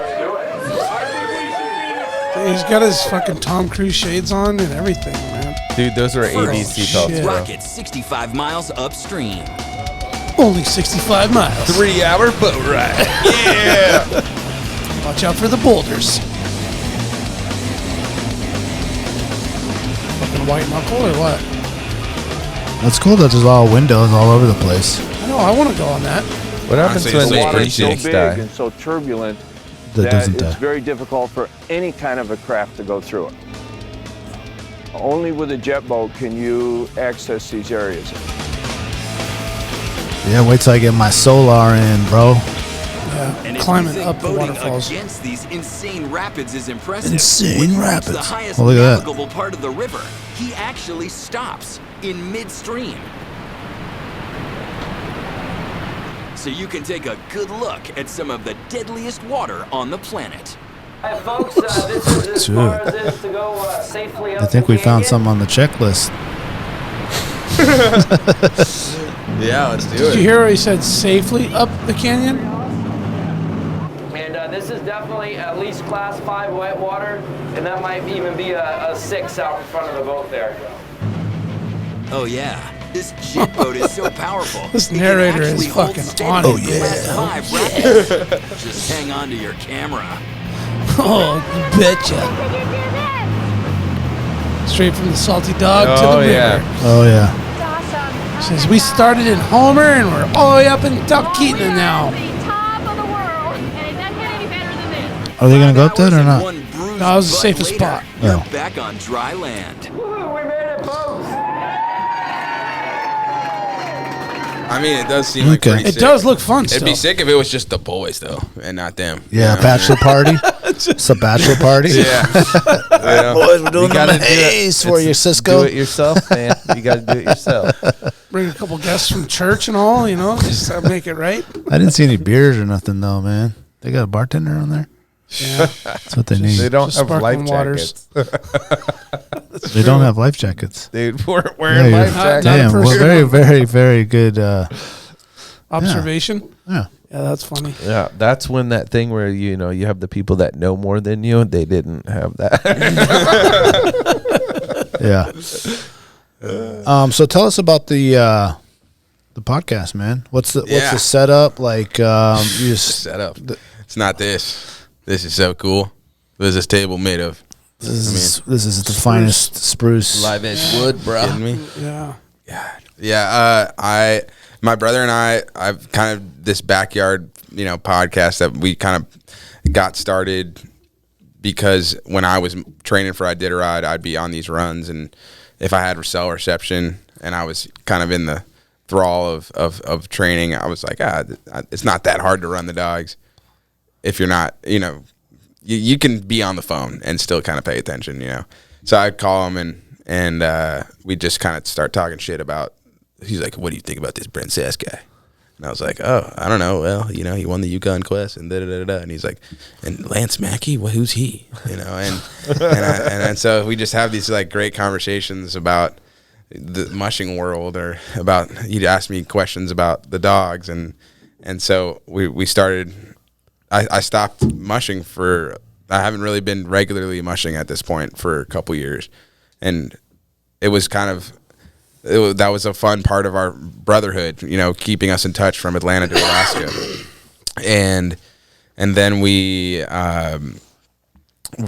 He's got his fucking Tom Cruise shades on and everything, man. Dude, those are ABC seatbelts. Rocket 65 miles upstream. Only 65 miles. 3-hour boat ride. Yeah. Watch out for the boulders. Fucking white knuckle or what? That's cool that there's all windows all over the place. I know, I want to go on that. What happens when The the water's so intakes big die? and so turbulent That that doesn't it's die. very difficult for any kind of a craft to go through it. Only with a jet boat can you access these areas. Yeah, wait till I get my solar in, bro. Yeah, And if climbing you think up the boating waterfalls. against these insane rapids is impressive. Insane when you reach rapids. the highest Well, look at that. navigable part of the river, he actually stops in midstream. So you can take a good look at some of the deadliest water on the planet. Hi, folks. This is as far as it is to go safely up I think the we found canyon. something on the checklist. Yeah, let's do Did you hear what he said? Safely up the canyon? And this is definitely at least Class 5 whitewater, and that might even be a 6 out in front of the boat there. Oh yeah, this jet boat is so powerful. This it can narrator is actually hold fucking steady on in it. Class 5 rapids. Just hang on to your camera. Oh, you betcha. Straight from the salty dog to the river. Oh, yeah. Says we started in Homer and we're all the way up in Talkeetna now. Are they going to go up that or not? One bruised No, it was the butt safest later, spot. You're Oh. back on dry land. Woo, we made it, folks! I mean, it does seem like pretty sick. It does look fun. It'd be sick if it was just the boys though, and not them. Yeah, bachelor party. It's a bachelor party. Yeah. Boys, we're doing the haze for you, Cisco. Do it yourself, man. You got to do it yourself. Bring a couple guests from church and all, just make it right. I didn't see any beers or nothing though, man. They got a bartender on there. Yeah, that's what they need. They don't have life jackets. They don't have life jackets. Dude, we're wearing life jackets. Damn, well, very, very, very good observation. Yeah, that's funny. Yeah, that's when that thing where you have the people that know more than you. They didn't have that. Yeah. So tell us about the podcast, man. What's the setup like? You just setup. It's not this. This is so cool. What is this table made of? This is the finest spruce. Live edge wood, bro. Kidding me? Yeah. Yeah. My brother and I've kind of this backyard, podcast that we kind of got started because when I was training for Iditarod, I'd be on these runs, and if I had cell reception and I was kind of in the thrall of training, I was like, it's not that hard to run the dogs. If you're not, you can be on the phone and still kind of pay attention, So I'd call him and we just kind of start talking shit about. He's like, "What do you think about this Brent Sass guy?" And I was like, "Oh, I don't know. Well, he won the Yukon Quest and da da da da." And he's like, "And Lance Mackey, who's he?" And so we just have these like great conversations about the mushing world, or about he'd ask me questions about the dogs, and so we started. I stopped mushing I haven't really been regularly mushing at this point for a couple years. And it was that was a fun part of our brotherhood, keeping us in touch from Atlanta to Alaska. And then we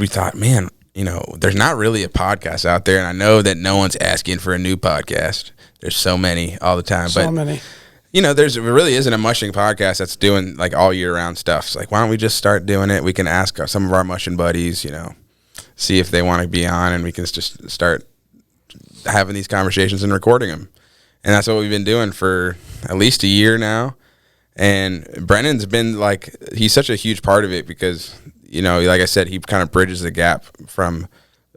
thought, man, there's not really a podcast out there. And I know that no one's asking for a new podcast. There's so many all the time. So many. There really isn't a mushing podcast that's doing like all year round stuff. It's like, why don't we just start doing it? We can ask some of our mushing buddies, see if they want to be on, and we can just start having these conversations and recording them. And that's what we've been doing for at least a year now. And Brennan's been he's such a huge part of it because, like I said, he kind of bridges the gap from,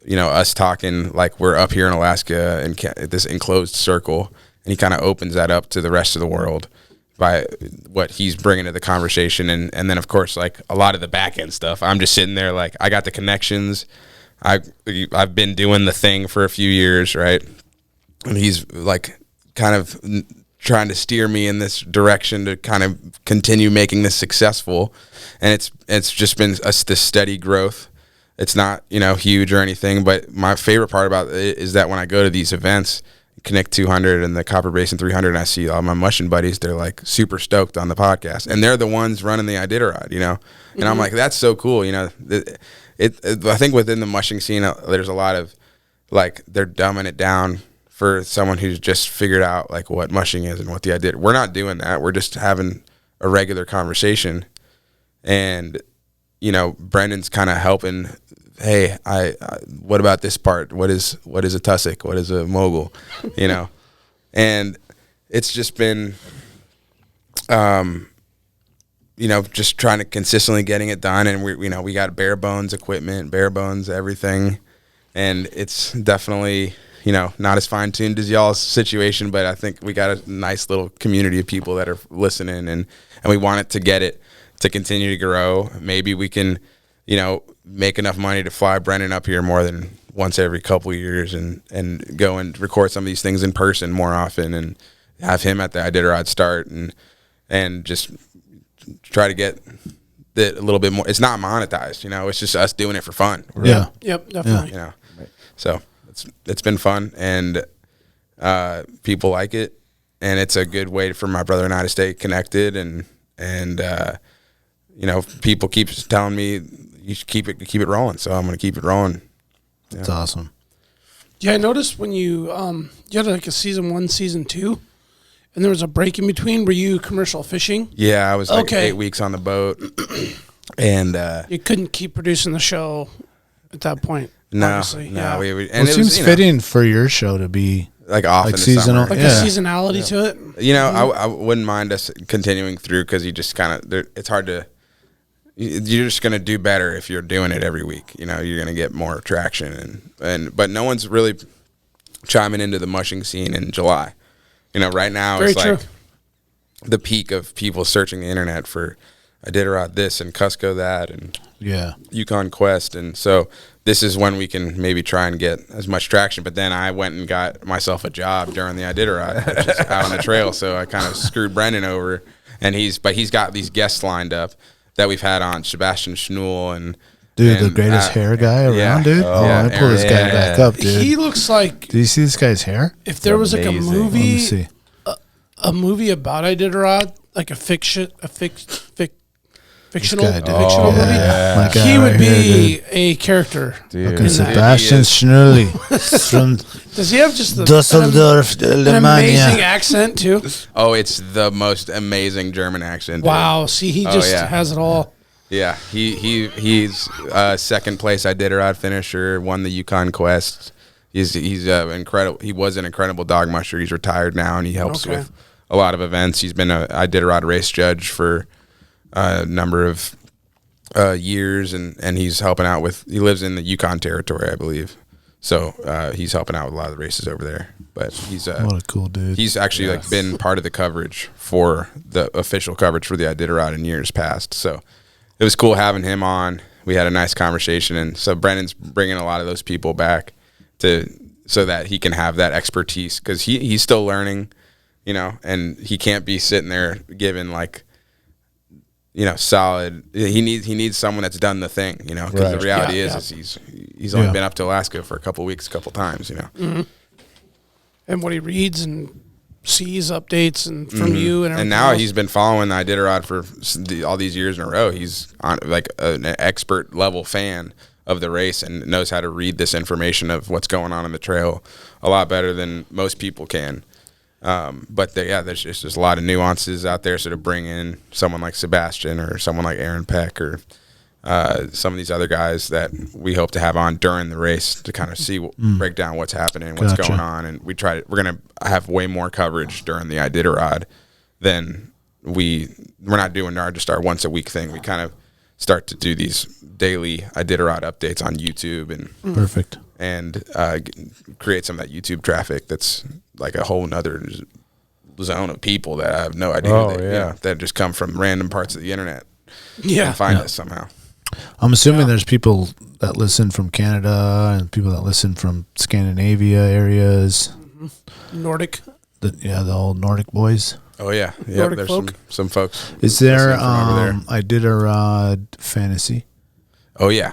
us talking like we're up here in Alaska and this enclosed circle. And he kind of opens that up to the rest of the world by what he's bringing to the conversation. And then, of course, like a lot of the back end stuff, I'm just sitting there like I got the connections. I've been doing the thing for a few years, right? And he's like kind of trying to steer me in this direction to kind of continue making this successful. And it's just been this steady growth. It's not, huge or anything. But my favorite part about it is that when I go to these events, Connect 200 and the Copper Basin 300, and I see all my mushing buddies, they're like super stoked on the podcast, and they're the ones running the Iditarod, and I'm like, that's so cool. I think within the mushing scene, there's a lot of like, they're dumbing it down for someone who's just figured out like what mushing is and what the idea. We're not doing that. We're just having a regular conversation, and Brendan's kind of helping. Hey, what about this part? What is a tussock? What is a mogul? And it's just been, just trying to consistently getting it done. And we got bare bones equipment, bare bones everything, and it's definitely not as fine tuned as y'all's situation, but I think we got a nice little community of people that are listening, and we want it to continue to grow. Maybe we can, make enough money to fly Brendan up here more than once every couple of years and go and record some of these things in person more often, and have him at the Iditarod start and just try to get it a little bit more. It's not monetized, it's just us doing it for fun. Yeah. Yep, definitely. Yeah. So it's been fun, and people like it, and it's a good way for my brother and I to stay connected, and people keep telling me, you should keep it rolling, so I'm going to keep it rolling. Yeah. That's awesome. Yeah, I noticed when you had like a season 1, season 2, and there was a break in between. Were you commercial fishing? Yeah, I was like 8 weeks on the boat, and you couldn't keep producing the show at that point. No, obviously. no. Yeah. And it seems fitting for your show to be like off in the seasonal, summer. Like a seasonality to it. You know, I wouldn't mind us continuing through because you just kind of it's hard to. You're just gonna do better if you're doing it every week. You know, you're gonna get more traction but no one's really chiming into the mushing scene in July. You know, right now it's like the peak of people searching the internet for Iditarod this and Cusco that and Yukon Quest, and so this is when we can maybe try and get as much traction. But then I went and got myself a job during the Iditarod, which is out on the trail, so I kind of screwed Brendan over, and he's got these guests lined up that we've had on, Sebastian Schnull and the greatest hair guy around, dude. I pull this guy back up, dude. He looks like. Do you see this guy's hair? If there was like a movie, a movie about Iditarod, like a fictional movie, he would be a character. Fucking Sebastian Schnull. Does he have just Dusseldorf, an amazing accent too? Oh, it's the most amazing German accent. Dude. Wow, see, he just has it all. Yeah, he's second place Iditarod finisher, won the Yukon Quest. He's incredible. He was an incredible dog musher. He's retired now, and he helps with a lot of events. He's been a Iditarod race judge for a number of years, and he's helping out with. He lives in the Yukon Territory, I believe. So he's helping out with a lot of the races over there. But he's what a cool dude. He's actually like been part of the coverage for the official coverage for the Iditarod in years past. So it was cool having him on. We had a nice conversation, and so Brendan's bringing a lot of those people back so that he can have that expertise because he's still learning, you know, and he can't be sitting there giving like, you know, solid. He needs someone that's done the thing, you know, because the reality is he's only been up to Alaska for a couple weeks, a couple times, you know. Mm-hmm. And what he reads and sees updates and from you and everything. And now he's been following the Iditarod for all these years in a row. He's on like an expert level fan of the race and knows how to read this information of what's going on in the trail a lot better than most people can. But there's just a lot of nuances out there. So to bring in someone like Sebastian or someone like Aaron Peck or some of these other guys that we hope to have on during the race to kind of break down what's happening, what's going on, and we're gonna have way more coverage during the Iditarod than we're not doing our once a week thing. We kind of start to do these daily Iditarod updates on YouTube and perfect and create some of that YouTube traffic that's like a whole nother zone of people that I have no idea that just come from random parts of the internet and find us somehow. I'm assuming there's people that listen from Canada and people that listen from Scandinavia areas. Nordic. The old Nordic boys. Oh, yeah. Yeah, there's some folks. Is there Iditarod fantasy? Oh, yeah.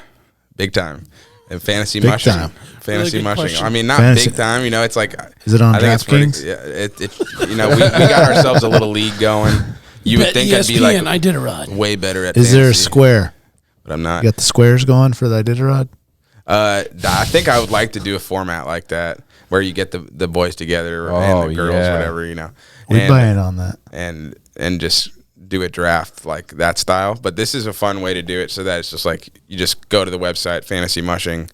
Big time. And fantasy mushing. Time. Fantasy really mushing. question. I mean, not big time. You know, it's like. Is it on DraftKings? Yeah, you know, we got ourselves a little league going. You would think I'd be like Iditarod. way better at Is fantasy, there a square? But I'm not. You got the squares going for the Iditarod? I think I would like to do a format like that where you get the boys together and the girls, whatever, you know. We'd buy in on that. And just do a draft like that style. But this is a fun way to do it so that it's just like you just go to the website, Fantasy Mushing,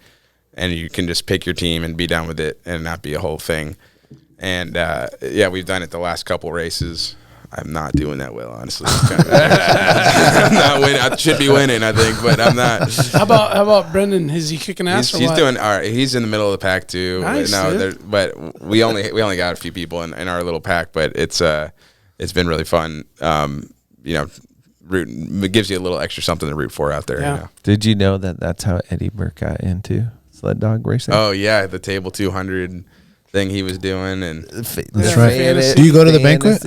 and you can just pick your team and be done with it and not be a whole thing. And, we've done it the last couple races. I'm not doing that well, honestly. I'm not winning. I should be winning, I think, but I'm not. How about Brendan? Is he kicking ass? He's doing all right. He's in the middle of the pack too. Nice, but we only got a few people in our little pack, but it's been really fun. You know, it gives you a little extra something to root for out there. Yeah. You know? Did you know that's how Eddie Burke got into sled dog racing? Oh yeah, the Table 200 thing he was doing, and that's right. Do you go to the banquet?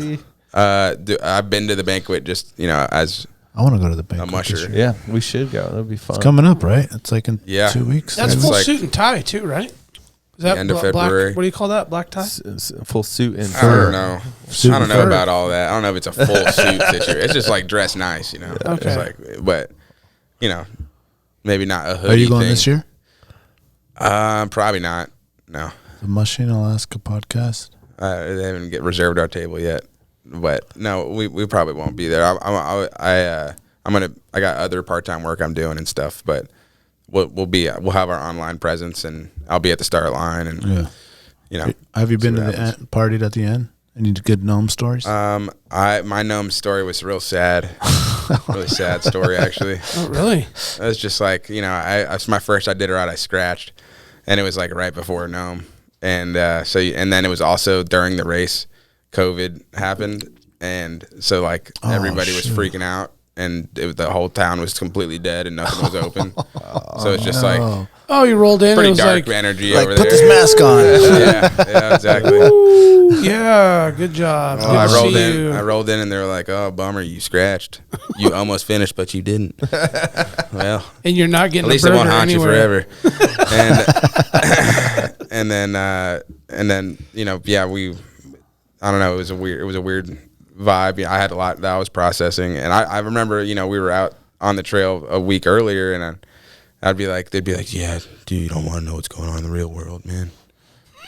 I've been to the banquet just, you know, as I want to go to the banquet. A musher. Yeah, we should go. That'll be fun. It's coming up, right? It's like in 2 weeks. That's full suit and tie too, right? Is that end of February. Black, what do you call that? Black tie? Full suit and I don't know. I don't know about all that. I don't know if it's a full suit situation. It's just like dress nice, you know. Okay. It's like, but you know, maybe not a hoodie. Are you going thing. this year? Probably not. No. The Mushing Alaska podcast. They haven't reserved our table yet, but no, we probably won't be there. I got other part-time work I'm doing and stuff, but we'll have our online presence, and I'll be at the start line, and Have you been to the party at the end? Any good gnome stories? My gnome story was real sad. Really sad story, actually. Oh, really? It was just like, it's my first Iditarod I scratched, and it was like right before gnome. And and then it was also during the race, COVID happened. And so like everybody was freaking out, and the whole town was completely dead and nothing was open. So it's just like, you rolled in. Pretty it was dark like, energy like over put there. this mask on. yeah, exactly. Yeah, good job. Oh, I rolled in, and they were like, "Oh, bummer, you scratched. You almost finished, but you didn't." Well, and you're not getting at least a it won't burger haunt anywhere. you forever. And then I don't know. It was a weird vibe. I had a lot that I was processing, and I remember, we were out on the trail a week earlier, and they'd be like, "Yeah, dude, you don't want to know what's going on in the real world, man."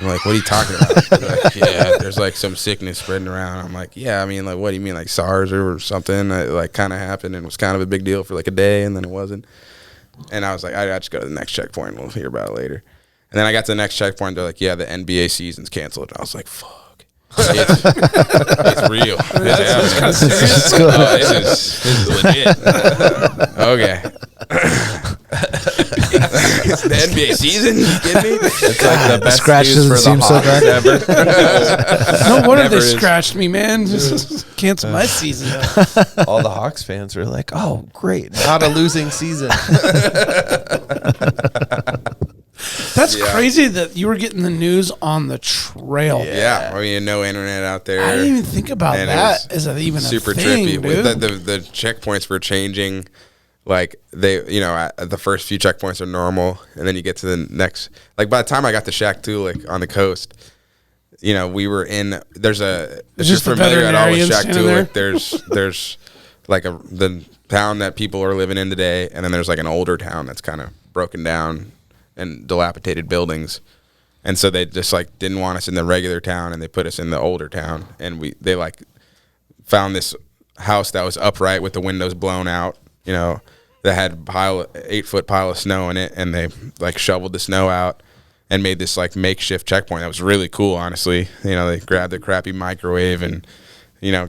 I'm like, "What are you talking about?" They're like, "Yeah, there's like some sickness spreading around." I'm like, "Yeah, I mean, like, what do you mean, like SARS or something that like kind of happened and was kind of a big deal for like a day, and then it wasn't." And I was like, "I just go to the next checkpoint. We'll hear about it later." And then I got to the next checkpoint. They're like, "Yeah, the NBA season's canceled." And I was like, "Fuck." It's real. It's kind of serious. This is legit. Okay. It's the NBA season. You kidding me? It's like the best scratches news for the Hawks ever. No wonder they scratched me, man. Just cancel my season. All the Hawks fans were like, "Oh, great, not a losing season." That's crazy that you were getting the news on the trail. Yeah, I mean, no internet out there. I didn't even think about that as even super a thing, trippy. dude. The checkpoints were changing. Like the first few checkpoints are normal, and then you get to the next. Like by the time I got to Shack 2, like on the coast, we were in. There's a. If you're familiar at all with Shack 2, like there's like the town that people are living in today, and then there's like an older town that's kind of broken down and dilapidated buildings, and so they just like didn't want us in the regular town, and they put us in the older town, and they like found this house that was upright with the windows blown out, that had 8-foot pile of snow in it, and they like shoveled the snow out and made this like makeshift checkpoint that was really cool, honestly. They grabbed the crappy microwave and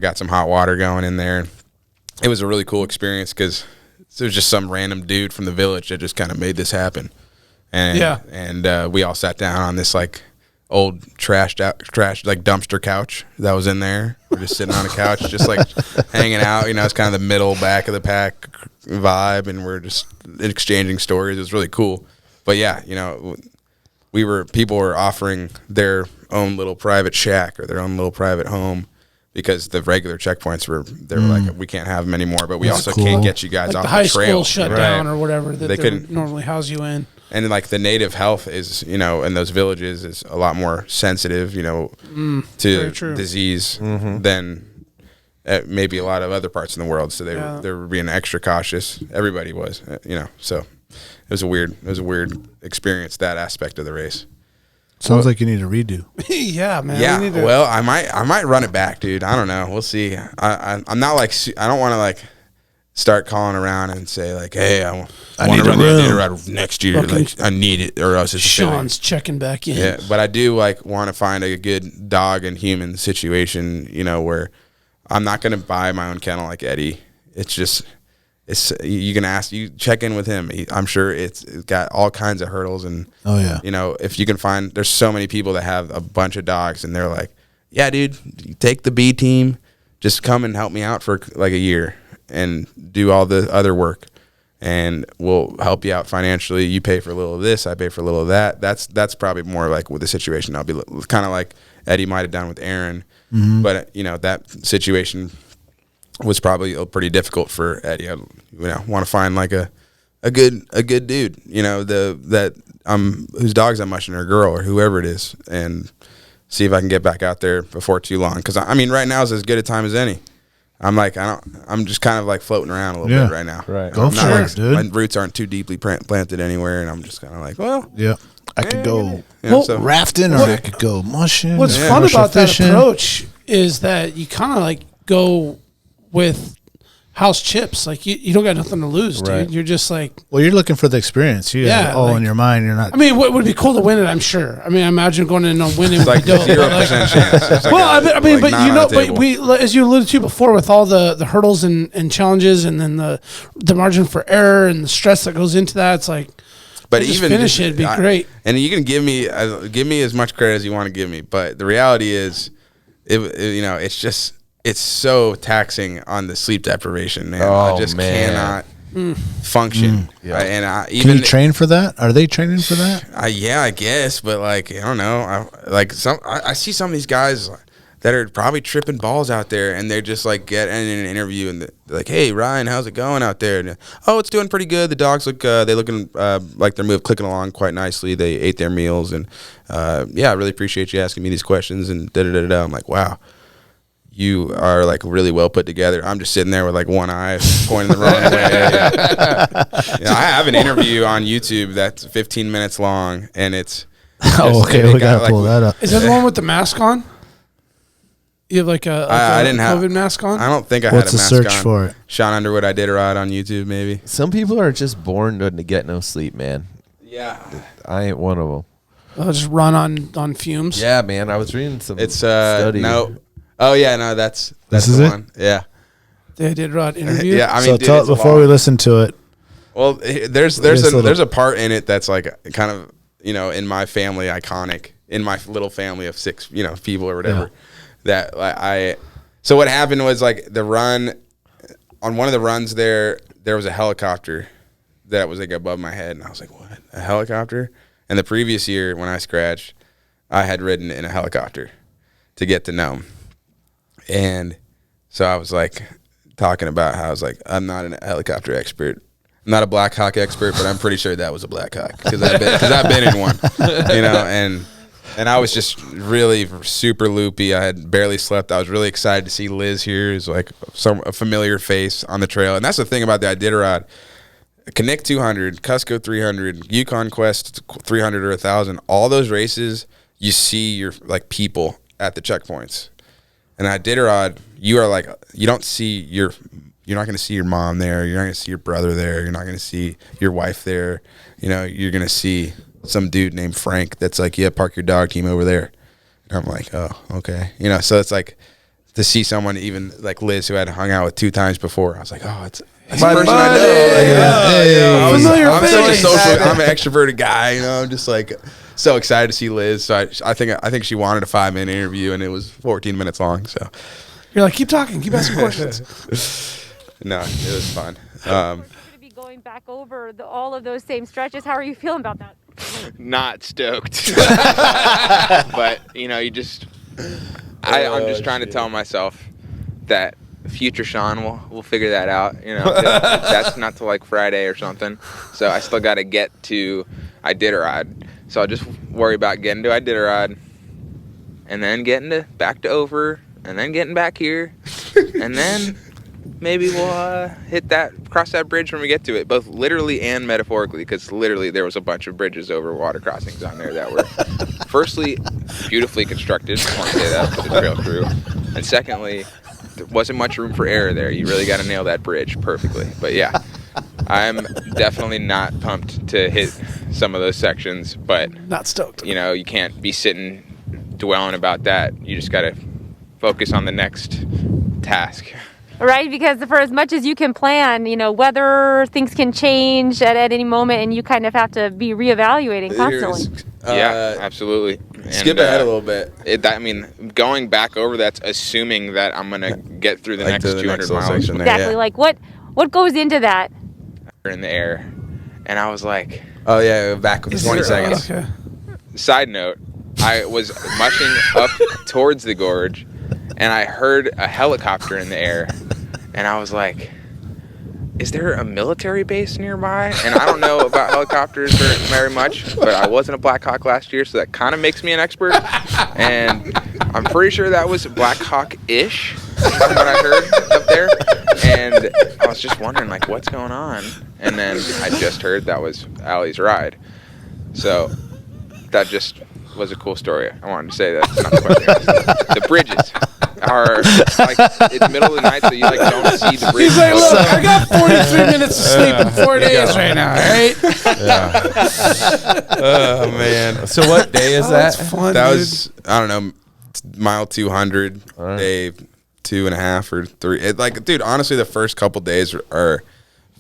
got some hot water going in there. It was a really cool experience because it was just some random dude from the village that just kind of made this happen. And we all sat down on this like old trashed like dumpster couch that was in there. We're just sitting on a couch, just like hanging out. It's kind of the middle back of the pack vibe, and we're just exchanging stories. It was really cool. But yeah, people were offering their own little private shack or their own little private home because the regular checkpoints were like, we can't have them anymore, but we also can't get you guys like off the high the trail. school shut down or whatever that they couldn't normally house you in. And like the native health is, in those villages is a lot more sensitive, to disease than maybe a lot of other parts in the world. So they were being extra cautious. Everybody was, So it was a weird experience, that aspect of the race. Sounds like you need a redo. Yeah, man. Yeah. Well, I might run it back, dude. I don't know. We'll see. I'm not like, I don't want to like start calling around and say like, "Hey, I want to run the Iditarod next year. Like, I need it, or else it's Sean's checking back in." Yeah, but I do like want to find a good dog and human situation, where I'm not going to buy my own kennel like Eddie. It's just, you can ask, you check in with him. I'm sure it's got all kinds of hurdles, and if you can find, there's so many people that have a bunch of dogs, and they're like, "Yeah, dude, you take the B team, just come and help me out for like a year and do all the other work, and we'll help you out financially. You pay for a little of this, I pay for a little of that." That's probably more like with the situation I'll be kind of like Eddie might have done with Aaron, but that situation was probably pretty difficult for Eddie. I want to find like a good dude, whose dogs I'm mushing, or a girl or whoever it is, and see if I can get back out there before too long. Because I mean, right now is as good a time as any. I'm just kind of like floating around a little bit right now. Right. Go for it, dude. My roots aren't too deeply planted anywhere, and I'm just kind of like, well, yeah, I could go rafting, or I could go mushing. What's fun about that approach is that you kind of like go with house chips. Like you don't got nothing to lose, dude. You're just like, well, you're looking for the experience. You have all in your mind. You're not. I mean, what would be cool to win it? I'm sure. I mean, I imagine going in and winning. It's like 0% chance. Well, we, as you alluded to before, with all the hurdles and challenges, and then the margin for error and the stress that goes into that, it's like. But even finish it'd be great. And you can give me as much credit as you want to give me. But the reality is, it's so taxing on the sleep deprivation, man. I just cannot function. And even can you train for that? Are they training for that? Yeah, I guess. But like, I don't know. I see some of these guys that are probably tripping balls out there, and they're just like getting in an interview, and they're like, "Hey, Ryan, how's it going out there?" And, it's doing pretty good. The dogs look, looking like they're clicking along quite nicely. They ate their meals, and I really appreciate you asking me these questions. And da-da-da-da. I'm like, wow, you are like really well put together. I'm just sitting there with like one eye pointing the wrong way. I have an interview on YouTube that's 15 minutes long, and it's we gotta pull that up. Is that the one with the mask on? You have like I didn't have COVID mask on? I don't think I had a mask on. What's the search for it? Sean Underwood, Iditarod on YouTube, maybe. Some people are just born to get no sleep, man. Yeah. I ain't one of them. I'll just run on fumes. Yeah, man. I was reading some study. No. Oh, yeah, no, that's the one. Yeah. The Iditarod interview? Yeah, I mean, tell it before we listen to it. Well, there's a part in it that's like kind of, in my family iconic, in my little family of 6, people or whatever. Yeah. So what happened was like the run on one of the runs there was a helicopter that was like above my head, and I was like, what, a helicopter? And the previous year when I scratched, I had ridden in a helicopter to get to Nome. And so I was like talking about how I was like, I'm not a helicopter expert. I'm not a Blackhawk expert, but I'm pretty sure that was a Blackhawk because I've been in one, And I was just really super loopy. I had barely slept. I was really excited to see Liz here. It was like a familiar face on the trail. And that's the thing about the Iditarod. Connect 200, Cusco 300, Yukon Quest 300 or 1,000. All those races, you see your like people at the checkpoints. And Iditarod, you are like, you don't see you're not going to see your mom there. You're not going to see your brother there. You're not going to see your wife there. You're going to see some dude named Frank that's like, yeah, park your dog team over there. And I'm like, oh, okay. So it's like to see someone even like Liz who had hung out with 2 times before. I was like, oh, it's a person I know. I'm an extroverted guy. I'm just like so excited to see Liz. So I think she wanted a 5-minute interview, and it was 14 minutes long. So you're like, keep talking, keep asking questions. No, it was fun. Going back over all of those same stretches. How are you feeling about that? Not stoked. But, I'm just trying to tell myself that future Sean will figure that out. That's not till like Friday or something. So I still got to get to Iditarod. So I'll just worry about getting to Iditarod and then getting back to over and then getting back here and then maybe we'll cross that bridge when we get to it, both literally and metaphorically, because literally there was a bunch of bridges over water crossings on there that were, firstly, beautifully constructed. I want to say that for the trail crew. And secondly, there wasn't much room for error there. You really got to nail that bridge perfectly. But yeah, I'm definitely not pumped to hit some of those sections, but not stoked. You can't be sitting dwelling about that. You just got to focus on the next task. Right, because for as much as you can plan, weather, things can change at any moment, and you kind of have to be reevaluating constantly. Yeah, absolutely. Skip ahead a little bit. Going back over, that's assuming that I'm going to get through the next 200 miles. Exactly. Like, what goes into that? In the air. And I was like... Oh, yeah, back 20 seconds. Okay. Side note, I was mushing up towards the gorge, and I heard a helicopter in the air, and I was like, is there a military base nearby? And I don't know about helicopters very much, but I wasn't a Blackhawk last year, so that kind of makes me an expert. And I'm pretty sure that was Blackhawk-ish from what I heard up there. And I was just wondering, like, what's going on? And then I just heard that was Allie's ride. So that just was a cool story. I wanted to say that. Not the question. The bridges. are like it's middle of the night, so you like don't see the bridge. He's like, look, I got 43 minutes of sleep in 4 days right now, right? Oh man! So what day is that? That's fun, That dude. was I don't know, mile 200, day 2.5 or 3. Dude, honestly, the first couple days are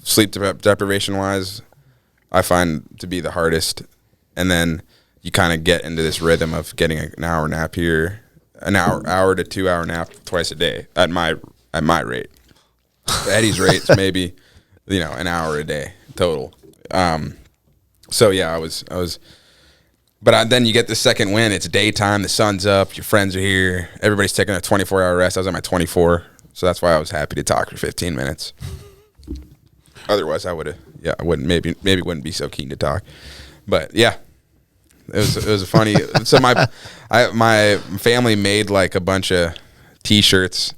sleep deprivation wise, I find to be the hardest, and then you kind of get into this rhythm of getting an hour nap here, an hour to 2 hour nap twice a day at my rate. Eddie's rate's maybe, an hour a day total. So yeah, I was, but then you get the second win. It's daytime, the sun's up, your friends are here, everybody's taking a 24-hour rest. I was at my 24, so that's why I was happy to talk for 15 minutes. Otherwise, I wouldn't maybe wouldn't be so keen to talk. But yeah, it was a funny. So my family made like a bunch of T-shirts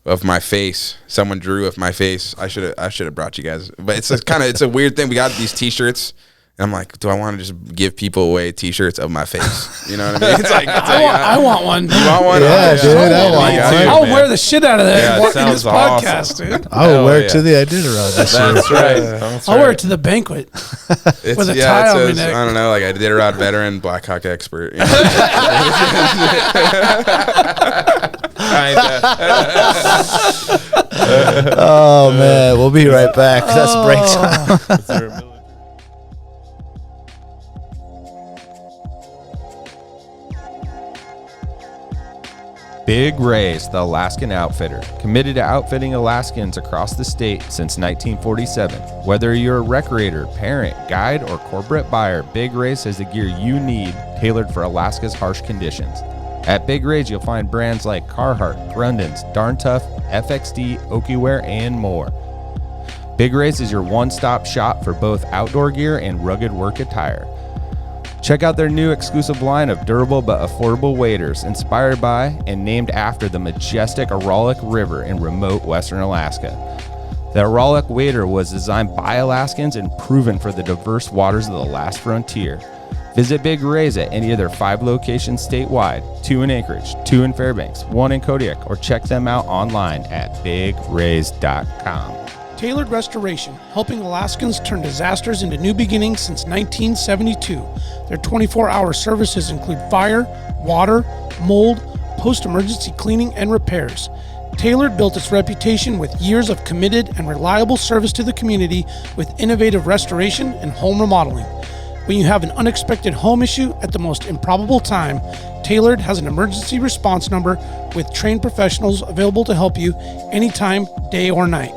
of my face. Someone drew of my face. I should have brought you guys. But it's a weird thing. We got these T-shirts. And I'm like, do I want to just give people away T-shirts of my face? You know what I mean? I want one. You want one? Yeah, dude, I want one. I'll wear the shit out of that in this awesome. podcast, dude. I will wear it to the Iditarod this year. That's right. I'll wear it to the banquet with a tie on my neck. I don't know, like Iditarod veteran, Blackhawk expert. Oh man, we'll be right back. That's break time. Big Ray's, the Alaskan outfitter, committed to outfitting Alaskans across the state since 1947. Whether you're a recreator, parent, guide, or corporate buyer, Big Ray's has the gear you need tailored for Alaska's harsh conditions. At Big Ray's, you'll find brands like Carhartt, Grundens, Darn Tough, FXD, Okiwear, and more. Big Ray's is your one-stop shop for both outdoor gear and rugged work attire. Check out their new exclusive line of durable but affordable waders inspired by and named after the majestic Aralik River in remote western Alaska. The Aralik wader was designed by Alaskans and proven for the diverse waters of the last frontier. Visit Big Ray's at any of their 5 locations statewide, 2 in Anchorage, 2 in Fairbanks, 1 in Kodiak, or check them out online at bigrays.com. Tailored Restoration, helping Alaskans turn disasters into new beginnings since 1972. Their 24-hour services include fire, water, mold, post-emergency cleaning, and repairs. Tailored built its reputation with years of committed and reliable service to the community with innovative restoration and home remodeling. When you have an unexpected home issue at the most improbable time, Tailored has an emergency response number with trained professionals available to help you anytime, day or night.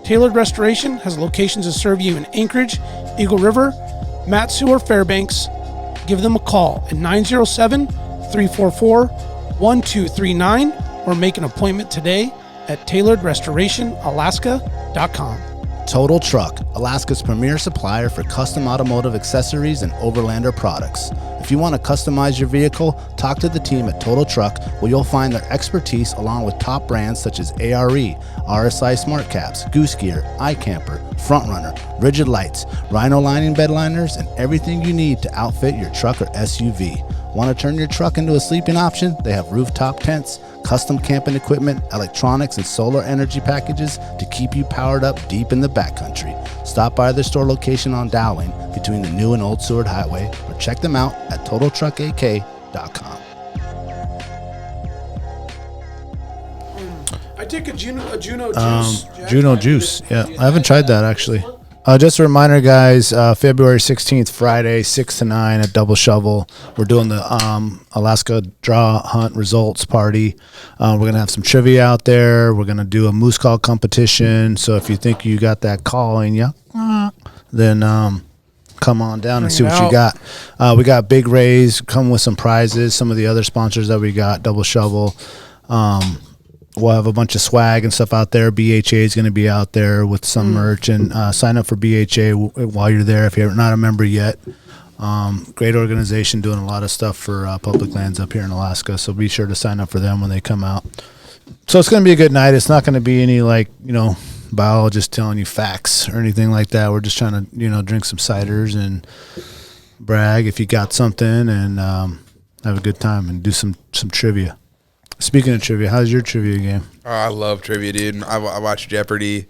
Tailored Restoration has locations to serve you in Anchorage, Eagle River, Matsu, or Fairbanks. Give them a call at 907-344-1239 or make an appointment today at tailoredrestorationalaska.com. Total Truck, Alaska's premier supplier for custom automotive accessories and overlander products. If you want to customize your vehicle, talk to the team at Total Truck, where you'll find their expertise along with top brands such as ARE, RSI Smart Caps, Goose Gear, iCamper, Frontrunner, Rigid Lights, Rhino Lining bed liners, and everything you need to outfit your truck or SUV. Want to turn your truck into a sleeping option? They have rooftop tents, custom camping equipment, electronics, and solar energy packages to keep you powered up deep in the backcountry. Stop by their store location on Dowling between the New and Old Seward Highway, or check them out at TotalTruckAK.com. I take a Juno juice. Juno juice. Yeah, I haven't tried that actually. Just a reminder, guys, February 16th, Friday, 6 to 9 at Double Shovel. We're doing the Alaska Draw Hunt Results Party. We're going to have some trivia out there. We're going to do a moose call competition. So if you think you got that call in you, then come on down and see what you got. We got Big Rays, come with some prizes. Some of the other sponsors that we got, Double Shovel. We'll have a bunch of swag and stuff out there. BHA is going to be out there with some merch, and sign up for BHA while you're there if you're not a member yet. Great organization doing a lot of stuff for public lands up here in Alaska, so be sure to sign up for them when they come out. So it's going to be a good night. It's not going to be any biologist telling you facts or anything like that. We're just trying to drink some ciders and brag if you got something, and have a good time and do some trivia. Speaking of trivia, how's your trivia game? Oh, I love trivia, dude. I watch Jeopardy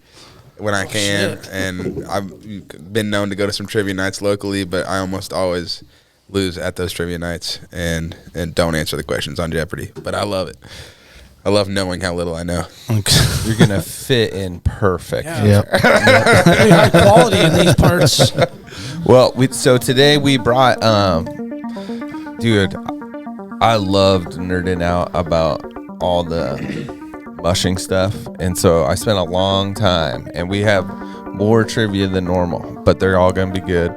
when I can, and I've been known to go to some trivia nights locally, but I almost always lose at those trivia nights and don't answer the questions on Jeopardy. But I love it. I love knowing how little I know. You're gonna fit in perfect. Yeah. Pretty high quality in these parts. Well, so today we brought, dude, I loved nerding out about all the mushing stuff, and so I spent a long time, and we have more trivia than normal, but they're all gonna be good.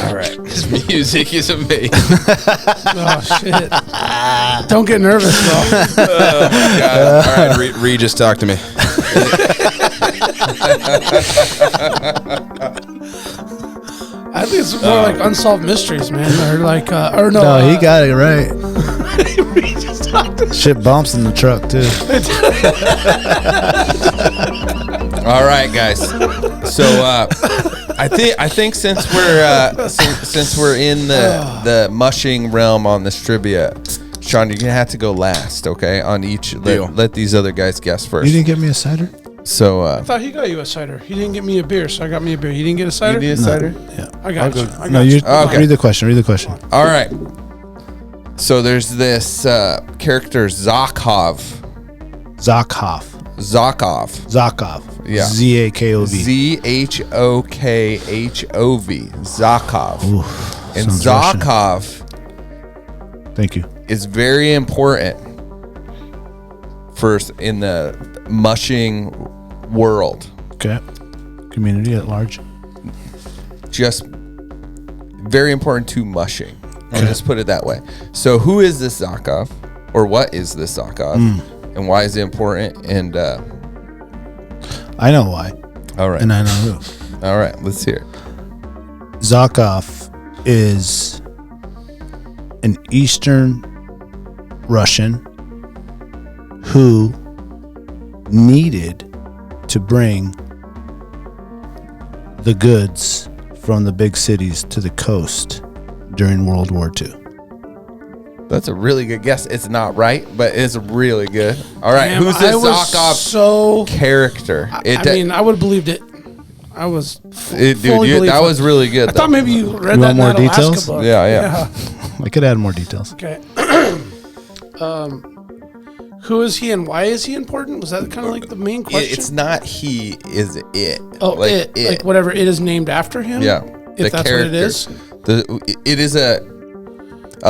All right. His music is amazing. Oh, shit. Don't get nervous, bro. Oh, my God. All right, Regis, talk to me. I think it's more like Unsolved Mysteries, man. Or like, or no. No, he got it right. Shit bumps in the truck, too. All right, guys. So, I think since we're in the mushing realm on this trivia, Sean, you're gonna have to go last, okay? On each, let these other guys guess first. You didn't get me a cider? So I thought he got you a cider. He didn't get me a beer, so I got me a beer. He didn't get a cider? You need a cider? Yeah. I got you. Okay. Read the question. All right. So there's this character Zakov. Yeah. Z-A-K-O-V. Zhokhov. Zakov. Ooh, and Zakov. Thank you. Is very important first in the mushing world. Okay. Community at large. Just very important to mushing. I'll just put it that way. So who is this Zakov? Or what is this Zakov? And why is it important? And I know why. All right. And I know who. All right, let's hear it. Zakov is an Eastern Russian who needed to bring the goods from the big cities to the coast during World War II. That's a really good guess. It's not right, but it's really good. All right, Damn, who's this Zakov character? I mean, I would have believed it. I was that was really good. I thought maybe you read that in more that details? Alaska book. Yeah. I could add more details. Okay. Who is he and why is he important? Was that kind of like the main question? It's not he, is it. Oh, like it. Like whatever it is named after him? Yeah. If that's what it is? It is a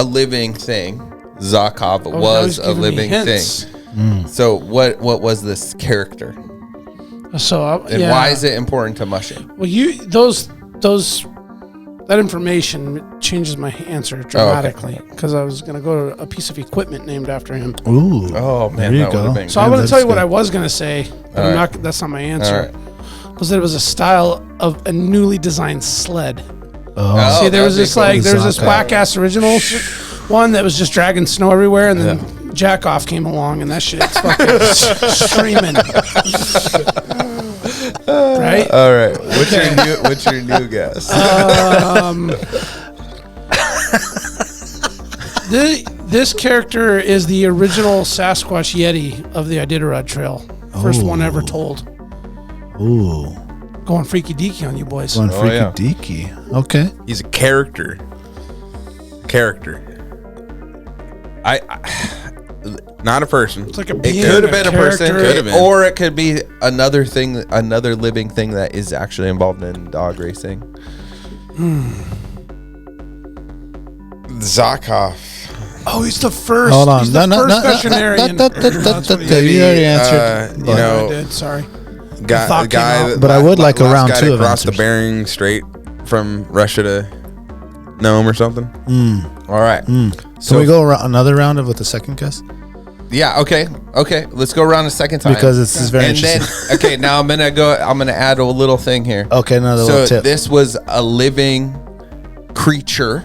living thing. Zakov was a living thing. So what was this character? So and why is it important to mushing? Well, that information changes my answer dramatically because I was going to go to a piece of equipment named after him. Ooh. Oh man, there you go. So I want to tell you what I was going to say, but that's not my answer. Was that it was a style of a newly designed sled. Oh. See, there was this whack ass original one that was just dragging snow everywhere, and then Jackoff came along, and that shit's fucking streaming. Right? All right. What's your new guess? This character is the original Sasquatch Yeti of the Iditarod Trail. First one ever told. Ooh. Going freaky deaky on you boys. Going freaky deaky. Okay. He's a character. Not a person. It's like a It could have been a person, Could have been. or it could be another thing, another living thing that is actually involved in dog racing. Zakov. Oh, he's the first. Hold on. He's the first veterinarian. You already answered. I did. Sorry. Guy but I would like a round two of across the answers. Bering Strait from Russia to Nome or something. All right. So we go another round with the second guess? Yeah. Okay. Let's go around a second time Because this is very interesting. Then, now I'm gonna add a little thing here. Okay, another little tip. This was a living creature.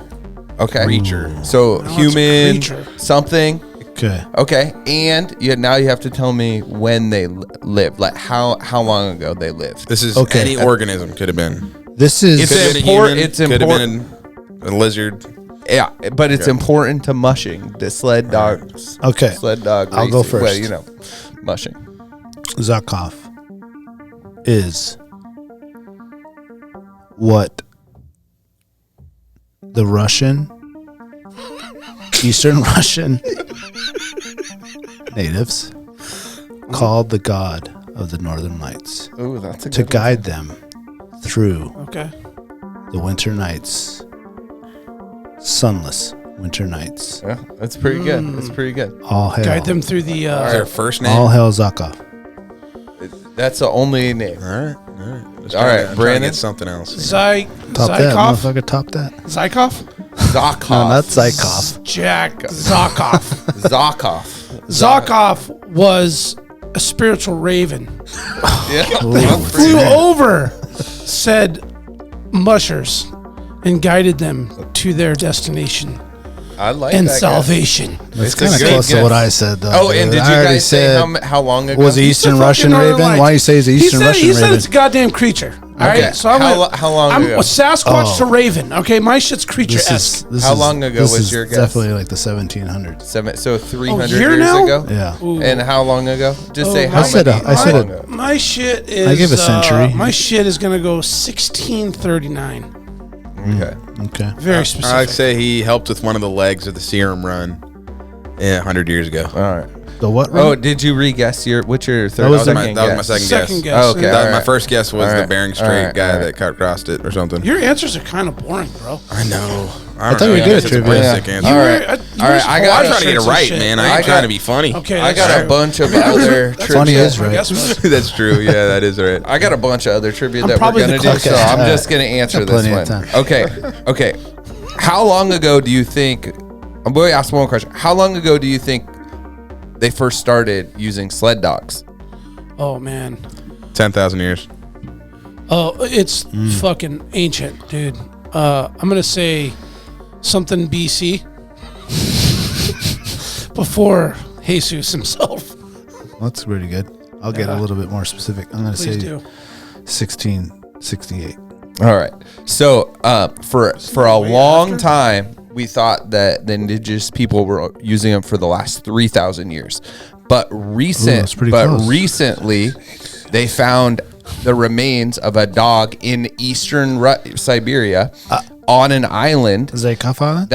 Okay. Creature. So human creature. something. Okay. Okay. And now you have to tell me when they lived, like how long ago they lived. This is any organism could have been. This is It's important. It's Could have important. been a lizard. Yeah, but it's important to mushing the sled dog. Okay. Sled dog. I'll go first. Well, you know, mushing. Zakov is what the Eastern Russian natives called the god of the Northern Lights. Ooh, that's a good to guide them through the winter nights, sunless winter nights. Yeah, that's pretty good. That's pretty good. All hail. Guide them through the. Their first name. All hail Zakov. That's the only name. All right. All right, Brandon. Get something else. Top that, motherfucker. Top that. Zykov? Zakov. No, not Zykov. Jack Zakov. Zakov. Zakov was a spiritual raven. Yeah. Flew over said mushers and guided them to their destination. I like and that salvation. That's kind of close to what I said, though. Oh, and did you guys say how long ago? Was the Eastern Russian Raven? Why you say it's the Eastern Russian Raven? He said it's a goddamn creature. All right, so how long ago? I'm Sasquatch to Raven. Okay, my shit's creature-esque. How long ago was your guess? Definitely like the 1700s. So 300 year years now? ago. Yeah. Ooh. And how long ago? Just say how I said long ago. My shit is. I give a century. My shit is gonna go 1639. Okay. Very specific. I'd say he helped with one of the legs of the Serum Run 100 years ago. All right. The what run? Oh, did you re-guess what's your third? That was my second guess. Oh, okay. My first guess was the Bering Strait guy that cut across it or something. Your answers are kind of boring, bro. I know. I thought we were good at trivia. All right. I'm trying to get it right, man. I ain't trying to be funny. Okay, I got a bunch of other trivia. Funny is right. That's true. Yeah, that is right. I got a bunch of other trivia that we're going to do, so I'm just going to answer this one. Okay. How long ago do you think... I'm going to ask one question. How long ago do you think they first started using sled dogs? Oh, man. 10,000 years. Oh, it's fucking ancient, dude. I'm going to say something BC. Before Jesus himself. That's pretty good. I'll get a little bit more specific. I'm going to say 1668. All right. So for a long time, we thought that the indigenous people were using them for the last 3,000 years. But recently, they found the remains of a dog in eastern Siberia on an island. Zakov Island?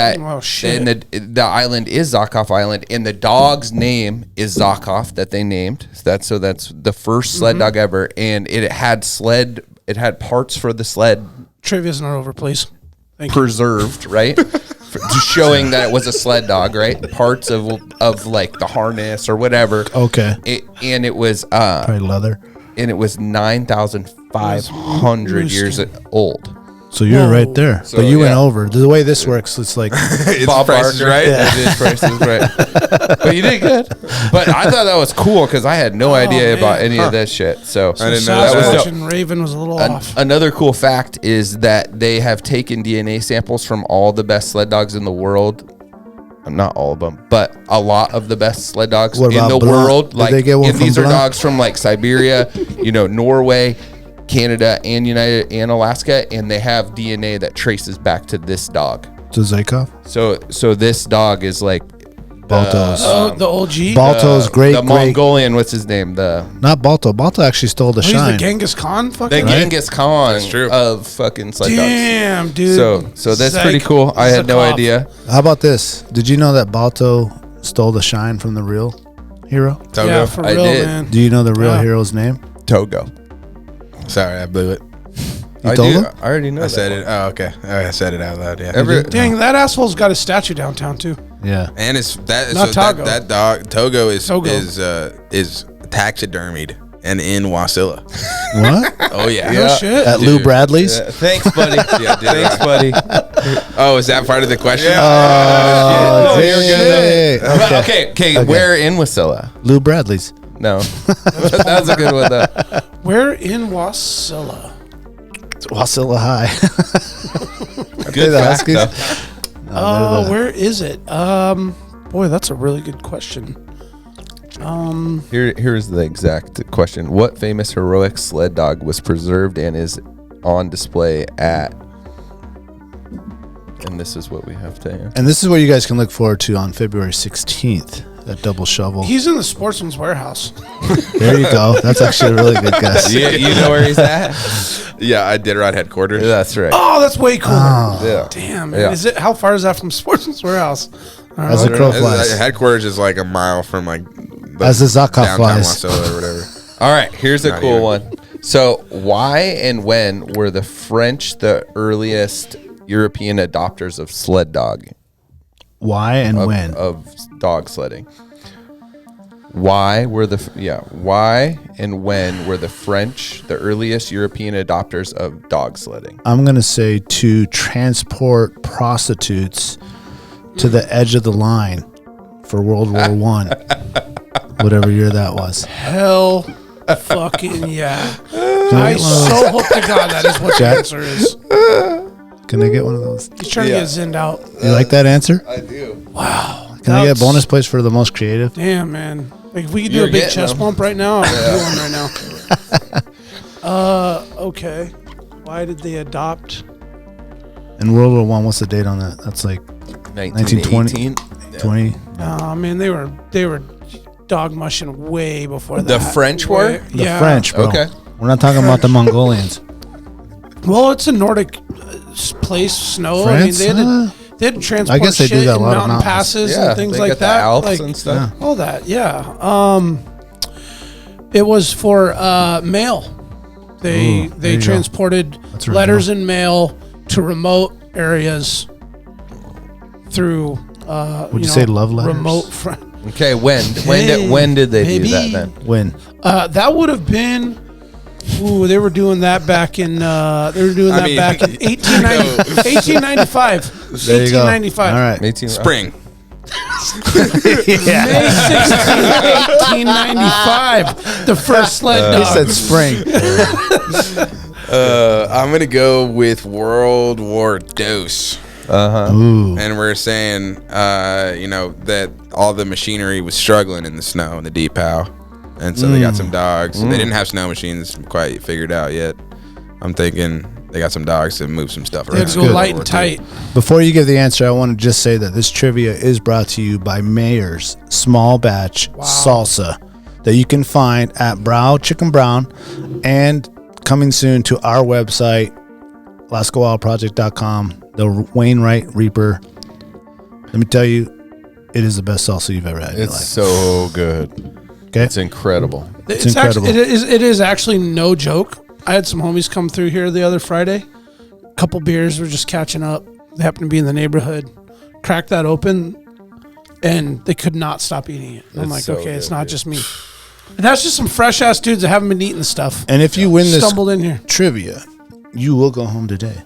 And the island is Zakov Island, and the dog's name is Zakov that they named. That's the first sled dog ever, and it had parts for the sled. Trivia's not over, please. Thank preserved, you. Right? Showing that it was a sled dog, right? Parts of like the harness or whatever. Okay. It was probably leather. And it was 9,500 years old. So you're right there. So, but you went over. The way this works, it's like it's Bob Barker, right? Yeah. It is prices, right? But you did good. But I thought that was cool because I had no idea about any of that shit. So I didn't know that was Raven was a little off. Another cool fact is that they have taken DNA samples from all the best sled dogs in the world. Not all of them, but a lot of the best sled dogs in the world. Like, and these are dogs from like Siberia, Norway, Canada, and Alaska, and they have DNA that traces back to this dog. To Zakov? So this dog is like Balto's. The OG? Balto's the Mongolian, what's his name? Not Balto. Balto actually stole the shine. He's the Genghis Khan fucking? Genghis Khan of fucking sled dogs. Damn, dude. So that's pretty cool. I had no idea. How about this? Did you know that Balto stole the shine from the real hero? Togo. Yeah, for real, man. Do you know the real hero's name? Togo. Sorry, I blew it. You told him? I already know. I said it. Oh, okay. I said it out loud. Yeah. Dang, that asshole's got a statue downtown too. Yeah. And it's that. Not Togo. That dog Togo is taxidermied and in Wasilla. What? Oh yeah. No shit. At Lou Bradley's. Yeah. Thanks, buddy. Thanks, buddy. Oh, is that part of the question? Oh, okay. Where in Wasilla? Lou Bradley's. No, that's a good one though. Where in Wasilla? It's Wasilla High. Good fact, though. Where is it? Boy, that's a really good question. Here's the exact question: what famous heroic sled dog was preserved and is on display at And this is what we have to answer. And this is what you guys can look forward to on February 16th at Double Shovel. He's in the Sportsman's Warehouse. There you go. That's actually a really good guess. You know where he's at? Yeah, Iditarod headquarters. That's right. Oh, that's way cooler. Oh. Yeah. Damn, man. Yeah. Is it? How far is that from Sportsman's Warehouse? As a crow flies. Headquarters is like a mile from like As the Zaka downtown flies. Wasilla or whatever. All right, here's a Not cool even. one. So, why and when were the French the earliest European adopters of sled dog? Why and when? Of dog sledding. Why and when were the French the earliest European adopters of dog sledding? I'm going to say to transport prostitutes to the edge of the line for World War One, whatever year that was. Hell fucking yeah. I so hope to God that is what the answer is. Can I get one of those? He's trying to get zinned out. You like that answer? I do. Wow. Can I get a bonus place for the most creative? Damn, man. Like if we could do You're a big getting chest them. bump right now, I would do one right now. Okay. Why did they adopt? In World War One, what's the date on that? That's like 1920. 20. Oh man, they were dog mushing way before The that. French were? The French, bro. Okay. We're not talking about the Mongolians. Well, it's a Nordic place, snow. France? I mean, they had to transport I guess they do shit that a in lot of mountain mountains. passes Yeah, and things they like got the that. Alps like, and stuff. All that, yeah. It was for mail. They there you go. transported That's original. letters and mail to remote areas through. Would you say love letters? Remote. Okay, when did they do that then? When? That would have been. Ooh, they were doing that back in. Back in 1895. There you go. 1895. All right. Spring. May 16th, 1895. The first sled He dog. said spring. I'm gonna go with World War Dose. Ooh. And we're saying, that all the machinery was struggling in the snow in the deep pow, and so they got some dogs. They didn't have snow machines quite figured out yet. I'm thinking they got some dogs to move some stuff They around. had to go light and tight. Before you give the answer, I want to just say that this trivia is brought to you by Mayor's Small Batch Salsa that you can find at Brow Chicken Brown and coming soon to our website, AlaskaWildProject.com, the Wainwright Reaper. Let me tell you, it is the best salsa you've ever had in your It's life. so good. Okay? It's incredible. It's incredible. Actually, it is actually no joke. I had some homies come through here the other Friday. A couple beers, were just catching up. They happened to be in the neighborhood. Cracked that open, and they could not stop eating it. I'm It's like, so okay, it's good, not dude. just me. And that's just some fresh ass dudes that haven't been eating stuff. And if you win this Stumbled in here. trivia, you will go home today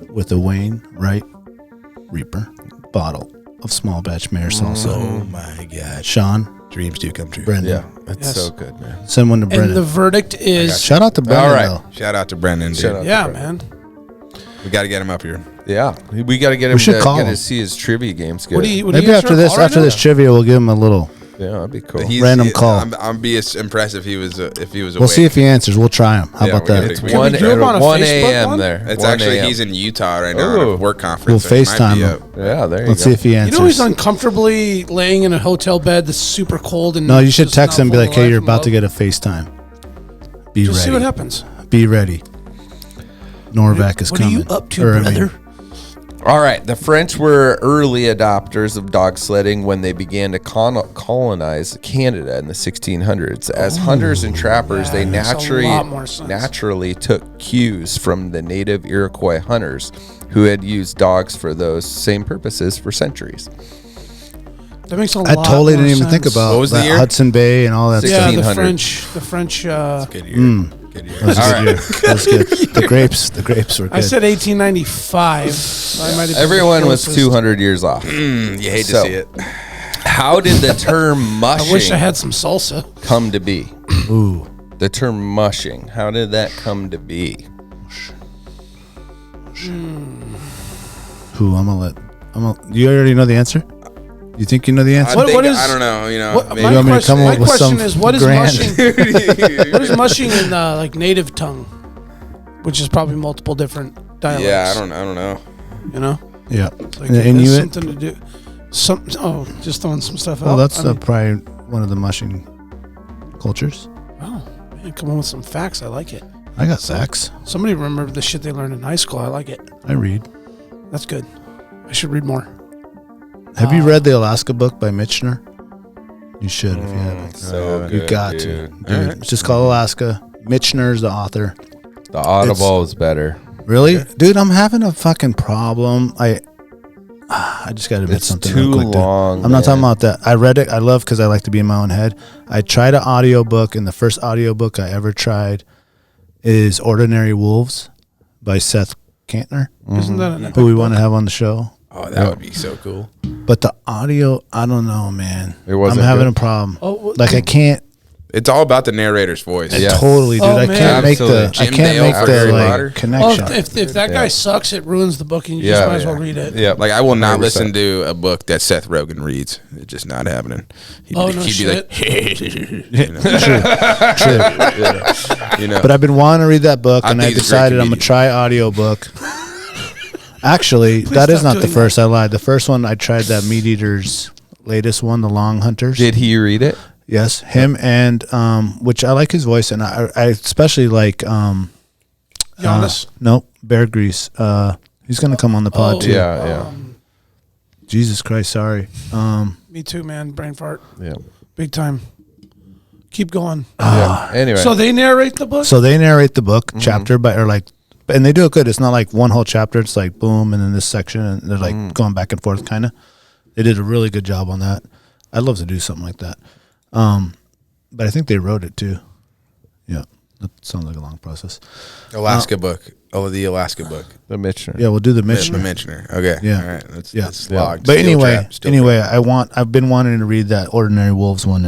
with a Wainwright Reaper bottle of small batch Mayor salsa. Oh my God. Sean, Dreams do come true. Brendan. Yeah, it's Yes. so good, man. Send one to Brendan. And the verdict is, Shout out to Brendan. All right. though. Shout out to Brendan, dude. Shout out. yeah, man. We got to get him up here. Yeah, we got to get him should to call get him. to see his trivia games. What do you? What Maybe do you after this, trivia, we'll give him a little. Yeah, that'd be cool. Random call. I'm be impressed if he was We'll see if he answers. We'll try him. How Yeah, about we gotta that? do It's it. one, Can we do him on a 1 Facebook a.m. one? there. It's 1 actually a.m. he's in Utah right now on Ooh. a work conference. We'll so he might FaceTime be him. up. Yeah, there you Let's go. see if he answers. You know he's uncomfortably laying in a hotel bed that's super cold and No, you should just text not him and be full like, of hey, life you're and about to love. get a FaceTime. Be Just ready. see what happens. Be ready. Norvac is What are coming. you up to, Or, I mean, brother? All right, the French were early adopters of dog sledding when they began to colonize Canada in the 1600s. As hunters and trappers, they makes a lot more sense. naturally took cues from the native Iroquois hunters who had used dogs for those same purposes for centuries. That makes a I lot totally more didn't even think sense. about What was the that year? Hudson Bay and all that Yeah, stuff. the 1600. French. Good year. Good year. That was a good year. That was good. The grapes were good. I said 1895. So I might have been Everyone the was closest. 200 years off. You hate So, to see it. How did the term mushing I wish I had some salsa. come to be? Ooh. The term mushing, how did that come to be? Who? You already know the answer? You think you know the answer? What is- I don't know. You know, What, maybe. You want me to come my up with question some is, what is grand- mushing? What is mushing in like native tongue, which is probably multiple different dialects. Yeah, I don't know. You know, Yeah. So and you something to do. Just throwing some stuff out. Well, that's probably one of the mushing cultures. Oh, man, come on with some facts. I like it. I got facts. Somebody remembered the shit they learned in high school. I like it. I read. That's good. I should read more. Have you read the Alaska book by Michener? You should if you haven't. So you got to. Dude. It's just called Alaska. Michener's the author. The Audible is better. Really? Dude, I'm having a fucking problem. I just got to admit something real quick. Too long. I'm not talking about that. I read it. I love because I like to be in my own head. I tried an audiobook, and the first audiobook I ever tried is Ordinary Wolves by Seth Kantner. Isn't that an epic who we book? want to have on the show? Oh, that would be so cool. But the audio, I don't know, man. I'm having a problem. Like I can't. It's all about the narrator's voice. Yeah. Totally, dude. I can't make the connection. If that guy sucks, it ruins the book, and you just might as well read it. Yeah, like I will not listen to a book that Seth Rogen reads. It's just not happening. He'd be like, True. But I've been wanting to read that book, and I decided I'm gonna try audiobook. Actually, that is not the first. I lied. The first one I tried, that Meat Eater's latest one, The Long Hunters. Did he read it? Yes, him and which I like his voice, and I especially like Giannis. Nope, Bear Grease. He's gonna come on the pod too. Yeah. Jesus Christ, sorry. Me too, man. Brain fart. Yeah. Big time. Keep going. Anyway. So they narrate the book? So they narrate the book chapter by, or like, and they do it good. It's not like one whole chapter. It's like boom, and then this section, and they're like going back and forth kind of. They did a really good job on that. I'd love to do something like that. But I think they wrote it too. Yeah. That sounds like a long process. Alaska book. Oh, the Alaska book. The Michener. Yeah, we'll do the Michener. The Michener. Okay. Yeah. All right. That's logged. But anyway, I've been wanting to read that Ordinary Wolves one.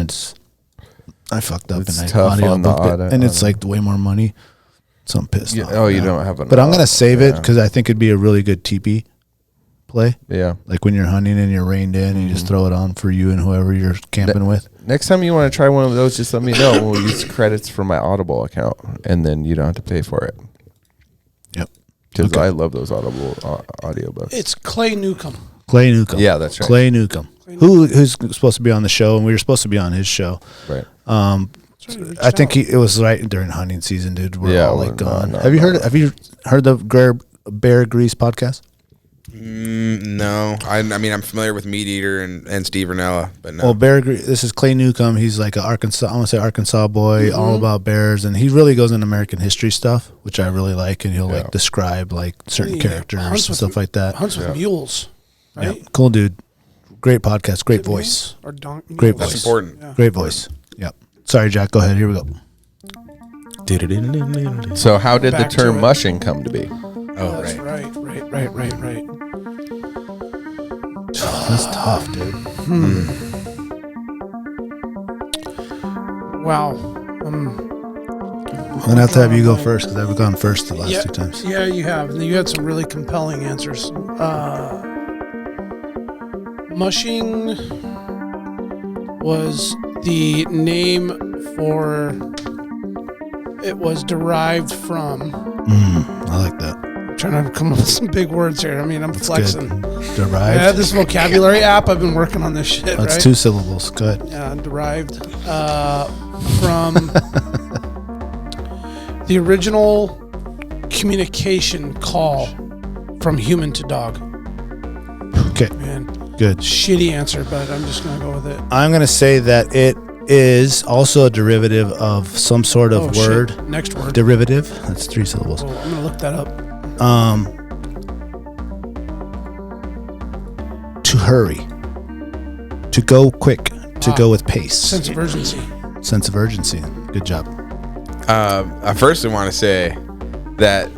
I fucked up It's and I tough audio on the booked it, audio. and it's like way more money. So I'm pissed off. Oh, you don't have enough. But I'm gonna save it because I think it'd be a really good TP play. Yeah. Like when you're hunting and you're reined in, and you just throw it on for you and whoever you're camping with. Next time you want to try one of those, just let me know. We'll use credits from my Audible account, and then you don't have to pay for it. Yep. Because I love those Audible audiobooks. It's Clay Newcomb. Clay Newcomb. Yeah, that's right. Clay Newcomb. Who's supposed to be on the show, and we were supposed to be on his show. Right. I think it was right during hunting season, dude. We're all like gone. Have you heard the Bear Grease podcast? No. I mean, I'm familiar with Meat Eater and Steve Ranella, but no. Well, Bear Grease, this is Clay Newcomb. He's like an Arkansas boy, all about bears, and he really goes into American history stuff, which I really like, and he'll like describe like certain characters and stuff like that. Hunts with mules, right? Yeah. Cool dude. Great podcast. Great voice. Or great voice. That's important. Yeah. Great voice. Yep. Sorry, Jack. Go ahead. Here we go. So how did the term mushing come to be? Oh, that's right. That's tough, dude. Wow. I'm gonna have to have you go first because I've gone first the last 2 times. Yeah, you have. And you had some really compelling answers. Mushing was the name for. It was derived from. I like that. I'm trying to come up with some big words here. I mean, I'm flexing. Derived. I have this vocabulary app. I've been working on this shit. That's right? 2 syllables. Good. Yeah, derived from the original communication call from human to dog. Okay. Man, good. Shitty answer, but I'm just gonna go with it. I'm gonna say that it is also a derivative of some sort of word. Shit. Next word. Derivative. That's 3 syllables. Oh, I'm gonna look that up. To hurry. To go quick. To go with pace. Sense of urgency. Sense of urgency. Good job. I first want to say that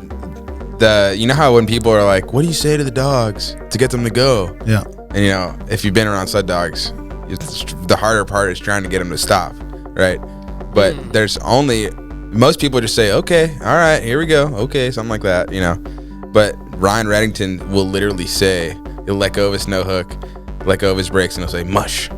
you know how when people are like, what do you say to the dogs to get them to go? Yeah. And you know, if you've been around sled dogs, the harder part is trying to get them to stop, right? But most people just say, okay, all right, here we go, okay, something like that, you know. But Ryan Reddington will literally say, he'll let go of his no hook, let go of his brakes, and he'll say, mush.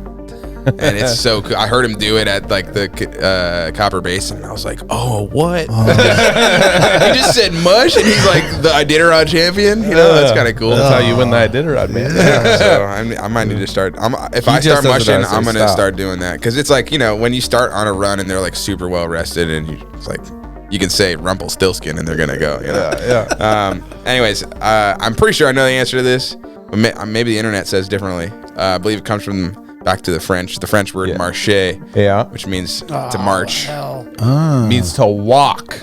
And it's so cool. I heard him do it at like the Copper Basin. And I was like, oh, what? He just said mush, and he's like the Iditarod champion. You know, that's kind of cool. That's how you win the Iditarod, man. So I might need to start. If I start mushing, I'm going to start doing that. Because it's like, you know, when you start on a run and they're like super well rested, and it's like, you can say Rumpelstiltskin and they're going to go. You know? Yeah. Anyways, I'm pretty sure I know the answer to this. But maybe the internet says differently. I believe it comes from back to the French word marcher, which means to march. Means to walk.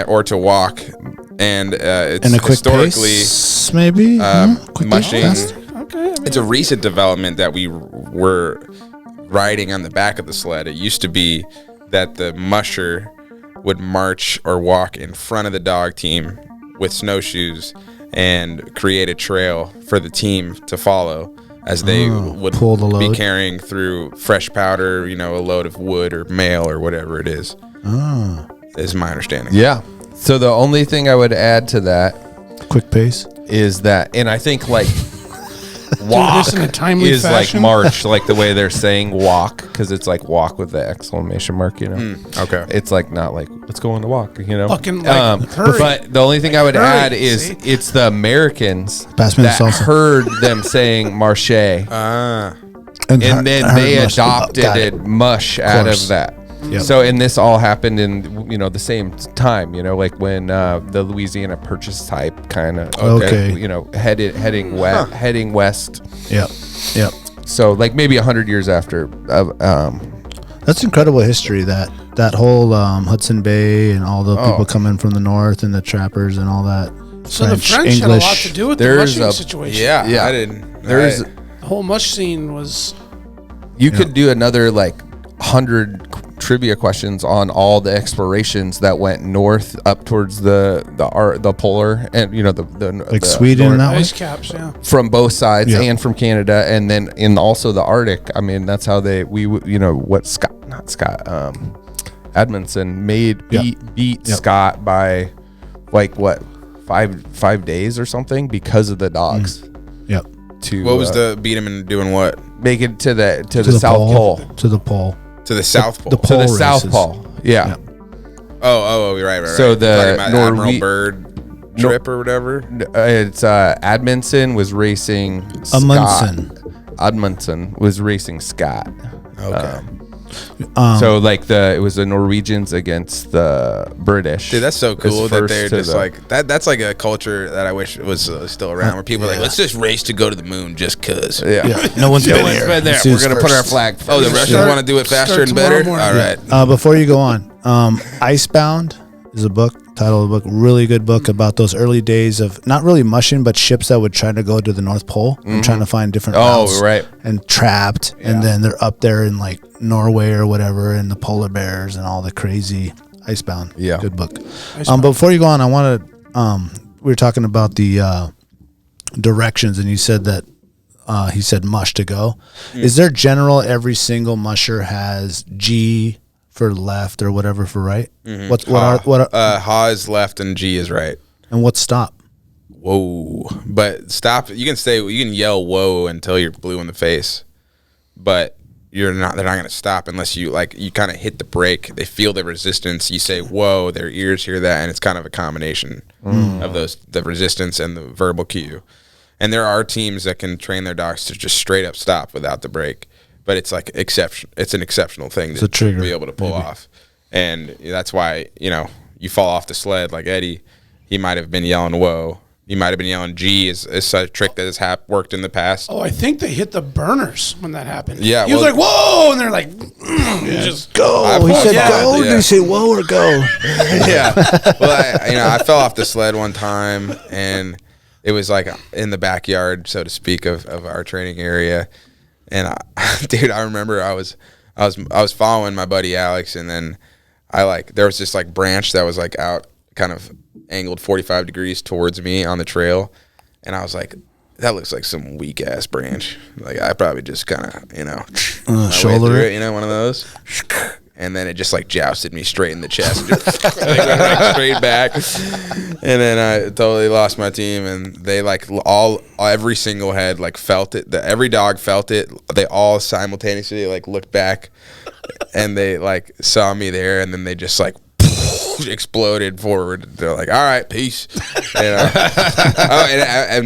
Or to walk. And it's in a quick historically pace, maybe mushing. It's a recent development that we were riding on the back of the sled. It used to be that the musher would march or walk in front of the dog team with snowshoes and create a trail for the team to follow as they would be carrying through fresh powder, you know, a load of wood or mail or whatever it is. Is my understanding. Yeah. So the only thing I would add to that, quick pace, is that, and I think like walk this in a timely is fashion? like march, like the way they're saying walk, because it's like walk with the exclamation mark, you know. Okay. It's like not like let's go on the walk, you know. Fucking like, hurry. But the only thing I would add is see? it's the Americans Pass me the that salsa. heard them saying marche, and then they adopted mush out of that. Yep. So, and this all happened in, you know, the same time, you know, like when the Louisiana Purchase type kind of, you know, heading west. Yep. Yep. So like maybe 100 years after. That's incredible history, that whole Hudson Bay and all the people coming from the north and the trappers and all that. So the French had a lot to do with the mushing situation. Yeah. I didn't. There's the whole mush scene was. You could do another like 100 trivia questions on all the explorations that went north up towards the polar and, you know, the Sweden and that ice caps, from both sides and from Canada, and then in also the Arctic. I mean, that's how Edmondson beat Scott by like what 5 days or something because of the dogs. Yep. What was the beat him in doing what? Make it to the South Pole. To the pole. To the South Pole. The South Pole. Yeah. Oh, you're right. So the Admiral Byrd trip or whatever. It's Edmondson was racing Edmondson was racing Scott. Okay. So like it was the Norwegians against the British. Dude, that's so cool that they're just like that. That's like a culture that I wish was still around, where people are like, let's just race to go to the moon just cause. Yeah. No one's been there. We're gonna put our flag first. Oh, the Russians want to do it faster and better. All right. Before you go on, Icebound is a book. Title of the book, really good book about those early days of not really mushing, but ships that would try to go to the North Pole and trying to find different routes. And trapped, and then they're up there in like Norway or whatever, and the polar bears and all the crazy Icebound. Yeah, good book. But before you go on, I want to. We were talking about the directions, and you said that he said mush to go. Is there general? Every single musher has G for left or whatever for right? What are Ha is left and G is right. And what's stop? Whoa. But stop, you can yell whoa until you're blue in the face. But they're not going to stop unless you kind of hit the brake. They feel the resistance. You say whoa, their ears hear that, and it's kind of a combination of the resistance and the verbal cue. And there are teams that can train their dogs to just straight up stop without the brake. But it's like it's an exceptional thing to be able to pull off. And that's why, you fall off the sled like Eddie. He might have been yelling whoa. He might have been yelling G is a trick that has worked in the past. Oh, I think they hit the burners when that happened. Yeah. He was like, whoa, and they're like, just go. He said go. Did he say whoa or go? Yeah. Well, I fell off the sled one time, and it was like in the backyard, so to speak, of our training area. And I remember I was following my buddy Alex, and then there was this like branch that was like out, kind of angled 45 degrees towards me on the trail, and I was like, that looks like some weak ass branch. Like I probably just kind of shoulder it, one of those. and then it just like jousted me straight in the chest. They went right straight back, and then I totally lost my team. And they like every single head like felt it. Every dog felt it. They all simultaneously like looked back, and they like saw me there, and then they just like exploded forward. They're like, all right, peace. And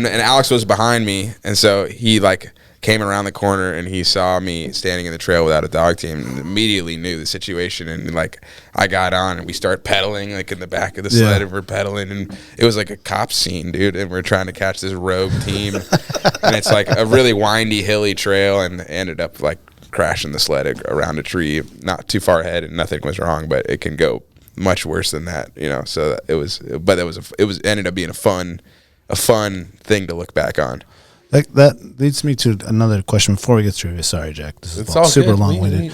Alex was behind me, and so he like came around the corner and he saw me standing in the trail without a dog team and immediately knew the situation. And like I got on and we start pedaling like in the back of the sled, and we're pedaling, and it was like a cop scene, dude, and we're trying to catch this rogue team. And it's like a really windy, hilly trail, and ended up like crashing the sled around a tree not too far ahead, and nothing was wrong, but it can go much worse than that, so it ended up being a fun thing to look back on. Like that leads me to another question before we get through it. Sorry, Jack. This is super long-winded.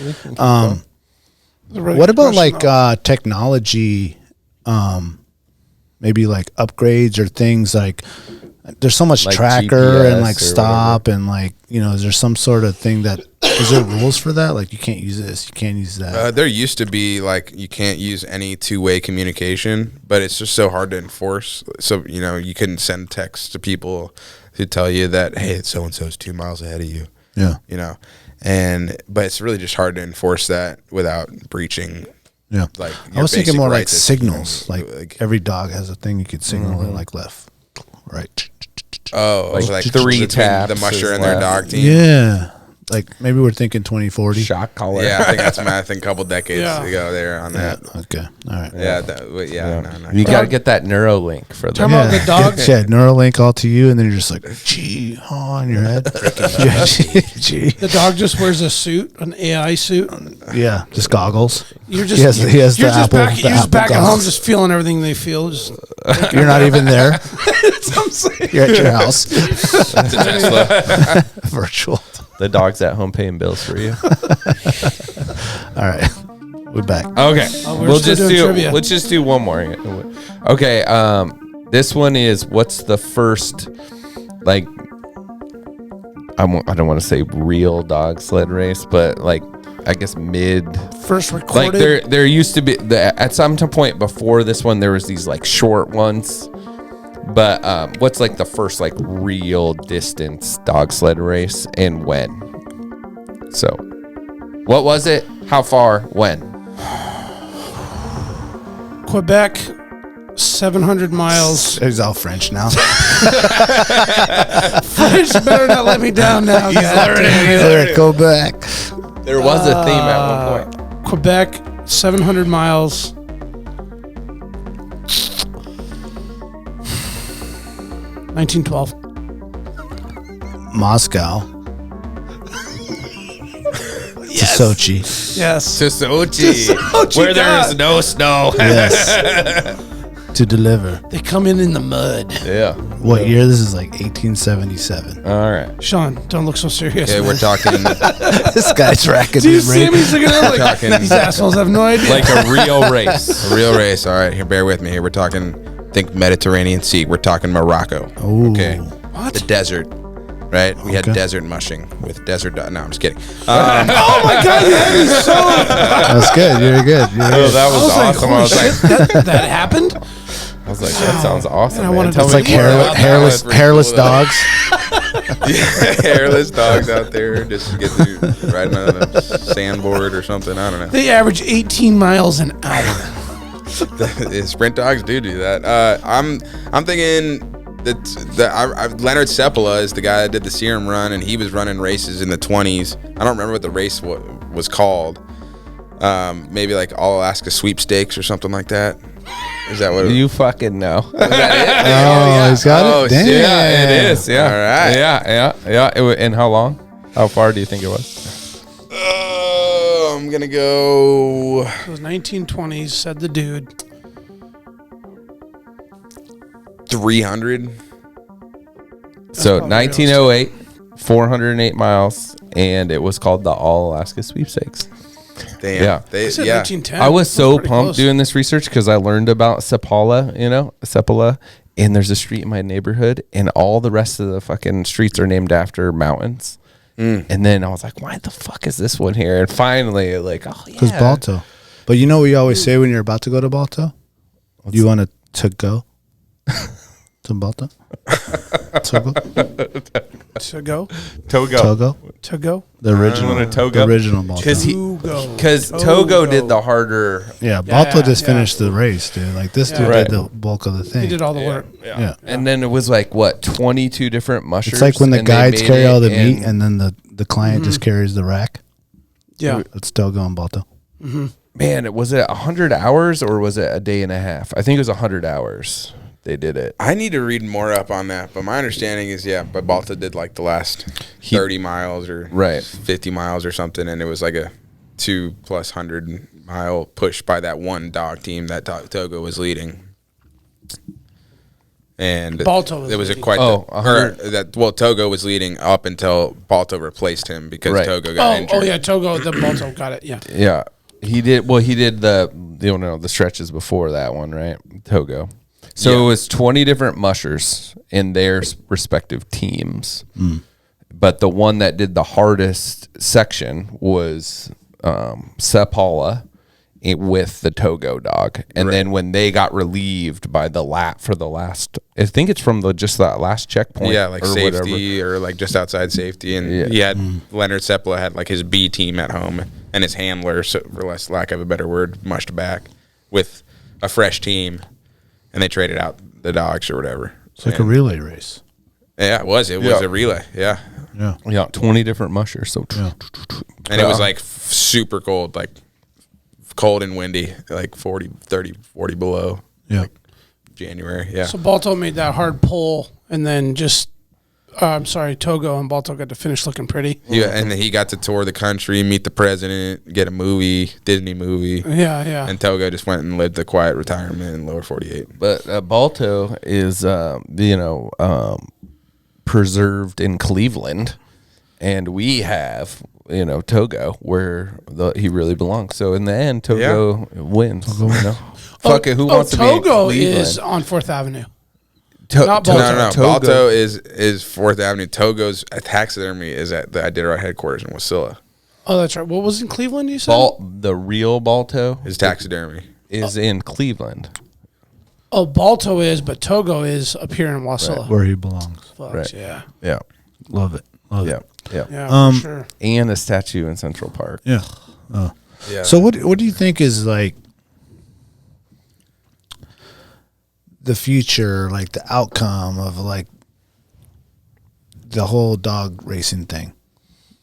What about like technology, maybe like upgrades or things like there's so much like tracker GPS and like stop whatever. And like, is there some sort of thing that, is there rules for that? Like you can't use this, you can't use that. There used to be like, you can't use any two-way communication, but it's just so hard to enforce. So, you couldn't send text to people who tell you that, hey, so-and-so's 2 miles ahead of you. Yeah. But it's really just hard to enforce that without breaching. Yeah. Like I was thinking more like signals. Like every dog has a thing you could signal it like left, right. Oh, like 3 taps. The musher and their dog team. Yeah. Like maybe we're thinking 2040. Shot collar. Yeah, I think that's a couple decades ago there on that. Okay. All right. Yeah. No. You got to get that Neuralink for them. Talking about the dogs. Yeah, Neuralink all to you, and then you're just like, gee, on your head. Gee. The dog just wears a suit, an AI suit. Yeah, just goggles. You're just he has the Apple. You're just back at home, just feeling everything they feel. You're not even there. That's what I'm saying. You're at your house. Virtual. The dog's at home paying bills for you. All right, we're back. Okay, let's just do one more. Okay, this one is what's the first like I don't want to say real dog sled race, but like I guess first recorded. Like there used to be at some point before this one there was these like short ones. But what's like the first like real distance dog sled race and when? So, what was it? How far? When? Quebec, 700 miles. He's all French now. French better not let me down now. He's learning. Go back. There was a theme at one point. Quebec, 700 miles. $1912. Moscow. Yes. To Sochi. Yes. To Sochi. Where there is no snow. Yes. To deliver. They come in the mud. Yeah. What year? This is like 1877. All right. Sean, don't look so serious. Okay, we're talking. This guy's racking. Do you see him? He's looking at like, these assholes have no idea. Like a real race. A real race. All right, here, bear with me. Here we're talking. Think Mediterranean Sea. We're talking Morocco. Ooh. Okay. What? The desert. Right? We had desert mushing with desert. No, I'm just kidding. Oh my God! That was good. You're good. That was awesome. Like, shit, that happened. I was like, that sounds awesome. I wanted Tell it's me like hairless dogs. Hairless dogs out there just riding on a sandboard or something. I don't know. They average 18 miles an hour. Sprint dogs do that. I'm thinking that Leonard Seppala is the guy that did the Serum Run, and he was running races in the 20s. I don't remember what the race was called. Maybe like All Alaska Sweepstakes or something like that. Is that what? You fucking know. Is that it? Oh, he's got it. Damn. Yeah, it is. Yeah. All right. Yeah. And how long? How far do you think it was? I'm gonna go. It was 1920s. Said the dude. 300. So 1908, 408 miles, and it was called the All Alaska Sweepstakes. Damn. Yeah. I said 1910. I was so pumped close. doing this research because I learned about Seppala, and there's a street in my neighborhood, and all the rest of the fucking streets are named after mountains. And then I was like, why the fuck is this one here? And finally, like, oh yeah, because Balto. But you know what we always say when you're about to go to Balto? You want to go to Balto? Togo? Togo. The original Togo. The original Balto. Because Togo did the harder. Yeah, Balto just finished the race, dude. Like this dude did the bulk of the thing. He did all the work. Yeah. And then it was like, what, 22 different mushers? It's like when the guides carry all the meat and then the client just carries the rack. Yeah. It's Togo and Balto. Mm-hmm. Man, was it 100 hours or was it a day and a half? I think it was 100 hours they did it. I need to read more up on that, but my understanding is, but Balto did like the last 30 miles or 50 miles or something, and it was like a 2+ 100 mile push by that one dog team that Togo was leading. And Balto was was leading. Togo was leading up until Balto replaced him because Togo got injured. Oh yeah, Togo, the Balto got it. Yeah. Yeah. He did the stretches before that one, right? Togo. So it was 20 different mushers in their respective teams. But the one that did the hardest section was Sepala with the Togo dog. And then when they got relieved by the lap for the last, I think it's from just that last checkpoint. Yeah, like safety or like just outside safety. And he had Leonard Sepala had like his B team at home and his handler, so for lack of a better word, mushed back with a fresh team. And they traded out the dogs or whatever. It's like a relay race. Yeah, it was. It was a relay. Yeah. 20 different mushers. So, and it was like super cold, like cold and windy, like 40 below. Yeah. Like January. Yeah. So Balto made that hard pull, and then Togo and Balto got to finish looking pretty. Yeah, and then he got to tour the country, meet the president, get a Disney movie. Yeah. And Togo just went and lived a quiet retirement in lower 48. But Balto is, preserved in Cleveland, and we have, Togo where he really belongs. So in the end, Togo wins. Fuck it, who wants to be in Togo Cleveland? is on 4th Avenue. Not Balto. No. Balto is 4th Avenue. Togo's taxidermy is at the Iditarod headquarters in Wasilla. Oh, that's right. What was in Cleveland, you said? The real Balto? His taxidermy. Is in Cleveland. Oh, Balto is, but Togo is up here in Wasilla. Where he belongs. Fuck, Right. yeah. Yeah. Love it. Yeah. Yeah, for sure. And a statue in Central Park. Yeah. Yeah. So what do you think is like the future, like the outcome of like the whole dog racing thing?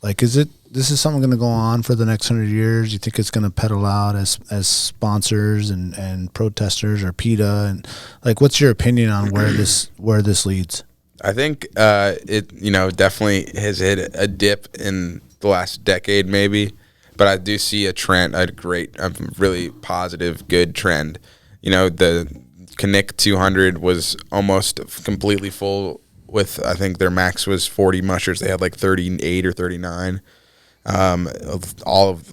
Like, this is something going to go on for the next 100 years? You think it's going to pedal out as sponsors and protesters or PETA? And like, what's your opinion on where this leads? I think it definitely has hit a dip in the last decade maybe, but I do see a trend, a really positive, good trend. The Knick 200 was almost completely full with, I think their max was 40 mushers. They had like 38 or 39.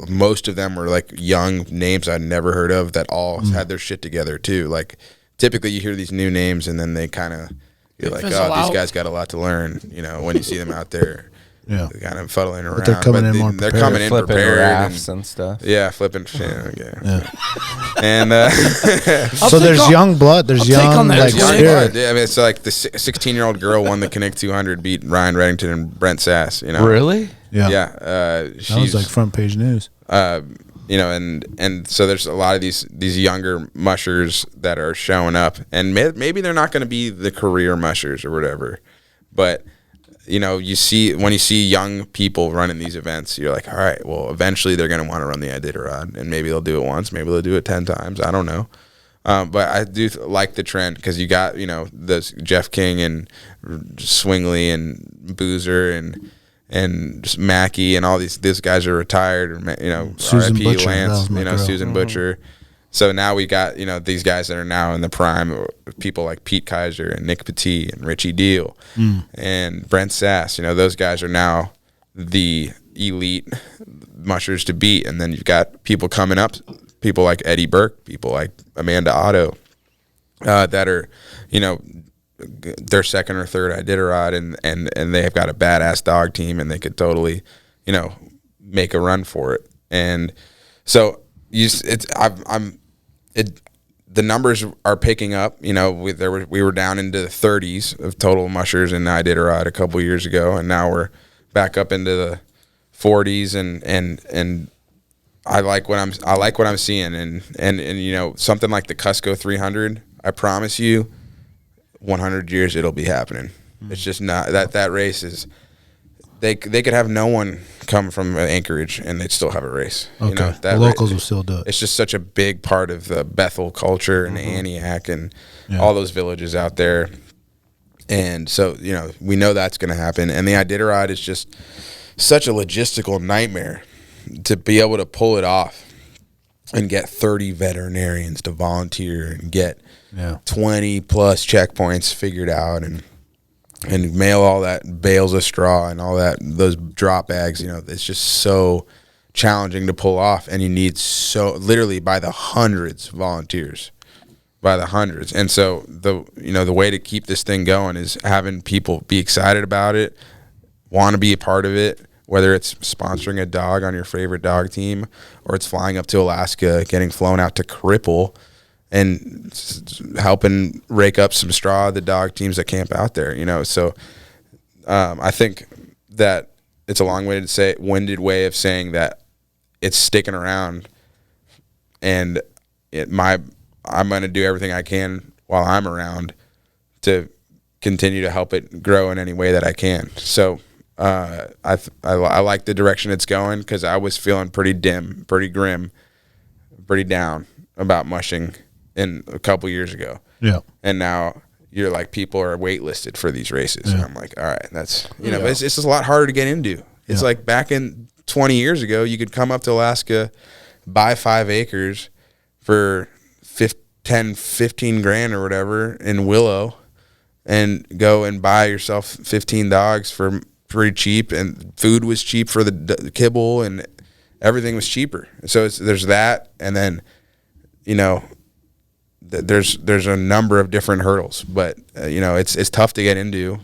Most of them were like young names I'd never heard of that all had their shit together too. Like typically you hear these new names and then they kind of, you're like, these guys got a lot to learn, when you see them out there. Yeah, kind of fuddling around. But they're coming in more prepared. They're coming in flipping prepared rafts and stuff. Yeah, flipping shit. Yeah. And so there's young blood. There's young spirit. Yeah, I mean, it's like the 16-year-old girl won the Knick 200, beat Ryan Reddington and Brent Sass. Really? Yeah. Yeah. That was like front page news. And so there's a lot of these younger mushers that are showing up, and maybe they're not going to be the career mushers or whatever, but when you see young people running these events, you're like, all right, well, eventually they're going to want to run the Iditarod, and maybe they'll do it once, maybe they'll do it 10 times. I don't know. But I do like the trend because you got, this Jeff King and Swingley and Boozer and just Mackey and all these guys are retired, or Susan RIP Butcher, Lance, Susan Butcher. So now we got, these guys that are now in the prime, people like Pete Kaiser and Nick Petit and Richie Deal and Brent Sass. Those guys are now the elite mushers to beat. And then you've got people coming up, people like Eddie Burke, people like Amanda Otto, that are, their second or third Iditarod, and they've got a badass dog team, and they could totally, make a run for it. And so the numbers are picking up. We were down into the 30s of total mushers in Iditarod a couple years ago, and now we're back up into the 40s, and I like what I'm seeing, and something like the Cusco 300. I promise you, 100 years it'll be happening. It's just not that race is. They could have no one come from Anchorage and they'd still have a race. Okay, the locals will still do it. It's just such a big part of the Bethel culture and Antioch and all those villages out there. And so, we know that's going to happen. And the Iditarod is just such a logistical nightmare to be able to pull it off and get 30 veterinarians to volunteer and get 20 plus checkpoints figured out and mail all that bales of straw and all those drop bags. It's just so challenging to pull off, and you need literally by the hundreds volunteers, by the hundreds. And so the way to keep this thing going is having people be excited about it, want to be a part of it, whether it's sponsoring a dog on your favorite dog team or it's flying up to Alaska, getting flown out to Cripple and helping rake up some straw the dog teams that camp out there, So I think that it's a winded way of saying that it's sticking around, and I'm going to do everything I can while I'm around to continue to help it grow in any way that I can. So I like the direction it's going, because I was feeling pretty dim, pretty grim, pretty down about mushing a couple years ago. Yeah. And now you're like, people are waitlisted for these races. Yeah. And I'm like, all right, that's, but it's just a lot harder to get into. It's like back in 20 years ago, you could come up to Alaska, buy 5 acres for 15 grand or whatever in Willow, and go and buy yourself 15 dogs for pretty cheap, and food was cheap for the kibble, and everything was cheaper. So there's that, and then, there's a number of different hurdles, but it's tough to get into,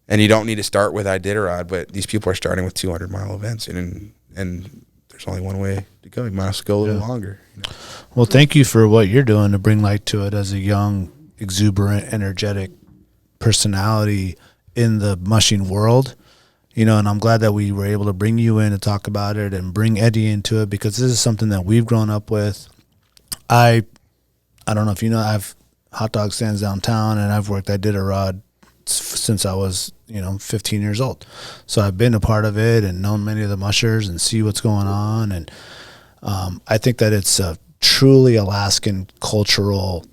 and you don't need to start with Iditarod, but these people are starting with 200-mile events, and there's only one way to go. You might have to go a little longer. Well, thank you for what you're doing to bring light to it as a young, exuberant, energetic personality in the mushing world. And I'm glad that we were able to bring you in to talk about it and bring Eddie into it, because this is something that we've grown up with. I don't know if you know, I have hot dog stands downtown, and I've worked Iditarod since I was, 15 years old. So I've been a part of it and known many of the mushers and see what's going on. And I think that it's a truly Alaskan cultural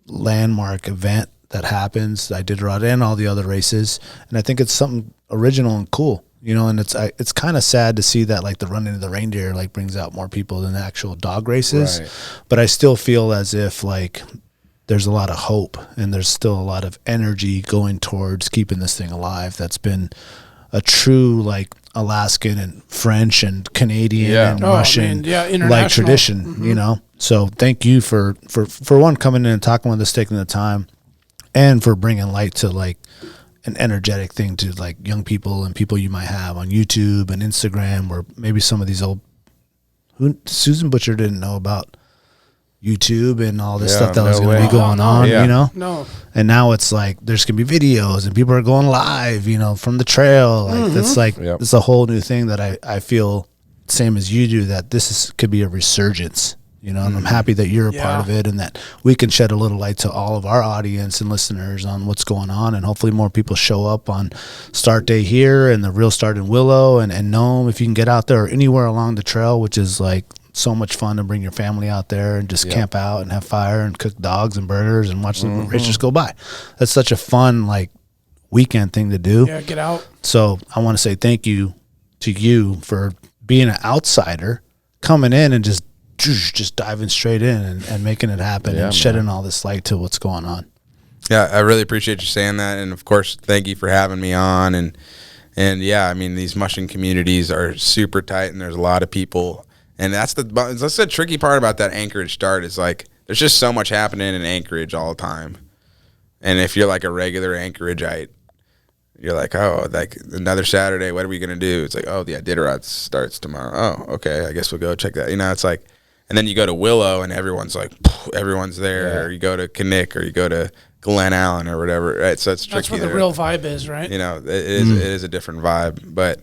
landmark event that happens, Iditarod and all the other races. And I think it's something original and cool. And it's kind of sad to see that, like, the running of the reindeer, like, brings out more people than the actual dog races. Right. But I still feel as if, like, there's a lot of hope and there's still a lot of energy going towards keeping this thing alive. That's been a true, like, Alaskan and French and Canadian and Russian like tradition, So thank you for one, coming in and talking with us, taking the time, and for bringing light to, like, an energetic thing to, like, young people and people you might have on YouTube and Instagram, or maybe some of these Susan Butcher didn't know about YouTube and all this stuff that was going to be going on, No. And now it's like there's going to be videos and people are going live, from the trail. Like, that's like, it's a whole new thing that I feel, same as you do, that could be a resurgence. And I'm happy that you're a part of it, and that we can shed a little light to all of our audience and listeners on what's going on, and hopefully more people show up on start day here and the real start in Willow and Nome, if you can get out there, or anywhere along the trail, which is, like, so much fun to bring your family out there and just camp out and have fire and cook dogs and burgers and watch the racers go by. That's such a fun, like, weekend thing to do. Yeah, get out. So I want to say thank you to you for being an outsider, coming in and just diving straight in and making it happen and shedding all this light to what's going on. Yeah, I really appreciate you saying that, and of course, thank you for having me on. And yeah, I mean, these mushing communities are super tight, and there's a lot of people, and that's the tricky part about that Anchorage start is, like, there's just so much happening in Anchorage all the time, And if you're like a regular Anchorageite, you're like, oh, like another Saturday, what are we going to do? It's like, oh, the Iditarod starts tomorrow. Oh, okay, I guess we'll go check that. You know, it's like, and then you go to Willow and everyone's like, everyone's there. Yeah. Or you go to Kinnick or you go to Glen Allen or whatever, right? So it's tricky. That's where the real vibe is, right? You know, it is a different vibe. But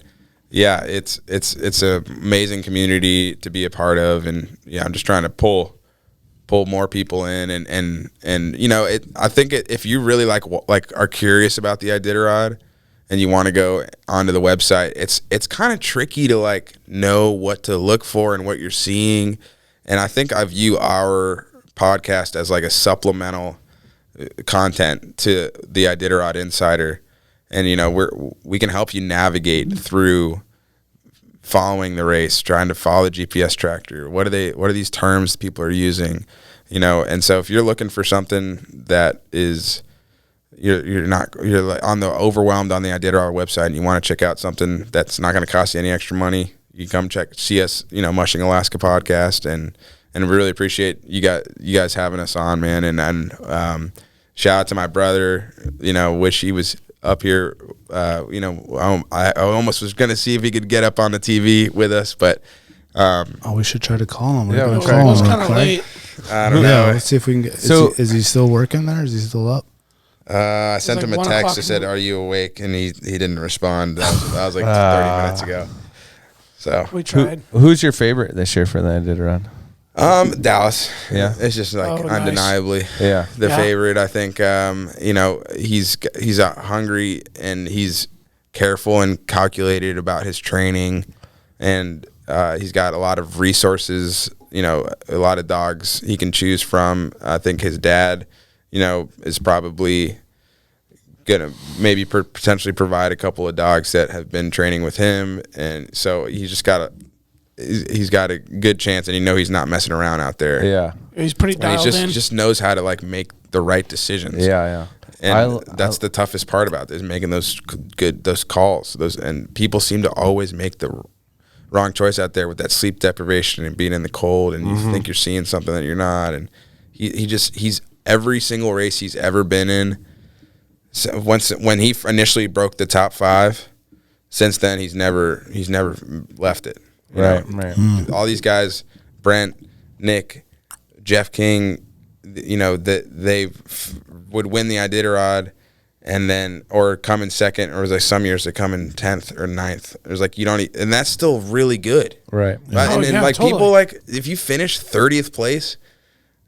yeah, it's an amazing community to be a part of. And yeah, I'm just trying to pull more people in and you know, I think if you really like are curious about the Iditarod and you want to go onto the website, it's kind of tricky to like know what to look for and what you're seeing. And I think I view our podcast as like a supplemental content to the Iditarod Insider. And you know, we can help you navigate through following the race, trying to follow the GPS tracker. What are these terms people are using? You know, and so if you're looking for something that is you're like on the overwhelmed on the Iditarod website and you want to check out something that's not going to cost you any extra money, you come see us, you know, Mushing Alaska Podcast, and we really appreciate you guys having us on, man. And shout out to my brother, you know, wish he was up here. You know, I almost was going to see if he could get up on the TV with us, but we should try to call him. Yeah, it was kind of late. I don't know. Let's see if we can get. Is he still working there? Is he still up? I sent him a text that said, "Are you awake?" And he didn't respond. That was like 30 minutes ago. So we tried. Who's your favorite this year for the Iditarod? Dallas. Yeah, it's just like undeniably the favorite. I think you know, he's hungry and he's careful and calculated about his training, and he's got a lot of resources. You know, a lot of dogs he can choose from. I think his dad, you know, is probably gonna maybe potentially provide a couple of dogs that have been training with him, and so he's got a good chance, and he's not messing around out there. Yeah, he's pretty dialed in. He just knows how to like make the right decisions. Yeah. And that's the toughest part about this, making those calls. And people seem to always make the wrong choice out there with that sleep deprivation and being in the cold, and you think you're seeing something that you're not. And he's every single race he's ever been in. So when he initially broke the top 5, since then he's never left it. Right. All these guys, Brent, Nick, Jeff King, you know, that they would win the Iditarod and then or come in second, or it was like some years they come in 10th or 9th. It was like and that's still really good. Right. And people, like, if you finish 30th place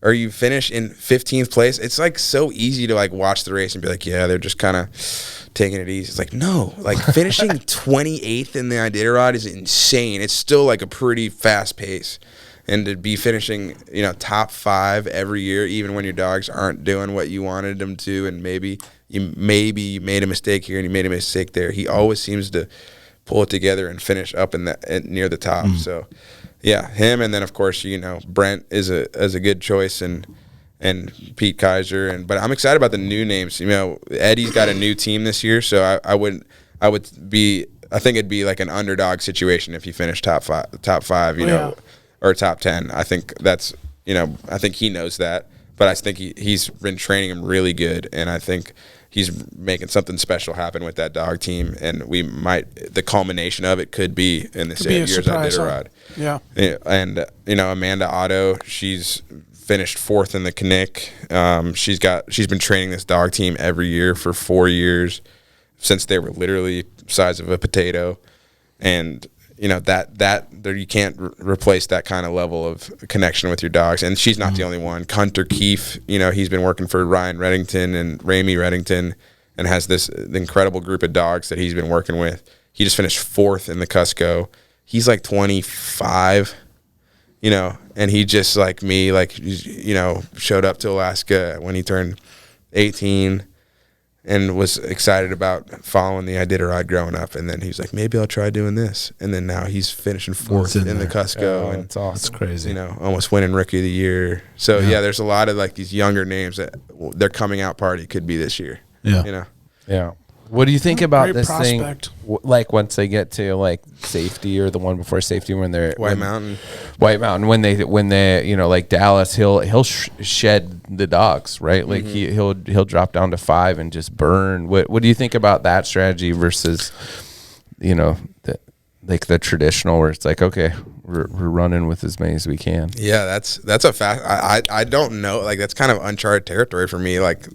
or you finish in 15th place, it's like so easy to like watch the race and be like, yeah, they're just kind of taking it easy. It's like, no, like finishing 28th in the Iditarod is insane. It's still like a pretty fast pace. And to be finishing, you know, top 5 every year, even when your dogs aren't doing what you wanted them to, and maybe you made a mistake here and you made a mistake there, he always seems to pull it together and finish up near the top. So, yeah, him, and then of course, you know, Brent is a good choice, and Pete Kaiser, but I'm excited about the new names. You know, Eddie's got a new team this year, so I think it'd be like an underdog situation if you finish top five, you know. Or top 10. I think that's, you know, I think he knows that, but I think he's been training him really good, and I think he's making something special happen with that dog team, and the culmination of it could be in this year's Iditarod. Yeah. And, you know, Amanda Otto, she's finished 4th in the Kinnick. She's been training this dog team every year for 4 years since they were literally size of a potato, and you know, that you can't replace that kind of level of connection with your dogs. And she's not the only one. Hunter Keefe, you know, he's been working for Ryan Reddington and Ramey Reddington, and has this incredible group of dogs that he's been working with. He just finished 4th in the Cusco. He's like 25, you know, and he just like me, like, you know, showed up to Alaska when he turned 18 and was excited about following the Iditarod growing up. And then he's like, maybe I'll try doing this. And then now he's finishing 4th in the Cusco. Oh, and that's awesome. That's crazy. You know, almost winning Rookie of the Year. So, yeah, there's a lot of like these younger names that their coming out party could be this year. Yeah. You know? Yeah. What do you think about Great this prospect. thing? Like once they get to like safety or the one before safety, when they're White Mountain, when they like Dallas, he'll shed the dogs, right? Like he'll drop down to 5 and just burn. What do you think about that strategy versus the traditional where it's like, okay, we're running with as many as we can? Yeah, that's a fact. I don't know, like that's kind of uncharted territory for me. Like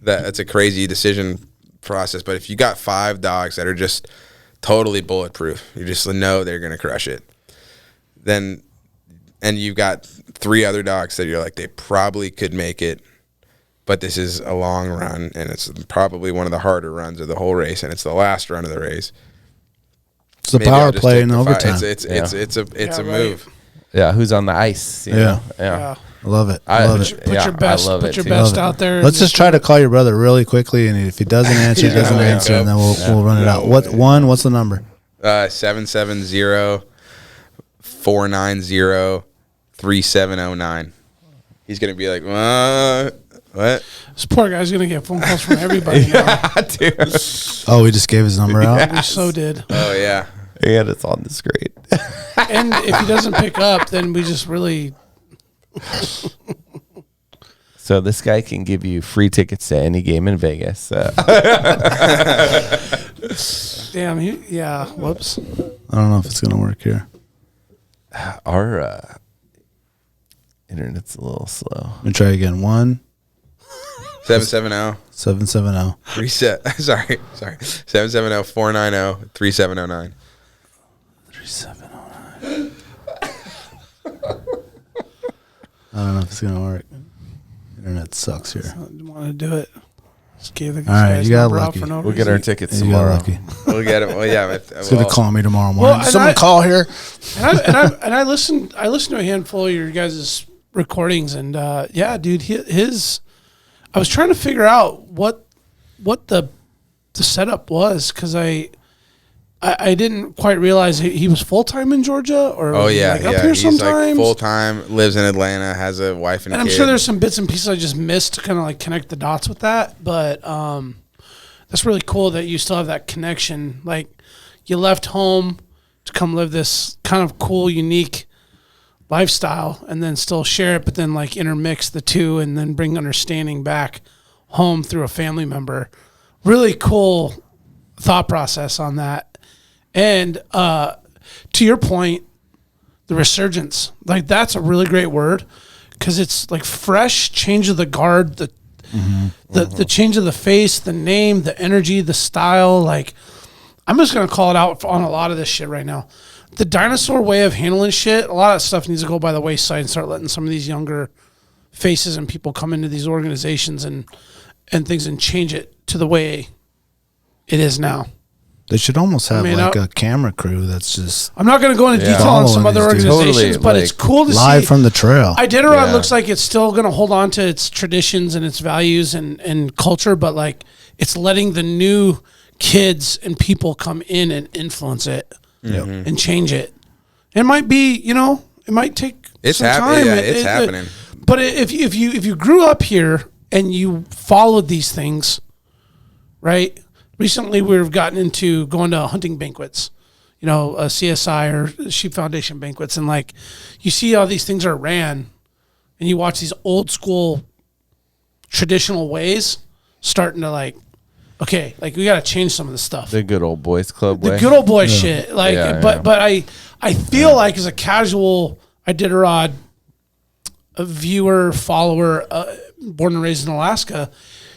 that's a crazy decision process. But if you got 5 dogs that are just totally bulletproof, you just know they're gonna crush it. And you've got 3 other dogs that you're like, they probably could make it, but this is a long run and it's probably one of the harder runs of the whole race, and it's the last run of the race. It's the power play in overtime. It's a move. Yeah, who's on the ice? Yeah. Yeah. I love it. Put your best out there. Let's just try to call your brother really quickly, and if he doesn't answer, he doesn't answer, and then we'll run it out. What's the number? 770-490-3709. He's gonna be like, what? This poor guy's gonna get phone calls from everybody. Yeah, dude. Oh, we just gave his number out. We so did. Oh yeah, and it's on the screen. And if he doesn't pick up, then we just really. So this guy can give you free tickets to any game in Vegas. Damn. Whoops. I don't know if it's gonna work here. Our internet's a little slow. Let me try again. 770. 770. Reset. Sorry. 770-490-3709. 3709. I don't know if it's gonna work. Internet sucks here. I didn't want to do it. Just gave the guy's number out for no We'll reason. get our tickets You tomorrow. got lucky. We'll get him. Well, yeah. It's gonna call me tomorrow morning. Well, Someone call here. And I listened to a handful of your guys' recordings, and yeah, dude, his. I was trying to figure out what the setup was, because I didn't quite realize he was full time in Georgia, or up here he's sometimes. Like full time, lives in Atlanta, has a wife and I'm kid. sure there's some bits and pieces I just missed to kind of like connect the dots with that, but that's really cool that you still have that connection. Like, you left home to come live this kind of cool, unique lifestyle, and then still share it, but then like intermix the two and then bring understanding back home through a family member. Really cool thought process on that. And to your point, the resurgence, like that's a really great word, because it's like fresh change of the guard, the change of the face, the name, the energy, the style. Like, I'm just going to call it out on a lot of this shit right now. The dinosaur way of handling shit, a lot of stuff needs to go by the wayside and start letting some of these younger faces and people come into these organizations and things and change it to the way it is now. They should almost have a camera crew that's just. I'm not going to go into detail on some other organizations, but it's cool to see. Live from the trail. Iditarod looks like it's still going to hold on to its traditions and its values and culture, but like it's letting the new kids and people come in and influence it and change it. It might be, it might take some time. Yeah, it's happening. But if you grew up here and you followed these things, right? Recently, we've gotten into going to hunting banquets, CSI or Sheep Foundation banquets, and like you see how these things are ran, and you watch these old school traditional ways starting to like, okay, like we got to change some of the stuff. The good old boys club way. The good old boy shit. Like, but I feel like as a casual Iditarod viewer, follower, born and raised in Alaska,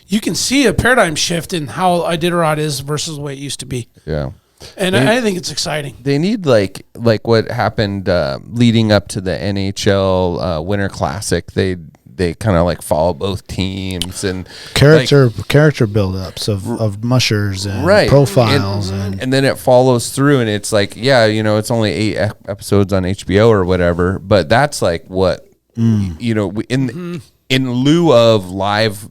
you can see a paradigm shift in how Iditarod is versus the way it used to be. Yeah. And I think it's exciting. They need like what happened leading up to the NHL Winter Classic. They kind of like follow both teams and character build-ups of mushers and profiles, and then it follows through, and it's like it's only 8 episodes on HBO or whatever, but that's like what in lieu of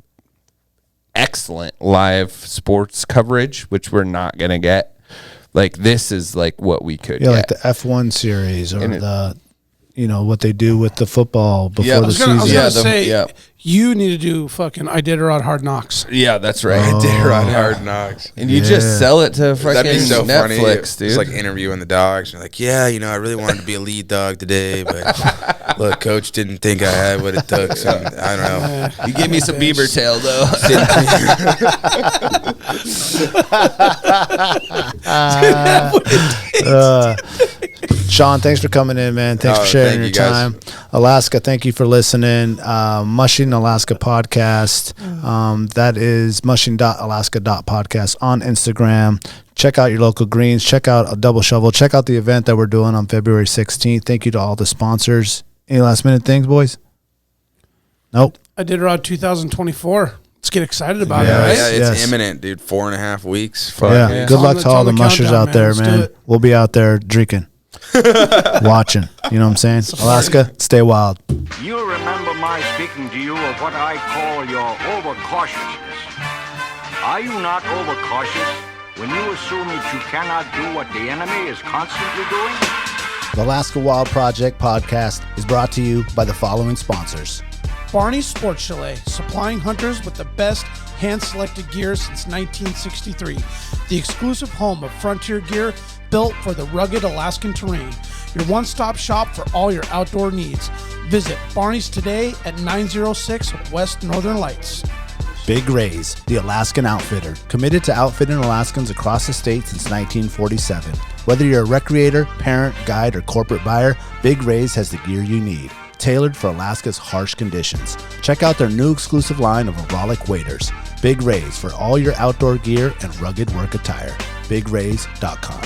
excellent live sports coverage, which we're not gonna get. Like, this is like what we could get. Like the F1 series or what they do with the football before the season. I was gonna say, You need to do fucking Iditarod Hard Knocks. Yeah, that's right. Iditarod Hard Knocks. And you just sell it to fucking That'd be so Netflix, funny. dude. It's like interviewing the dogs. You're like, yeah, I really wanted to be a lead dog today, but look, coach didn't think I had what it took. So I don't know. You gave me some beaver tail, though. Sean, thanks for coming in, man. Thanks for sharing your time. Alaska, thank you for listening. Mushing Alaska Podcast. That is mushing.alaska.podcast on Instagram. Check out your local greens. Check out a Double Shovel. Check out the event that we're doing on February 16th. Thank you to all the sponsors. Any last minute things, boys? Nope. Iditarod 2024. Let's get excited about it, right? Yeah, it's imminent, dude. 4.5 weeks. Yeah. Good luck to all the mushers out there, man. We'll be out there drinking, watching. You know what I'm saying? Alaska, stay wild. You'll remember my speaking to you of what I call your overcautiousness. Are you not overcautious when you assume that you cannot do what the enemy is constantly doing? The Alaska Wild Project podcast is brought to you by the following sponsors. Barney's Sports Chalet, supplying hunters with the best hand-selected gear since 1963. The exclusive home of frontier gear built for the rugged Alaskan terrain. Your one-stop shop for all your outdoor needs. Visit Barney's today at 906 West Northern Lights. Big Rays, the Alaskan outfitter, committed to outfitting Alaskans across the state since 1947. Whether you're a recreator, parent, guide, or corporate buyer, Big Rays has the gear you need, tailored for Alaska's harsh conditions. Check out their new exclusive line of Auralic waders. Big Rays for all your outdoor gear and rugged work attire. BigRays.com.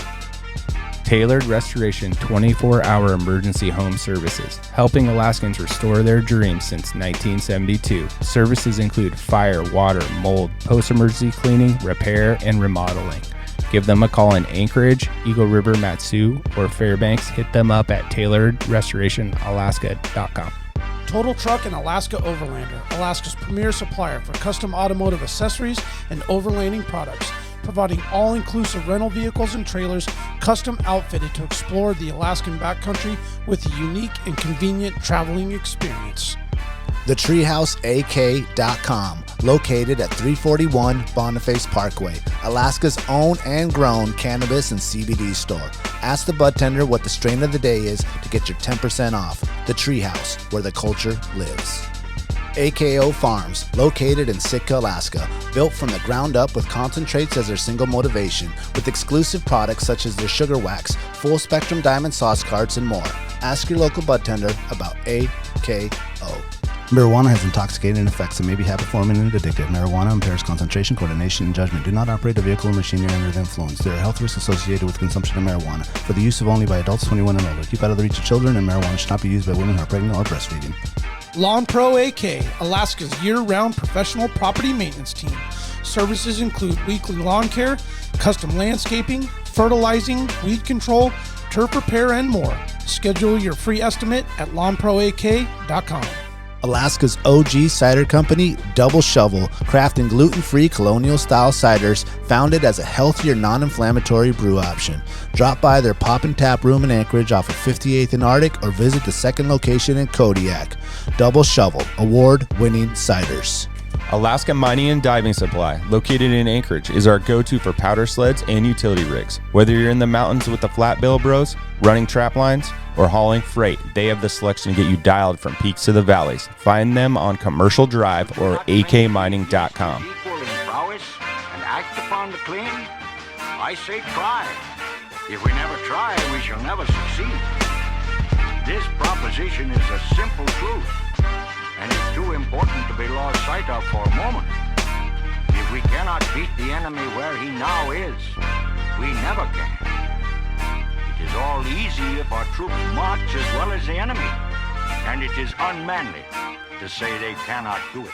Tailored Restoration 24-hour emergency home services, helping Alaskans restore their dreams since 1972. Services include fire, water, mold, post-emergency cleaning, repair, and remodeling. Give them a call in Anchorage, Eagle River, Matsu, or Fairbanks. Hit them up at tailoredrestorationalaska.com. Total Truck and Alaska Overlander, Alaska's premier supplier for custom automotive accessories and overlanding products, providing all-inclusive rental vehicles and trailers custom outfitted to explore the Alaskan backcountry with a unique and convenient traveling experience. TheTreehouseAK.com, located at 341 Boniface Parkway, Alaska's own and grown cannabis and CBD store. Ask the bud tender what the strain of the day is to get your 10% off. The Treehouse, where the culture lives. AKO Farms, located in Sitka, Alaska, built from the ground up with concentrates as their single motivation, with exclusive products such as their sugar wax, full spectrum diamond sauce carts, and more. Ask your local bud tender about AKO. Marijuana has intoxicating effects and may be habit-forming and addictive. Marijuana impairs concentration, coordination, and judgment. Do not operate a vehicle or machinery under the influence. There are health risks associated with consumption of marijuana. For the use of only by adults 21 and older. Keep out of the reach of children, and marijuana should not be used by women who are pregnant or breastfeeding. Lawn Pro AK, Alaska's year-round professional property maintenance team. Services include weekly lawn care, custom landscaping, fertilizing, weed control, turf repair, and more. Schedule your free estimate at lawnproak.com. Alaska's OG cider company, Double Shovel, crafting gluten-free colonial-style ciders founded as a healthier, non-inflammatory brew option. Drop by their Pop and Tap room in Anchorage off of 58th and Arctic or visit the second location in Kodiak. Double Shovel, award-winning ciders. Alaska Mining and Diving Supply, located in Anchorage, is our go-to for powder sleds and utility rigs. Whether you're in the mountains with the flat bill bros, running trap lines, or hauling freight, they have the selection to get you dialed from peaks to the valleys. Find them on Commercial Drive or akmining.com. Equal in prowess and act upon the claim? I say try. If we never try, we shall never succeed. This proposition is a simple truth, and it's too important to be lost sight of for a moment. If we cannot beat the enemy where he now is, we never can. It is all easy if our troops march as well as the enemy, and it is unmanly to say they cannot do it.